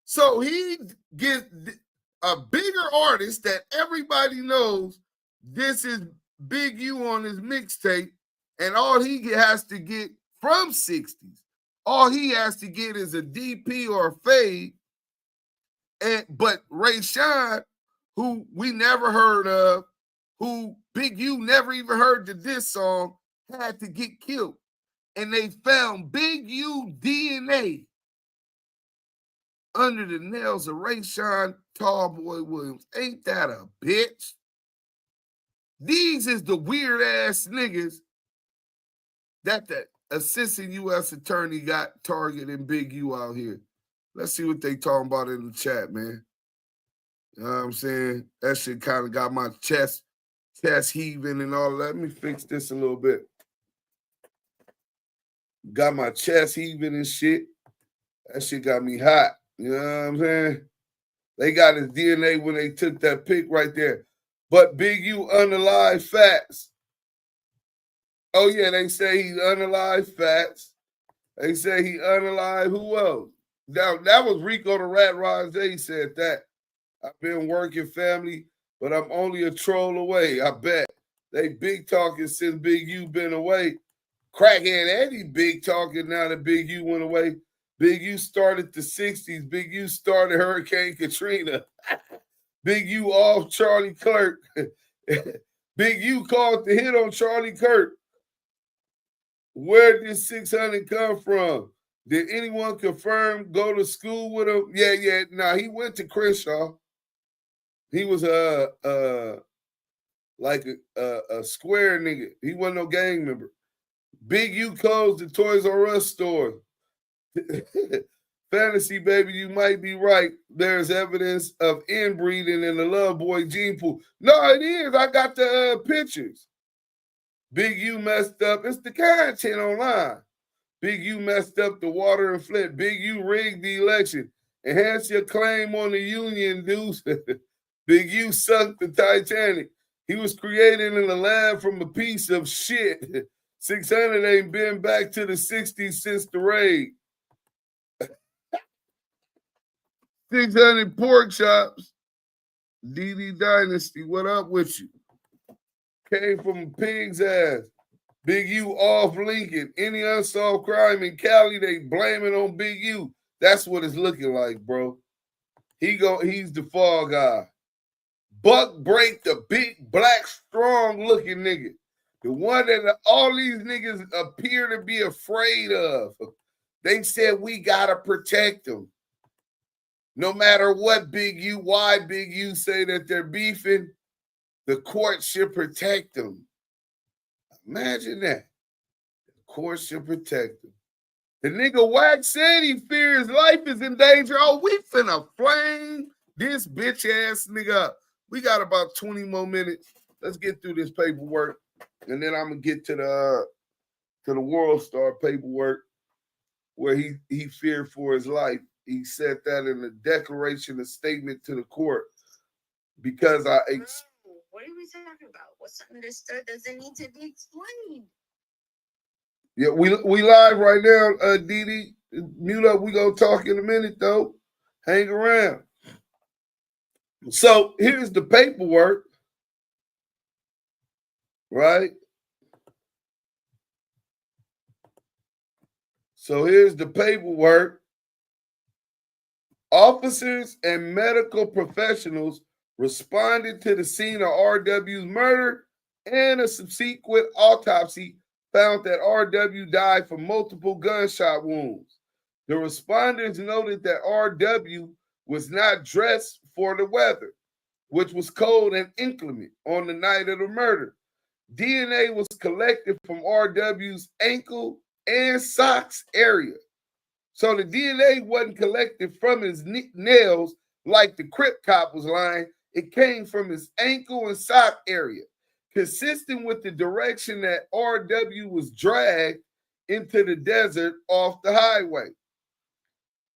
So he gets a bigger artist that everybody knows this is Big U on his mixtape, and all he has to get from 60s, all he has to get is a DP or a fade. But Rayshawn, who we never heard of, who Big U never even heard the diss song, had to get killed. And they found Big U DNA under the nails of Rayshawn Tallboy Williams. Ain't that a bitch? These is the weird ass niggas that the assistant U.S. attorney got targeting Big U out here. Let's see what they talking about in the chat, man. You know what I'm saying? That shit kind of got my chest heaving and all that. Let me fix this a little bit. Got my chest heaving and shit. That shit got me hot. You know what I'm saying? They got his DNA when they took that pic right there. But Big U unalive Fats. Oh, yeah, they say he unalive Fats. They say he unalive who else? That was Rico the Rat Rod. He said that. I've been working family, but I'm only a troll away, I bet. They big talking since Big U been away. Crackhead Eddie big talking now that Big U went away. Big U started the 60s. Big U started Hurricane Katrina. Big U off Charlie Kirk. Big U called the hit on Charlie Kirk. Where did 600 come from? Did anyone confirm go to school with him? Yeah. Nah, he went to Crenshaw. He was like a square nigga. He wasn't no gang member. Big U closed the Toys R Us store. Fantasy, baby, you might be right. There's evidence of inbreeding in the Love Boy gene pool. No, it is. I got the pictures. Big U messed up. It's the content online. Big U messed up the water and Flint. Big U rigged the election. Enhance your claim on the union, Deuce. Big U sunk the Titanic. He was created in the lab from a piece of shit. 600 ain't been back to the 60s since the raid. 600 pork chops. DD Dynasty, what up with you? Came from a pig's ass. Big U off Lincoln. Any unsolved crime in Cali, they blame it on Big U. That's what it's looking like, bro. He's the fall guy. Buck Break, the big, black, strong-looking nigga. The one that all these niggas appear to be afraid of. They said we gotta protect them. No matter what Big U, why Big U say that they're beefing, the court should protect them. Imagine that. The court should protect them. The nigga Wack said he fears his life is in danger. Oh, we finna flame this bitch ass nigga up. We got about 20 more minutes. Let's get through this paperwork, and then I'm gonna get to the World Star paperwork where he feared for his life. He said that in the declaration, a statement to the court, because what are we talking about? What's understood doesn't need to be explained. Yeah, we live right now, Didi. Mute up. We gonna talk in a minute though. Hang around. So here's the paperwork, right? So here's the paperwork. Officers and medical professionals responded to the scene of RW's murder, and a subsequent autopsy found that RW died from multiple gunshot wounds. The responders noted that RW was not dressed for the weather, which was cold and inclement on the night of the murder. DNA was collected from RW's ankle and socks area. So the DNA wasn't collected from his nails like the Crip cop was lying. It came from his ankle and sock area, consistent with the direction that RW was dragged into the desert off the highway.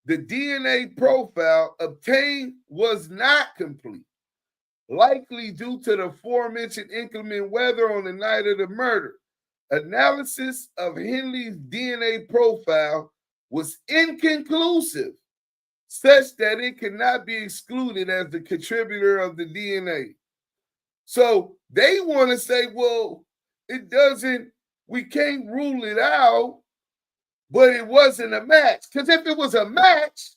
The DNA profile obtained was not complete, likely due to the aforementioned inclement weather on the night of the murder. Analysis of Henley's DNA profile was inconclusive, such that it cannot be excluded as the contributor of the DNA. So they want to say, well, we can't rule it out, but it wasn't a match. Because if it was a match,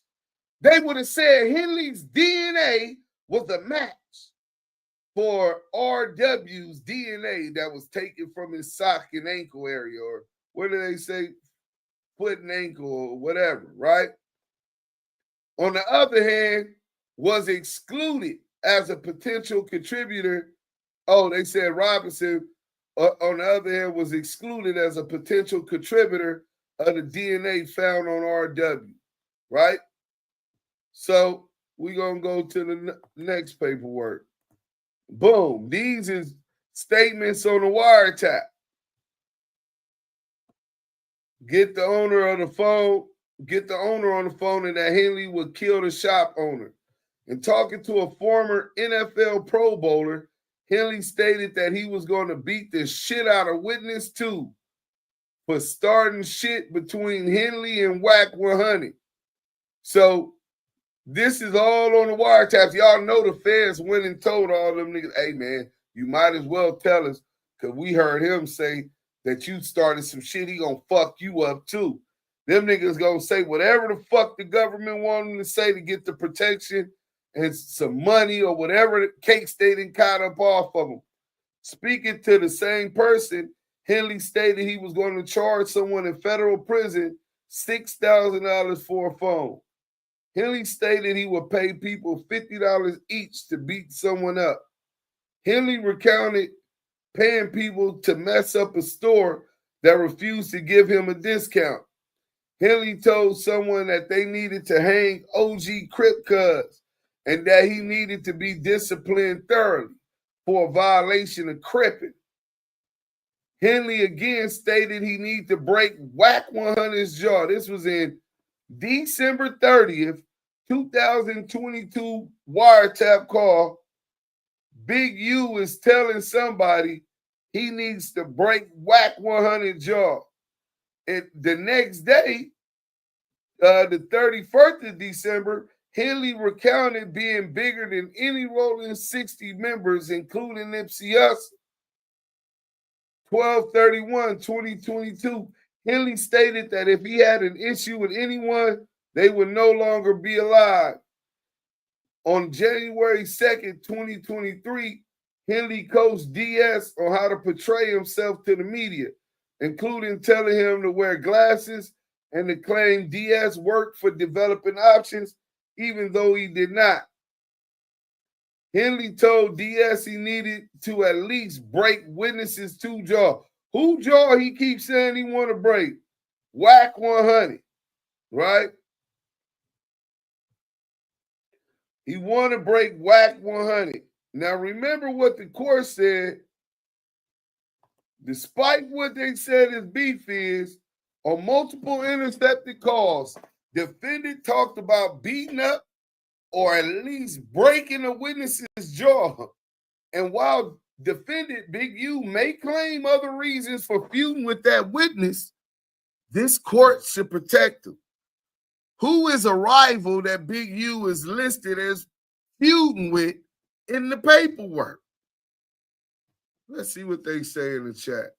they would have said Henley's DNA was a match for RW's DNA that was taken from his sock and ankle area, or what do they say? Foot and ankle or whatever, right? On the other hand, was excluded as a potential contributor. Oh, they said Robinson, on the other hand, was excluded as a potential contributor of the DNA found on RW, right? So we're going to go to the next paperwork. Boom. These is statements on the wiretap. Get the owner on the phone and that Henley would kill the shop owner. And talking to a former NFL Pro Bowler, Henley stated that he was going to beat the shit out of Witness 2 for starting shit between Henley and Wack100. So this is all on the wiretaps. Y'all know the feds went and told all them niggas, hey, man, you might as well tell us, because we heard him say that you started some shit. He gonna fuck you up, too. Them niggas gonna say whatever the fuck the government want them to say to get the protection and some money or whatever the cakes they done caught up off of them. Speaking to the same person, Henley stated he was going to charge someone in federal prison $6,000 for a phone. Henley stated he would pay people $50 each to beat someone up. Henley recounted paying people to mess up a store that refused to give him a discount. Henley told someone that they needed to hang OG Crip Cuz and that he needed to be disciplined thoroughly for a violation of Crippin'. Henley again stated he needed to break Wack100’s jaw. This was in December 30th, 2022 wiretap call. Big U is telling somebody he needs to break Wack100’s jaw. And the next day, the 31st of December, Henley recounted being bigger than any Rolling 60 members, including Nipsey Hussle. 12/31/2022, Henley stated that if he had an issue with anyone, they would no longer be alive. On January 2nd, 2023, Henley coached DS on how to portray himself to the media, including telling him to wear glasses and to claim DS worked for developing options, even though he did not. Henley told DS he needed to at least break Witness's 2 jaw. Who jaw he keeps saying he want to break? Wack100, right? He want to break Wack100. Now remember what the court said. Despite what they said his beef is, on multiple intercepted calls, defendant talked about beating up or at least breaking a witness's jaw. And while defendant Big U may claim other reasons for feuding with that witness, this court should protect him. Who is a rival that Big U is listed as feuding with in the paperwork? Let's see what they say in the chat.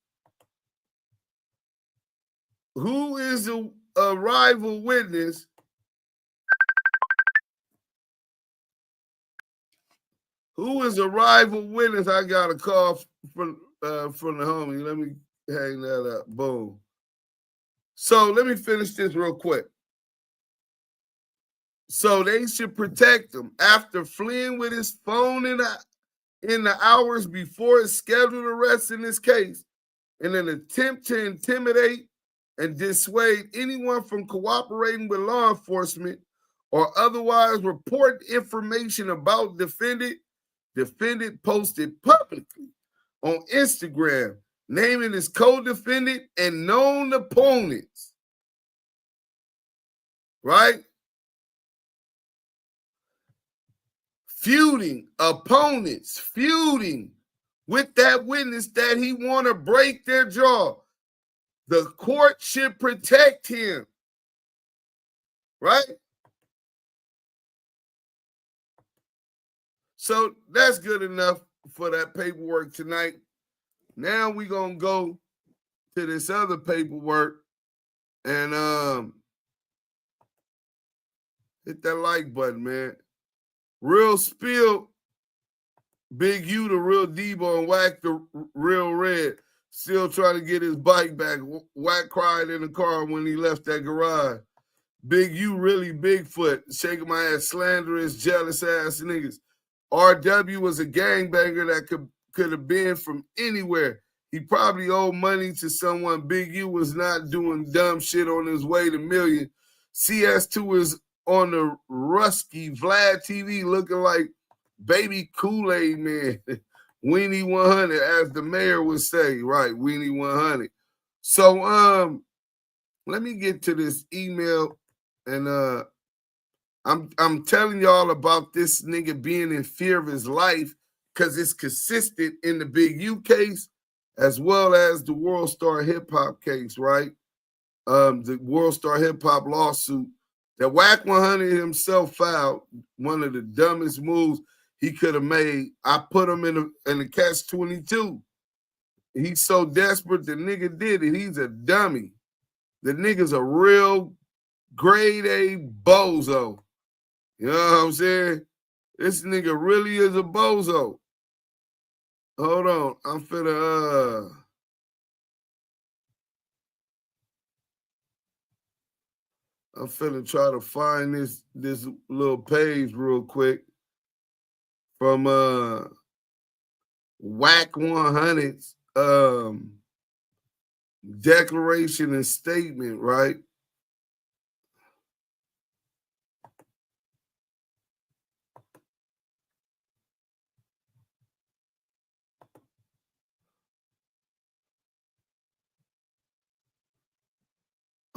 Who is a rival witness? Who is a rival witness? I got a call from the homie. Let me hang that up. Boom. So let me finish this real quick. So they should protect him after fleeing with his phone in the hours before his scheduled arrest in this case, in an attempt to intimidate and dissuade anyone from cooperating with law enforcement or otherwise report information about defendant. Defendant posted publicly on Instagram, naming his co-defendant and known opponents. Right? Feuding with that witness that he want to break their jaw. The court should protect him. Right? So that's good enough for that paperwork tonight. Now we're going to go to this other paperwork and hit that like button, man. Real Spill, Big U, the real Debo, and Wack, the real Red, still trying to get his bike back. Wack cried in the car when he left that garage. Big U really Bigfoot, shaking my ass, slanderous, jealous ass niggas. RW was a gangbanger that could have been from anywhere. He probably owed money to someone. Big U was not doing dumb shit on his way to million. CS2 is on the Rusky Vlad TV looking like baby Kool-Aid man. Weenie 100, as the mayor would say. Right, Weenie 100. So let me get to this email and I'm telling y'all about this nigga being in fear of his life because it's consistent in the Big U case as well as the World Star Hip Hop case, right? The World Star Hip Hop lawsuit that Wack100 himself filed, one of the dumbest moves he could have made. I put him in the catch-22. He's so desperate, the nigga did it. He's a dummy. The nigga's a real grade A bozo. You know what I'm saying? This nigga really is a bozo. Hold on. I'm finna try to find this little page real quick from Wack100’s declaration and statement, right?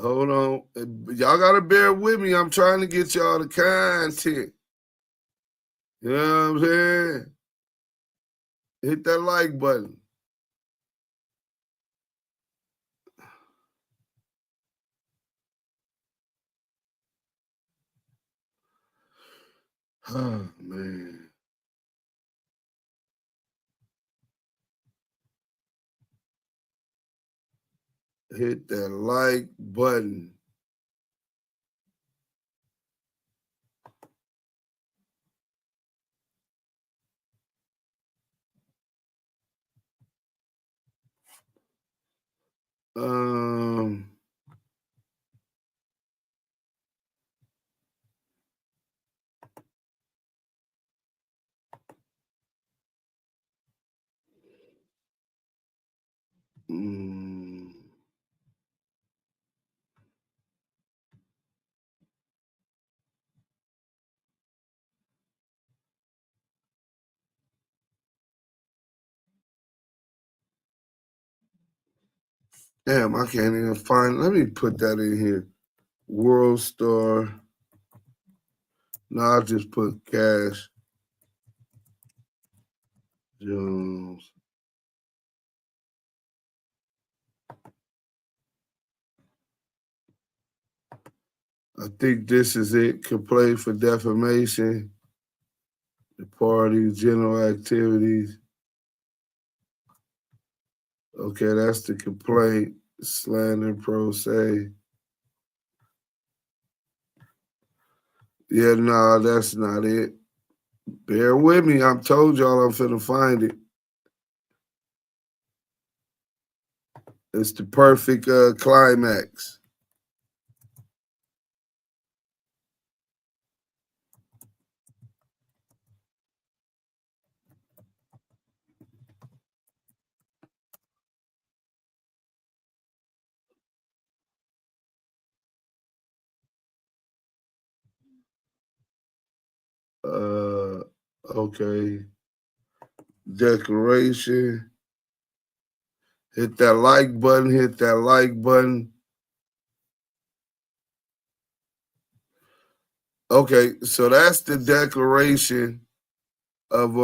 Hold on. Y'all gotta bear with me. I'm trying to get y'all the content. You know what I'm saying? Hit that like button. Oh, man. Hit that like button. Damn, I can't even find. Let me put that in here. World Star. No, I'll just put Cash Jones. I think this is it. Complaint for defamation. The party, general activities. Okay, that's the complaint. Slander, pro se. Yeah, no, that's not it. Bear with me. I told y'all I'm finna find it. It's the perfect climax. Okay. Declaration. Hit that like button. Hit that like button. Okay, so that's the declaration of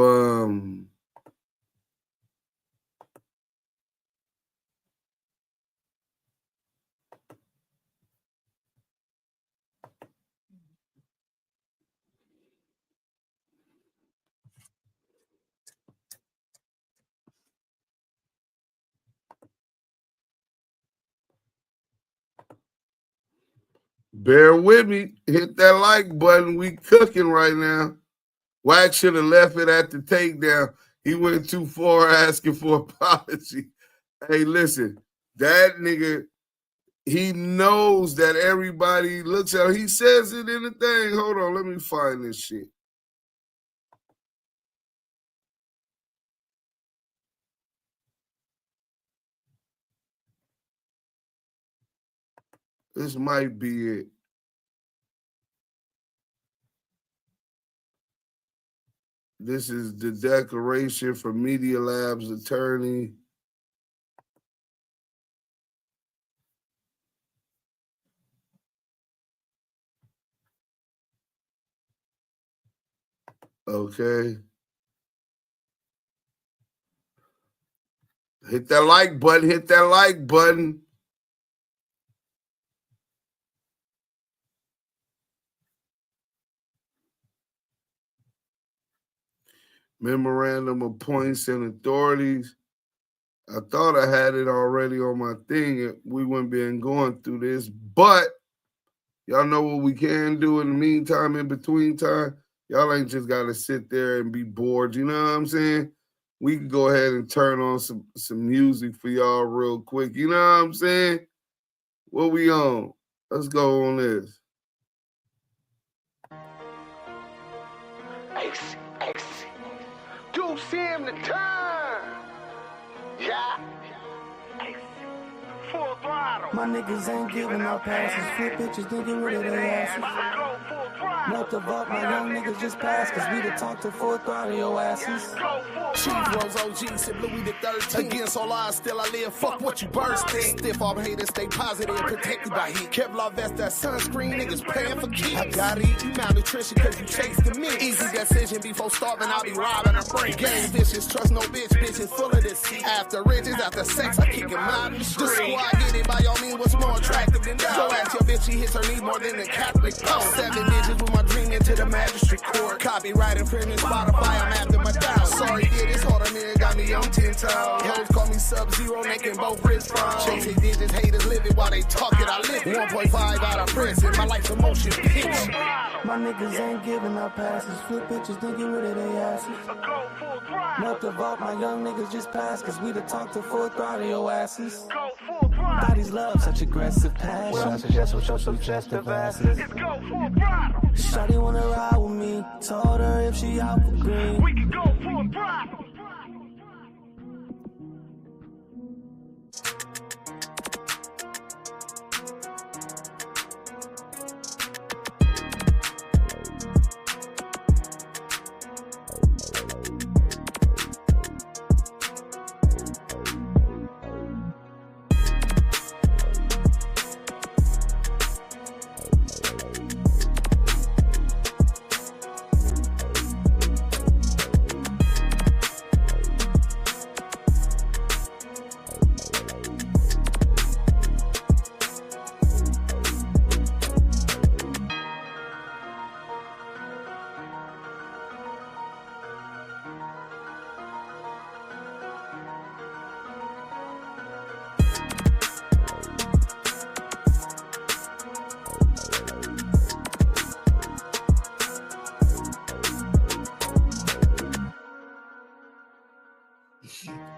bear with me. Hit that like button. We cooking right now. Wack should have left it at the takedown. He went too far asking for apology. Hey, listen, that nigga, he knows that everybody looks at him. He says it in the thing. Hold on, let me find this shit. This might be it. This is the declaration from Media Lab's attorney. Okay. Hit that like button. Hit that like button. Memorandum of points and authorities. I thought I had it already on my thing. We wouldn't be going through this, but y'all know what we can do in the meantime, in between time. Y'all ain't just got to sit there and be bored. You know what I'm saying? We can go ahead and turn on some music for y'all real quick. You know what I'm saying? What we on? Let's go on this. Duse M the time. Yeah. Full throttle. My niggas ain't giving up passes. Flip bitches, they get rid of their asses. Melt the vault, my young niggas just passed, cause we done talk to full throttle your asses. Chief Rose OG, said Louis the 13. Against all odds, still I live. Fuck what you bursting. Stiff arm haters, stay positive, protected by heat. Kevlar vest, that sunscreen, niggas paying for keys. I gotta eat you malnutrition, cause you chasing me. Easy decision, before starving, I'll be robbing a brain. Gang vicious, trust no bitch, bitches full of this. After riches, after sex, I kick him out in the street. The squad get it by all means, what's more attractive than that? Go ask your bitch, she hits her knees more than a Catholic pope. 7 digits with my dream into the magistrate court. Copyright infringement, Spotify, I'm after my down. Sorry, did it's harder, nigga, got me on 10 toes. Hoes call me Sub-Zero, making both wrists from. Chasing digits, haters live it while they talk it, I live it. 1.5 out of prison, my life's a motion picture. My niggas ain't giving up passes. Flip bitches, they get rid of their asses. Melt the vault, my young niggas just passed, cause we done talk to full throttle your asses. Bodies love such aggressive passion. What I suggest will show suggestive asses. Shawty wanna ride with me. Told her if she out for green, we can go full throttle.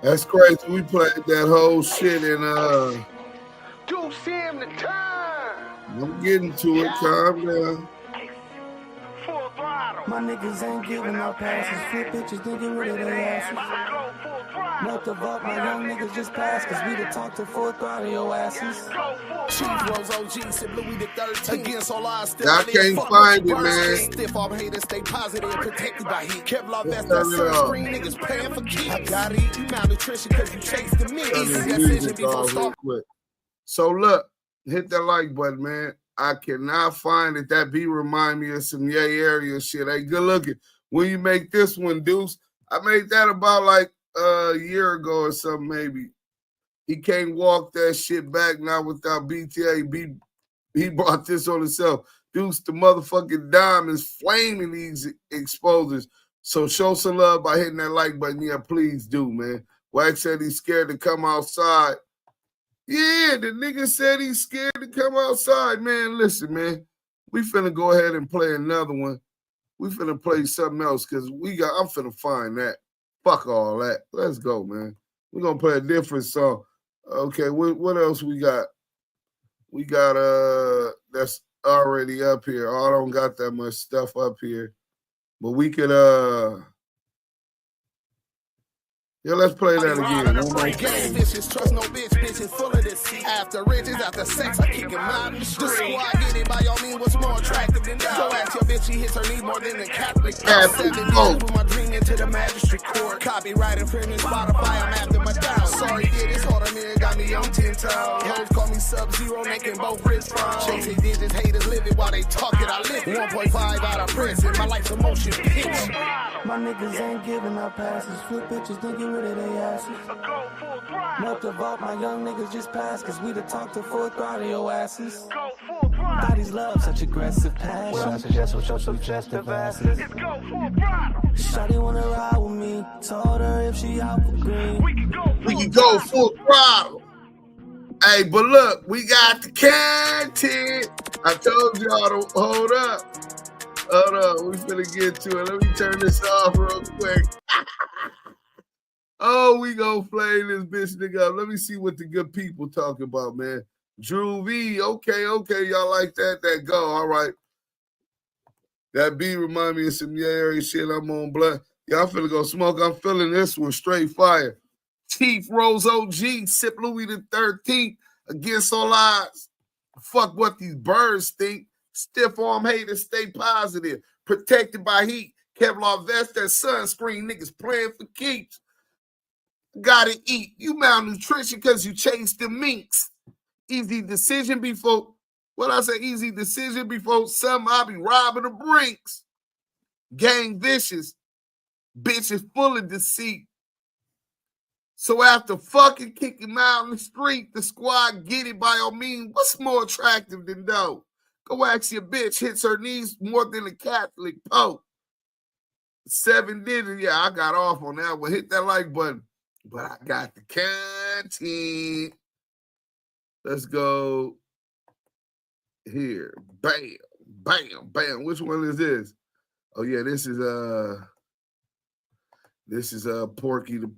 That's crazy. We played that whole shit in Duse M the time. I'm getting to it. Calm down. Full throttle. My niggas ain't giving up passes. Flip bitches, they get rid of their asses. Melt the vault, my young niggas just passed, cause we done talk to full throttle your asses. Chief Rose OG, said Louis the 13. Against all odds, still I can't find it, man. Stiff arm haters, stay positive, protected by heat. Kevlar vest, that sunscreen, niggas paying for keys. I gotta eat you malnutrition, cause you chasing me. Easy decision before start. So look, hit that like button, man. I cannot find it. That beat remind me of some Yay area shit. Hey, good looking. When you make this one, Deuce, I made that about like a year ago or something, maybe. He can't walk that shit back now without BTA. He brought this on himself. Deuce, the motherfucking diamonds flaming these exposers. So show some love by hitting that like button. Yeah, please do, man. Wack said he's scared to come outside. Yeah, the nigga said he's scared to come outside, man. Listen, man, we finna go ahead and play another one. We finna play something else because I'm finna find that. Fuck all that. Let's go, man. We're gonna play a different song. Okay, what else we got? We got that's already up here. Oh, I don't got that much stuff up here. But we could yeah, let's play that again. Gang vicious, trust no bitch, bitches full of this. After riches, after sex, I kick him out in the street. The squad get it by all means, what's more attractive than that? Go ask your bitch, she hits her knees more than a Catholic. 7 digits with my dream into the magistrate court. Copyright infringement, Spotify, I'm after my down. Sorry, did it's harder, nigga, got me on 10 toes. Hoes call me Sub-Zero, making both wrists from. Chasing digits, haters live it while they talk it, I live it. 1.5 out of prison, my life's a motion picture. My niggas ain't giving up passes. Flip bitches, then get rid of their asses. Not the vault, my young niggas just pass, cause we the talk to full throttle your asses. Bodies love such aggressive passion. What I suggest was your suggestive asses. Shawty wanna ride with me. Told her if she out for green. We can go full throttle. Hey, but look, we got the content. I told y'all to hold up. Hold up, we finna get to it. Let me turn this off real quick. Oh, we gonna flame this bitch nigga up. Let me see what the good people talk about, man. Drew V, okay, y'all like that? That go, all right. That beat remind me of some Yari shit. I'm on blood. Y'all finna go smoke. I'm feeling this one straight fire. Chief Rose OG, sip Louis the 13th against all odds. Fuck what these birds think. Stiff arm haters, stay positive. Protected by heat. Kevlar vest, that sunscreen. Niggas playing for keeps. Gotta eat. You malnutrition because you chased the minks. Easy decision before, what I say, easy decision before some I be robbing the brinks. Gang vicious. Bitches full of deceit. So after fucking kick him out in the street, the squad get it by all means. What's more attractive than dough? Go ask your bitch, hits her knees more than a Catholic Pope. 7 digits, yeah, I got off on that one. Hit that like button. But I got the content. Let's go here. Bam, bam, bam. Which one is this? Oh yeah, this is Porky the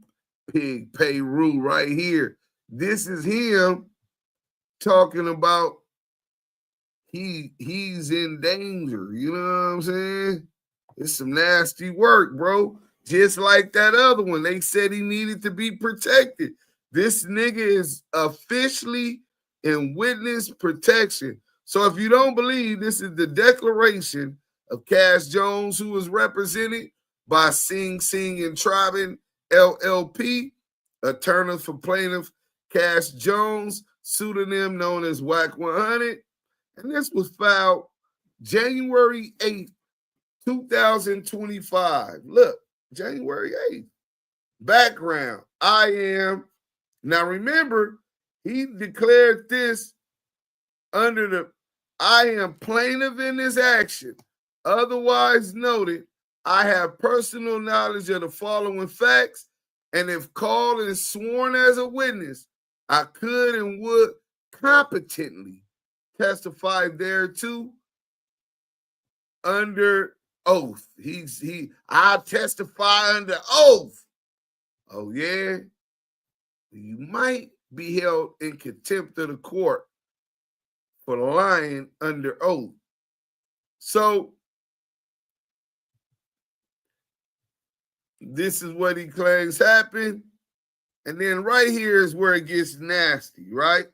Pig Peru right here. This is him talking about he's in danger. You know what I'm saying? It's some nasty work, bro. Just like that other one. They said he needed to be protected. This nigga is officially in witness protection. So if you don't believe, this is the declaration of Cash Jones, who is represented by Sing Sing and Tribin LLP, attorney for plaintiff Cash Jones, pseudonym known as Wack100. And this was filed January 8th, 2025. Look, January 8th. Background. Now remember, he declared this under the I am plaintiff in this action. Otherwise noted, I have personal knowledge of the following facts, and if called and sworn as a witness, I could and would competently testify thereto under oath. I'll testify under oath. Oh, yeah? You might be held in contempt of the court for lying under oath. So, this is what he claims happened. And then right here is where it gets nasty, right?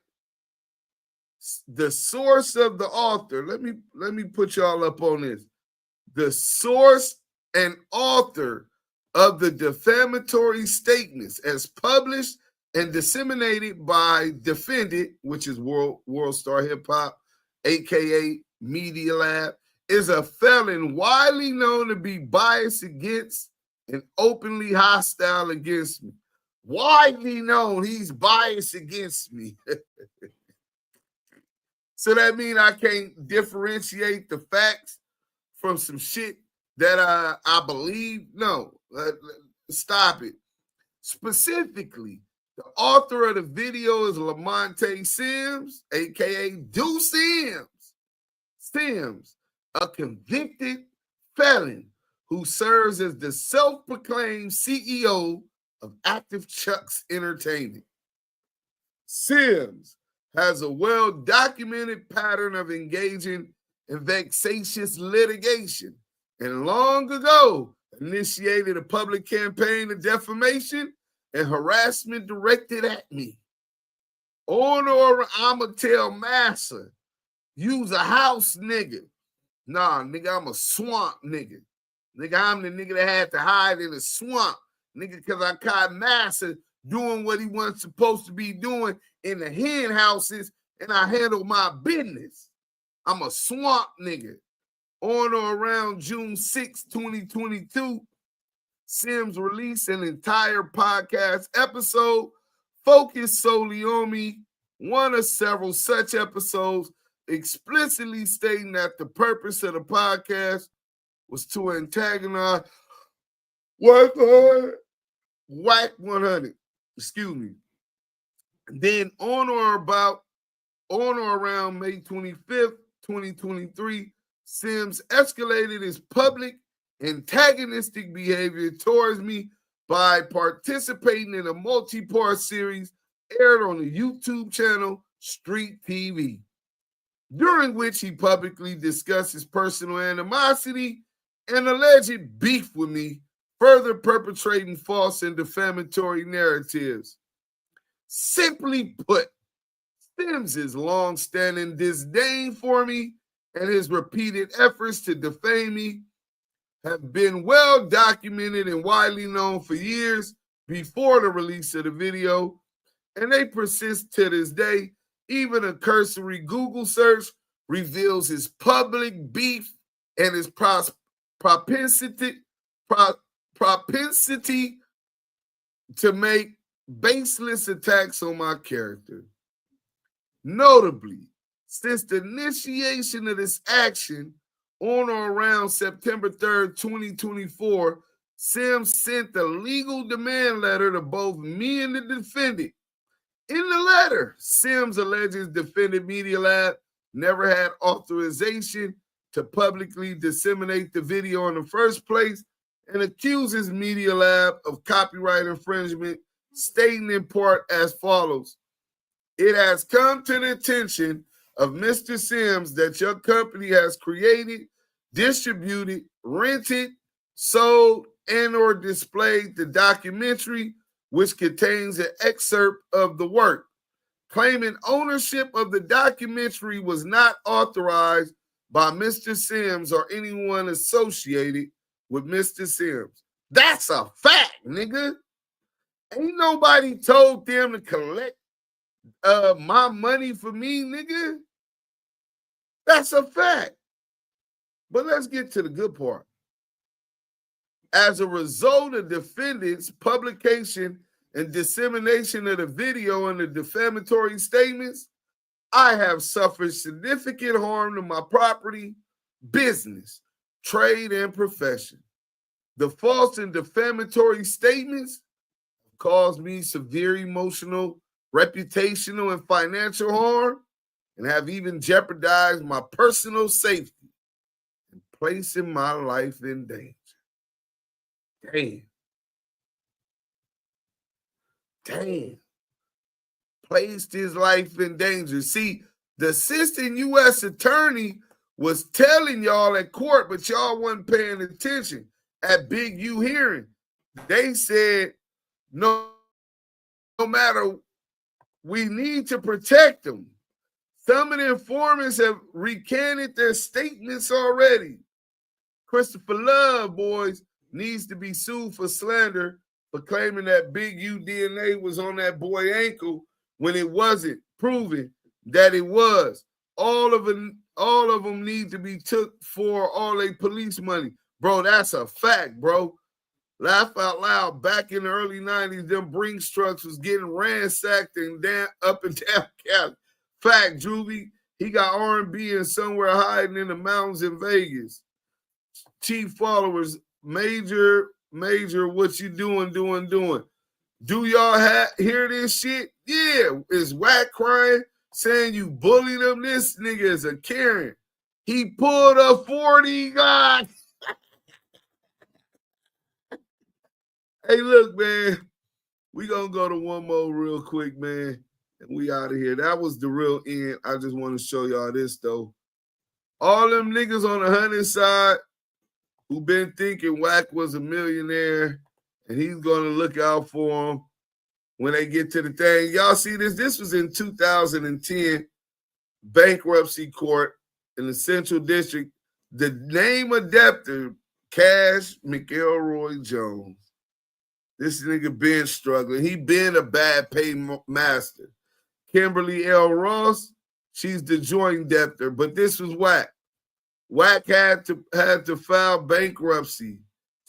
The source of the author, let me put y'all up on this. The source and author of the defamatory statements as published and disseminated by defendant, which is World Star Hip Hop, aka Media Lab, is a felon widely known to be biased against and openly hostile against me. Widely known he's biased against me. So that means I can't differentiate the facts from some shit that I believe? No, stop it. Specifically, the author of the video is Lamonte Sims, a.k.a. Duse M. Sims, a convicted felon who serves as the self-proclaimed CEO of Active Chucks Entertainment. Sims has a well-documented pattern of engaging in vexatious litigation and long ago initiated a public campaign of defamation and harassment directed at me. On or I'ma tell massa, use a house nigga. Nah, nigga, I'm a swamp nigga. Nigga, I'm the nigga that had to hide in the swamp. Nigga, because I caught massa doing what he wasn't supposed to be doing in the hen houses, and I handle my business. I'm a swamp nigga. On or around June 6, 2022, Sims released an entire podcast episode focused solely on me, one of several such episodes explicitly stating that the purpose of the podcast was to antagonize Wack100. Excuse me. Then on or around May 25th, 2023, Sims escalated his public antagonistic behavior towards me by participating in a multi-part series aired on the YouTube channel Street TV, during which he publicly discussed his personal animosity and alleged beef with me, further perpetrating false and defamatory narratives. Simply put, Sims' long-standing disdain for me and his repeated efforts to defame me have been well documented and widely known for years before the release of the video, and they persist to this day. Even a cursory Google search reveals his public beef and his propensity to make baseless attacks on my character. Notably, since the initiation of this action on or around September 3rd, 2024, Sims sent a legal demand letter to both me and the defendant. In the letter, Sims alleges defendant Media Lab never had authorization to publicly disseminate the video in the first place and accuses Media Lab of copyright infringement, stating in part as follows: "It has come to the attention of Mr. Sims that your company has created, distributed, rented, sold, and or displayed the documentary which contains an excerpt of the work. Claiming ownership of the documentary was not authorized by Mr. Sims or anyone associated with Mr. Sims." That's a fact, nigga. Ain't nobody told them to collect my money for me, nigga. That's a fact. But let's get to the good part. As a result of defendant's publication and dissemination of the video and the defamatory statements, I have suffered significant harm to my property, business, trade, and profession. The false and defamatory statements caused me severe emotional, reputational, and financial harm, and have even jeopardized my personal safety and placing my life in danger. Damn. Placed his life in danger. See, the assistant U.S. attorney was telling y'all at court, but y'all wasn't paying attention. At Big U hearing, they said, no matter, we need to protect them. Some of the informants have recanted their statements already. Christopher Love, boys, needs to be sued for slander for claiming that Big U DNA was on that boy's ankle when it wasn't proven that it was. All of them need to be took for all their police money. Bro, that's a fact, bro. Laugh out loud. Back in the early 90s, them Brinks trucks was getting ransacked and down, up and down Cali. Fact, Juvie. He got R&B and somewhere hiding in the mountains in Vegas. Chief followers, major, what you doing? Do y'all hear this shit? Yeah, is Wack crying, saying you bullied him? This nigga is a Karen. He pulled a 40, God. Hey, look, man, we gonna go to one more real quick, man, and we out of here. That was the real end. I just want to show y'all this, though. All them niggas on the hunting side who been thinking Wack was a millionaire and he's gonna look out for them when they get to the thing. Y'all see this? This was in 2010, bankruptcy court in the Central District. The name of debtor, Cash McElroy Jones. This nigga been struggling. He been a bad pay master. Kimberly L. Ross, She's the joint debtor, but this was Wack. Wack had to file bankruptcy.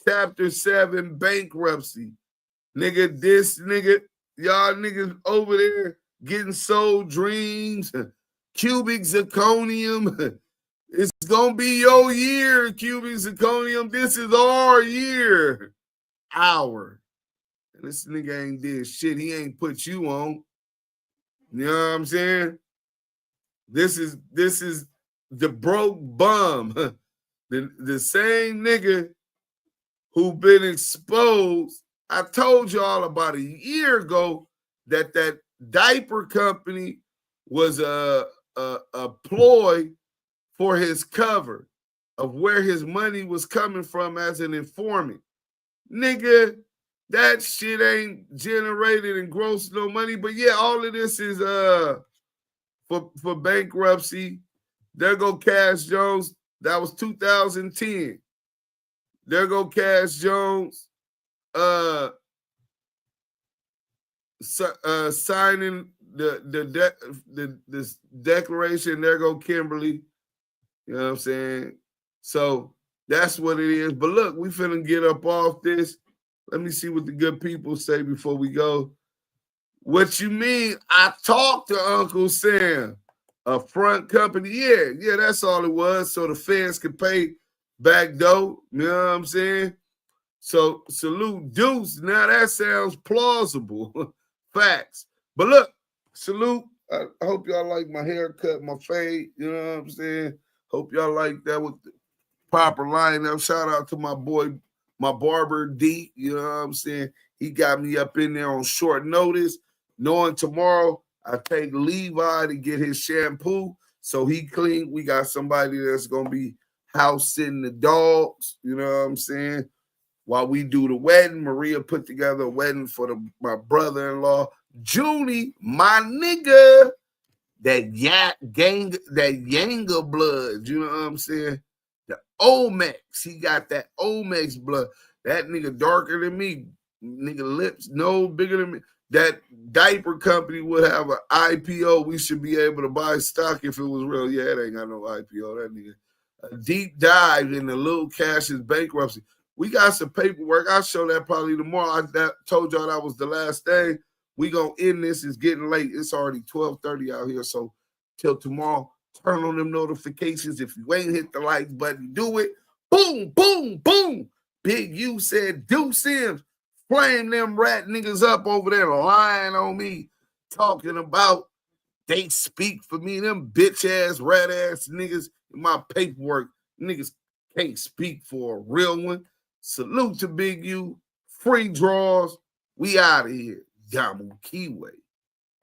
Chapter 7 bankruptcy. Nigga, this nigga, y'all niggas over there getting sold dreams, cubic zirconium. It's gonna be your year, cubic zirconium. This is our year. And this nigga ain't did shit. He ain't put you on. You know what I'm saying? This is the broke bum. The same nigga who been exposed. I told y'all about a year ago that diaper company was a ploy for his cover of where his money was coming from as an informant. Nigga, that shit ain't generated and grossed no money. But yeah, all of this is for bankruptcy. There go Cash Jones. That was 2010. There go Cash Jones signing this declaration. There go Kimberly. You know what I'm saying? So that's what it is. But look, we finna get up off this. Let me see what the good people say before we go. What you mean? I talked to Uncle Sam, a front company. Yeah, that's all it was. So the feds could pay back dough. You know what I'm saying? So salute Deuce. Now that sounds plausible. Facts. But look, salute. I hope y'all like my haircut, my fade. You know what I'm saying? Hope y'all like that with the proper lineup. Shout out to my boy, my barber D. You know what I'm saying? He got me up in there on short notice, knowing tomorrow I take Levi to get his shampoo. So he clean. We got somebody that's gonna be house sitting the dogs. You know what I'm saying? While we do the wedding, Maria put together a wedding for my brother-in-law, Junie, my nigga. That Yanga blood, you know what I'm saying? The Omex, he got that Omex blood. That nigga darker than me, nigga lips no bigger than me. That diaper company would have an IPO. We should be able to buy stock if it was real. Yeah, it ain't got no IPO. That nigga. A deep dive in the Lil Cash's bankruptcy. We got some paperwork. I'll show that probably tomorrow. I told y'all that was the last thing. We gonna end this. It's getting late. It's already 12:30 out here. So till tomorrow, turn on them notifications. If you ain't hit the like button, do it. Boom, boom, boom. Big U said Duse M. Flame them rat niggas up over there lying on me, talking about they speak for me. Them bitch ass, rat ass niggas in my paperwork. Niggas can't speak for a real one. Salute to Big U. Free draws. We out of here. Damu Kiwe.